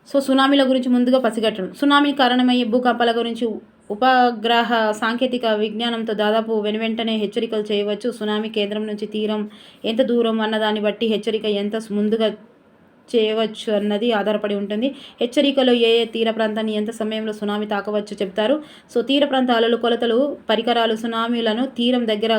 సో సునామీల గురించి ముందుగా పసిగట్టడం. సునామీ కారణమయ్యే భూకంపాల గురించి ఉపగ్రహ సాంకేతిక విజ్ఞానంతో దాదాపు వెనువెంటనే హెచ్చరికలు చేయవచ్చు. సునామీ కేంద్రం నుంచి తీరం ఎంత దూరం అన్నదాన్ని బట్టి హెచ్చరిక ఎంత ముందుగా చేయవచ్చు అన్నది ఆధారపడి ఉంటుంది. హెచ్చరికలో ఏ తీర ప్రాంతాన్ని ఎంత సమయంలో సునామీ తాకవచ్చు చెప్తారు. సో తీర ప్రాంత అలలు, కొలతలు పరికరాలు సునామీలను తీరం దగ్గర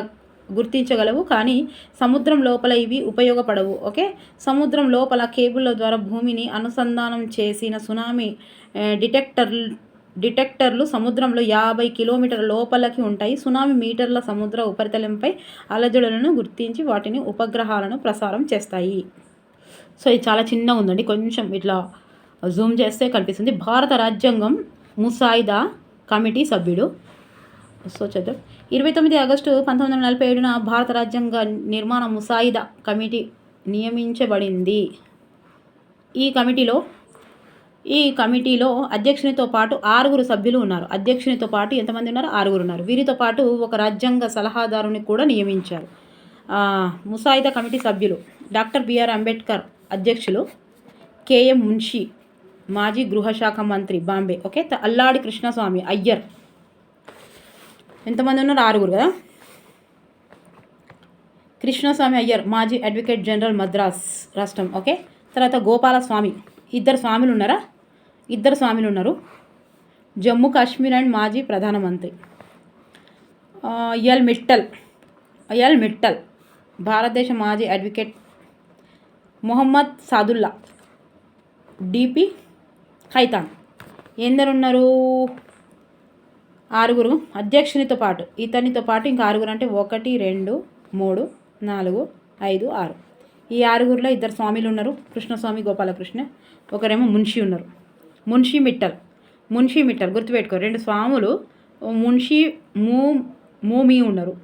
గుర్తించగలవు, కానీ సముద్రం లోపల ఇవి ఉపయోగపడవు. ఓకే, సముద్రం లోపల కేబుల్ల ద్వారా భూమిని అనుసంధానం చేసిన సునామీ డిటెక్టర్లు సముద్రంలో 50 కిలోమీటర్ల లోపలికి ఉంటాయి. సునామీ మీటర్ల సముద్ర ఉపరితలంపై అలజడులను గుర్తించి వాటిని ఉపగ్రహాలను ప్రసారం చేస్తాయి. సో ఇది చాలా చిన్నగా ఉందండి, కొంచెం ఇట్లా జూమ్ చేస్తే కనిపిస్తుంది. భారత రాజ్యాంగం ముసాయిదా కమిటీ సభ్యుడు. సో చదువు 29 ఆగస్టు 1947న భారత రాజ్యాంగ నిర్మాణ ముసాయిదా కమిటీ నియమించబడింది. ఈ కమిటీలో అధ్యక్షునితో పాటు 6 సభ్యులు ఉన్నారు. అధ్యక్షునితో పాటు ఎంతమంది ఉన్నారు? 6 ఉన్నారు. వీరితో పాటు ఒక రాజ్యాంగ సలహాదారుని కూడా నియమించారు. ముసాయిదా కమిటీ సభ్యులు డాక్టర్ బిఆర్ అంబేద్కర్ అధ్యక్షులు, కేఎం మున్షి మాజీ గృహశాఖ మంత్రి బాంబే, ఓకే, అల్లాడి కృష్ణస్వామి అయ్యర్. ఎంతమంది ఉన్నారు? 6 కదా. కృష్ణస్వామి అయ్యర్ మాజీ అడ్వకేట్ జనరల్ మద్రాస్ రాష్ట్రం, ఓకే. తర్వాత గోపాలస్వామి, 2 స్వామిలు ఉన్నారా? 2 స్వామిలు ఉన్నారు. జమ్మూ కాశ్మీర్ అండ్ మాజీ ప్రధానమంత్రి. ఎల్ మిట్టల్ భారతదేశ మాజీ అడ్వకేట్. మొహమ్మద్ సాదుల్లా, డిపి ఖైతాన్. ఎందరున్నారు? 6. అధ్యక్షునితో పాటు ఇతనితో పాటు ఇంకా 6 అంటే 1 2 3 4 5 6. ఈ 6లో 2 స్వామిలు ఉన్నారు, కృష్ణస్వామి గోపాలకృష్ణ. ఒకరేమో మున్షి ఉన్నారు. మున్షి మిట్టల్ గుర్తుపెట్టుకో. 2 స్వాములు మున్షి మూమీ ఉన్నారు,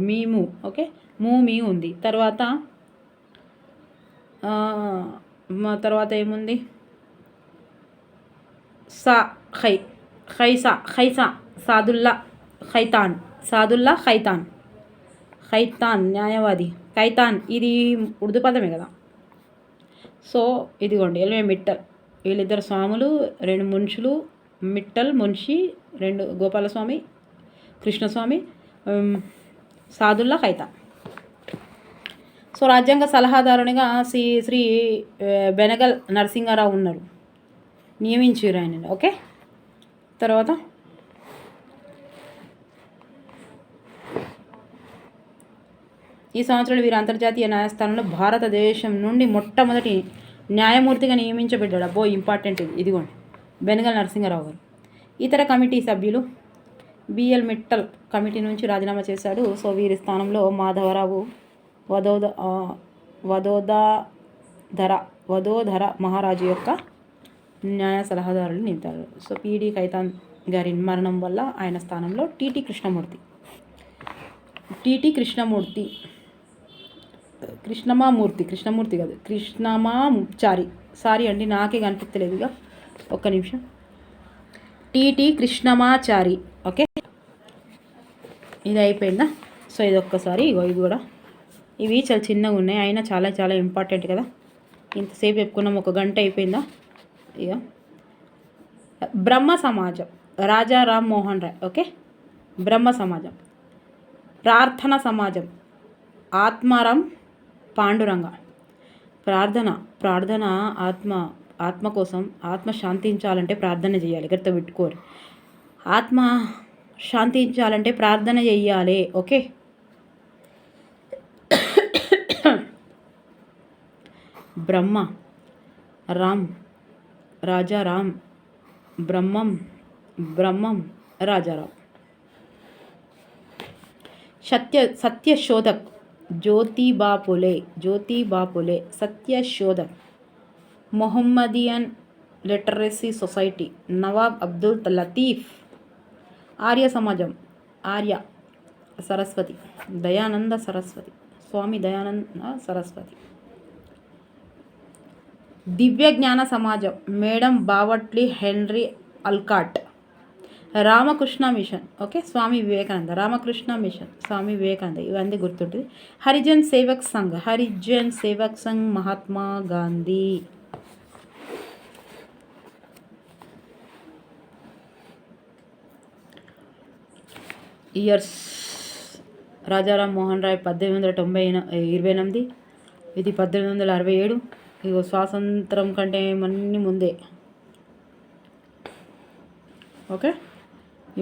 మీము, ఓకే. మూమీ ఉంది. తర్వాత ఏముంది? ఖైసా సాదుల్లా ఖైతాన్ న్యాయవాది. ఖైతాన్ ఇది ఉర్దూ పదమే కదా. సో ఇదిగోండి ఎల్వే మిట్టల్, వీళ్ళిద్దరు స్వాములు, 2 మున్షులు, మిట్టల్ మున్షి, 2 గోపాలస్వామి కృష్ణస్వామి, సాదుల్లా ఖైతాన్. సో రాజ్యాంగ సలహాదారునిగా శ్రీ బెనగల్ నరసింహారావు ఉన్నారు, నియమించారు ఆయన, ఓకే. తర్వాత ఈ సంవత్సరం వీరు అంతర్జాతీయ న్యాయస్థానంలో భారతదేశం నుండి మొట్టమొదటి న్యాయమూర్తిగా నియమించబడ్డాడు. అబ్బో ఇంపార్టెంట్ ఇదిగోండి, బెనగల్ నరసింహారావు గారు. ఇతర కమిటీ సభ్యులు బిఎల్ మిట్టల్ కమిటీ నుంచి రాజీనామా చేశాడు. సో వీరి స్థానంలో మాధవరావు వదోదర మహారాజు యొక్క న్యాయ సలహాదారులు నింపారు. సో పిడి ఖైతాన్ గారి మరణం వల్ల ఆయన స్థానంలో టిటి కృష్ణమూర్తి కాదు, కృష్ణమాచారి. సారీ అండి, నాకే కనిపించలేదు, ఇక ఒక్క నిమిషం. TT Krishnamachari, okay. ఇది అయిపోయిందా? సో ఇది ఒక్కసారి ఇది కూడా, ఇవి చాలా చిన్నగా ఉన్నాయి, అయినా చాలా చాలా ఇంపార్టెంట్ కదా. ఇంతసేపు చెప్పుకున్నాం, 1 గంట అయిపోయిందా. ఇక బ్రహ్మ సమాజం రాజా రామ్ మోహన్ రాయ్, ఓకే. బ్రహ్మ సమాజం. ప్రార్థన సమాజం ఆత్మారాం పాండురంగ. ప్రార్థన ఆత్మ కోసం, ఆత్మ శాంతించాలంటే ప్రార్థన చేయాలి, గుర్తుపెట్టుకోరు. ఆత్మ శాంతించాలంటే ప్రార్థన చెయ్యాలి, okay. Brahma Ram Rajaram, Brahmam Rajaram. Satyashodhak Jyotiba Phule. Satyashodhak. Mohammedan literacy society Nawab Abdul Latif. Arya సమాజం ఆర్య సరస్వతి, దయానంద సరస్వతి, స్వామి దయానంద సరస్వతి. దివ్య జ్ఞాన సమాజం మేడం బావట్లి Henry Olcott. Ramakrishna mission, okay, Swami Vivekananda. Ramakrishna mission, Swami Vivekananda, ఇవన్నీ గుర్తుంటుంది. హరిజన్ సేవక్ సంఘ్ మహాత్మా గాంధీ. ఇయర్స్ రాజారాం మోహన్ రాయ్ 1828, ఇది 1867. ఇగో స్వాతంత్రం కంటే అన్నీ ముందే, ఓకే.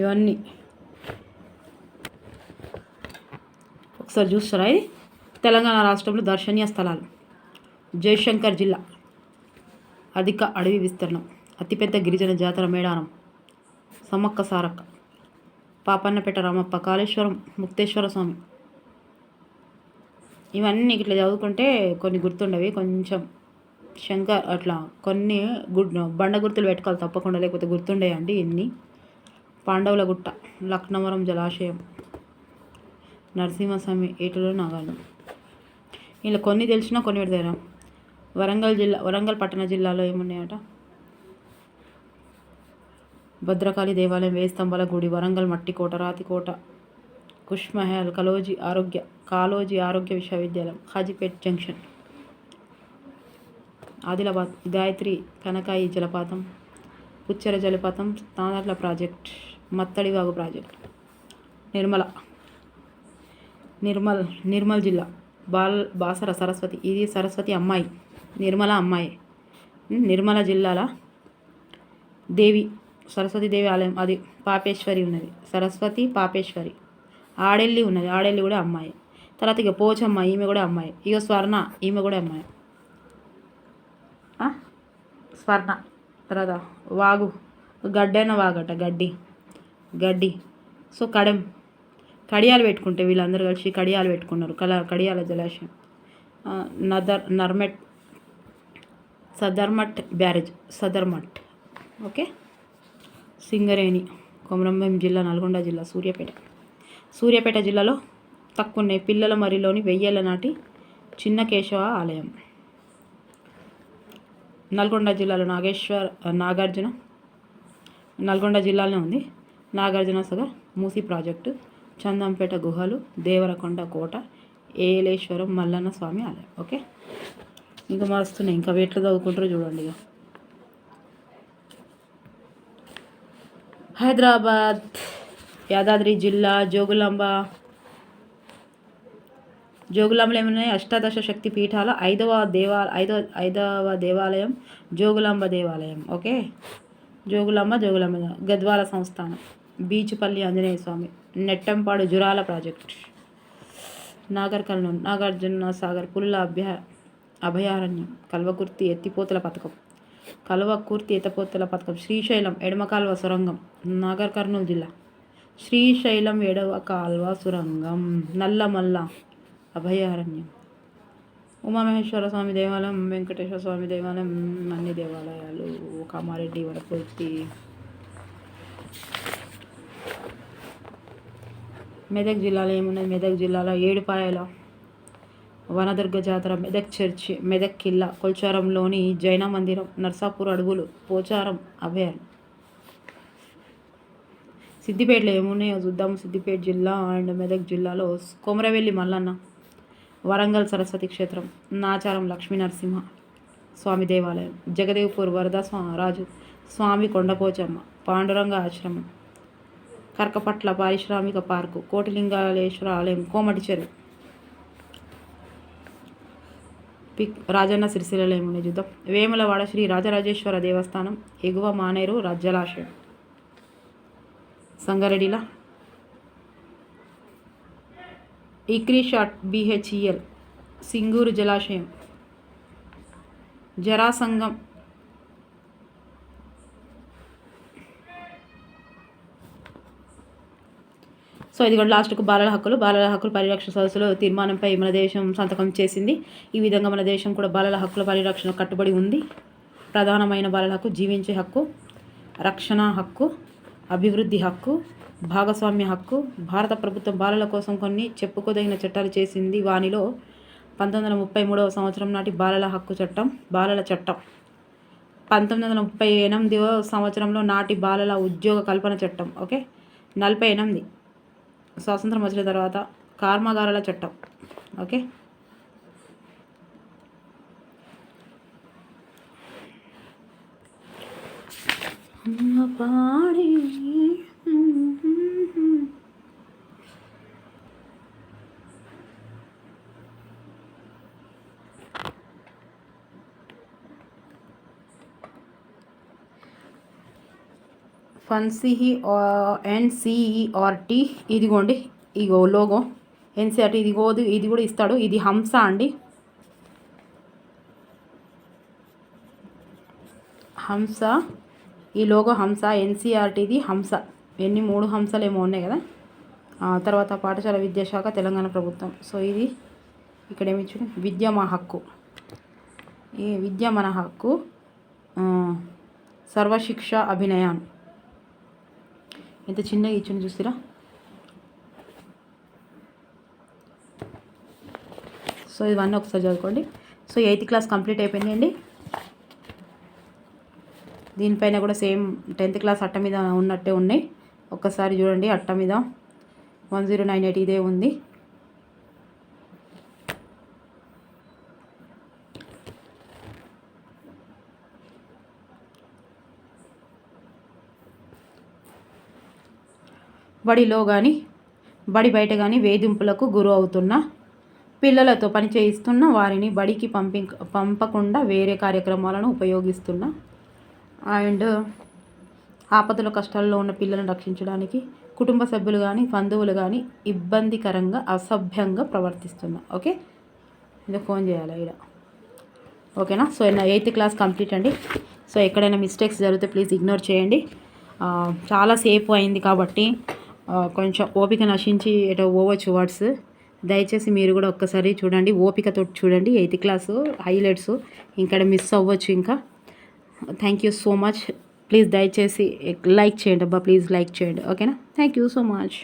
ఇవన్నీ ఒకసారి చూస్తారా. ఇది తెలంగాణ రాష్ట్రంలో దర్శనీయ స్థలాలు. జయశంకర్ జిల్లా, అధిక అడవి విస్తీర్ణం, అతిపెద్ద గిరిజన జాతర మేడారం, సమ్మక్క సారక్క, పాపన్నపేట రామప్ప, కాళేశ్వరం ముక్తేశ్వర స్వామి. ఇవన్నీ ఇట్లా చదువుకుంటే కొన్ని గుర్తుండవి. కొంచెం శంకర్ అట్లా కొన్ని బండ గుర్తులు పెట్టుకోవాలి తప్పకుండా, లేకపోతే గుర్తుండేయండి ఇన్ని. పాండవుల గుట్ట, లక్నవరం జలాశయం, నరసింహస్వామి, ఏటులో నాగాలు. ఇలా కొన్ని తెలిసినా కొన్ని పెడతారా. వరంగల్ పట్టణ జిల్లాలో ఏమున్నాయట? భద్రకాళి దేవాలయం, వేయి స్తంభాల గుడి, వరంగల్ మట్టి కోట, రాతి కోట, కుష్మహల్, కాలోజీ ఆరోగ్య విశ్వవిద్యాలయం, హాజీపేట్ జంక్షన్, ఆదిలాబాద్ గాయత్రి కనకాయి జలపాతం, పుచ్చర జలపాతం, తానర్ల ప్రాజెక్ట్, మత్తడివాగు ప్రాజెక్ట్, నిర్మల్ జిల్లా, బాసర సరస్వతి, ఇది సరస్వతి అమ్మాయి, నిర్మల అమ్మాయి. నిర్మల జిల్లాల దేవి సరస్వతి దేవి ఆలయం, అది పాపేశ్వరి ఉన్నది, సరస్వతి పాపేశ్వరి. ఆడెల్లి ఉన్నది, ఆడెల్లి కూడా అమ్మాయి. తర్వాత ఇక పోచమ్మ, ఈమె కూడా అమ్మాయి. ఇక స్వర్ణ, ఈమె కూడా అమ్మాయి. స్వర్ణ. తర్వాత వాగు, గడ్డైన వాగట, గడ్డి. సో కడియాలు పెట్టుకుంటే వీళ్ళందరూ కలిసి కడియాలు పెట్టుకున్నారు. కడియాల జలాశయం, సదర్మట్ బ్యారేజ్, ఓకే. సింగరేణి, కొమరంభీం జిల్లా, నల్గొండ జిల్లా, సూర్యాపేట జిల్లాలో తక్కువ ఉన్నాయి. పిల్లల మరిలోని 1000 ఏళ్ల నాటి చిన్న కేశవ ఆలయం. నల్గొండ జిల్లాలో నాగార్జున, నల్గొండ జిల్లాలోనే ఉంది. నాగార్జున సాగర్, మూసీ ప్రాజెక్టు, చందంపేట గుహలు, దేవరకొండ కోట, ఏలేశ్వరం మల్లన్న స్వామి ఆలయం. ఓకే, ఇంకా మస్తున్నాయి. ఇంకా ఎట్లా చదువుకుంటారో చూడండి. ఇక హైదరాబాద్, యాదాద్రి జిల్లా, జోగులాంబలో ఏమున్నాయి? అష్టాదశ శక్తి పీఠాల ఐదవ దేవాలయం జోగులాంబ దేవాలయం. ఓకే, జోగులాంబ గద్వాల సంస్థానం, బీచుపల్లి ఆంజనేయ స్వామి, నెట్టంపాడు జురాల ప్రాజెక్ట్, నాగర్ కర్నూల్, నాగార్జున సాగర్ పులుల అభయారణ్యం, కల్వకుర్తి ఎత్తిపోతల పథకం, శ్రీశైలం ఎడమ కాల్వ సొరంగం, నాగర్ కర్నూలు జిల్లా, శ్రీశైలం ఎడమ కాల్వ సొరంగం, నల్లమల్ల అభయారణ్యం, ఉమామహేశ్వర స్వామి దేవాలయం, వెంకటేశ్వర స్వామి దేవాలయం, అన్ని దేవాలయాలు, కామారెడ్డి, వనపర్తి. మెదక్ జిల్లాలో ఏమున్నది? మెదక్ జిల్లాలో ఏడుపాయల వనదుర్గ జాతర, మెదక్ చర్చి, మెదక్ కిల్లా, కొల్చారంలోని జైన మందిరం, నర్సాపూర్ అడవులు, పోచారం అభయారణ్యం. సిద్దిపేటలో ఏమున్నాయో చూద్దాము. సిద్దిపేట జిల్లా అండ్ మెదక్ జిల్లాలో కొమరవెల్లి మల్లన్న, వరంగల్ సరస్వతి క్షేత్రం, నాచారం లక్ష్మీ నరసింహ స్వామి దేవాలయం, జగదేవ్పూర్ వరద రాజు స్వామి కొండపోచమ్మ, పాండురంగ ఆశ్రమం, కర్కపట్ల పారిశ్రామిక పార్కు, కోటిలింగాలేశ్వర ఆలయం, కోమటి చెరువు. రాజన్న సిరిసిల్లలో ఏమున్నాయి చూద్దాం. వేములవాడ శ్రీ రాజరాజేశ్వర దేవస్థానం, ఎగువ మానేరు జలాశయం, సంగారెడ్డిలా ఇక్రీషాట్ BHEL, సింగూరు జలాశయం, జరాసంగం, సో ఇది కూడా లాస్ట్కు బాలల హక్కులు పరిరక్షణ సదస్సులో తీర్మానంపై మన దేశం సంతకం చేసింది. ఈ విధంగా మన దేశం కూడా బాలల హక్కుల పరిరక్షణ కట్టుబడి ఉంది. ప్రధానమైన బాలల హక్కు జీవించే హక్కు, రక్షణ హక్కు, అభివృద్ధి హక్కు, భాగస్వామ్య హక్కు. భారత ప్రభుత్వం బాలల కోసం కొన్ని చెప్పుకోదగిన చట్టాలు చేసింది. వానిలో 1933వ సంవత్సరం నాటి బాలల హక్కు చట్టం, బాలల చట్టం, 1938వ సంవత్సరంలో నాటి బాలల ఉద్యోగ కల్పన చట్టం, ఓకే, 48 స్వాతంత్రం వచ్చిన తర్వాత కర్మాగారాల చట్టం, ఓకే. NCERT ఇదిగోండి, ఇగో లోగో NCERT ఇది కూడా ఇస్తాడు. ఇది హంస అండి, హంస ఈ లోగో హంస, ఎన్సీఆర్టీది హంస, ఎన్ని 3 హంసలు ఏమో ఉన్నాయి కదా. తర్వాత పాఠశాల విద్యాశాఖ తెలంగాణ ప్రభుత్వం. సో ఇది ఇక్కడ ఏమి ఇచ్చింది, విద్య మా హక్కు, ఈ విద్య మన హక్కు, సర్వశిక్ష అభినయాన్. ఎంత చిన్నగా ఇచ్చింది చూసిరా. సో ఇవన్నీ ఒకసారి చదువుకోండి. సో 8th క్లాస్ కంప్లీట్ అయిపోయిందండి. దీనిపైన కూడా సేమ్ 10th క్లాస్ అట్ట మీద ఉన్నట్టే ఉన్నాయి. ఒక్కసారి చూడండి, అట్ట మీద 1098 ఇదే ఉంది. బడిలో కానీ బడి బయట కానీ వేధింపులకు గురి అవుతున్న పిల్లలతో పని చేయిస్తున్న వారిని బడికి పంపకుండా వేరే కార్యక్రమాలను ఉపయోగిస్తున్న అండ్ ఆపదల కష్టాల్లో ఉన్న పిల్లలను రక్షించడానికి కుటుంబ సభ్యులు కానీ బంధువులు కానీ ఇబ్బందికరంగా అసభ్యంగా ప్రవర్తిస్తున్నా. ఓకే, ఇది ఫోన్ చేయాలి ఇక్కడ. ఓకేనా. సో 8th క్లాస్ కంప్లీట్ అండి. సో ఎక్కడైనా మిస్టేక్స్ జరిగితే ప్లీజ్ ఇగ్నోర్ చేయండి. చాలా సేపు అయింది కాబట్టి కొంచెం ఓపిక నశించి ఎటో పోవచ్చు వర్డ్స్. దయచేసి మీరు కూడా ఒక్కసారి చూడండి, ఓపికతో చూడండి. 8th క్లాసు హైలైట్స్ ఇక్కడ మిస్ అవ్వచ్చు. ఇంకా thank you so much. Please దయచేసి లైక్ చేయండి అబ్బా, ప్లీజ్ లైక్ చేయండి. ఓకేనా. Thank you so much.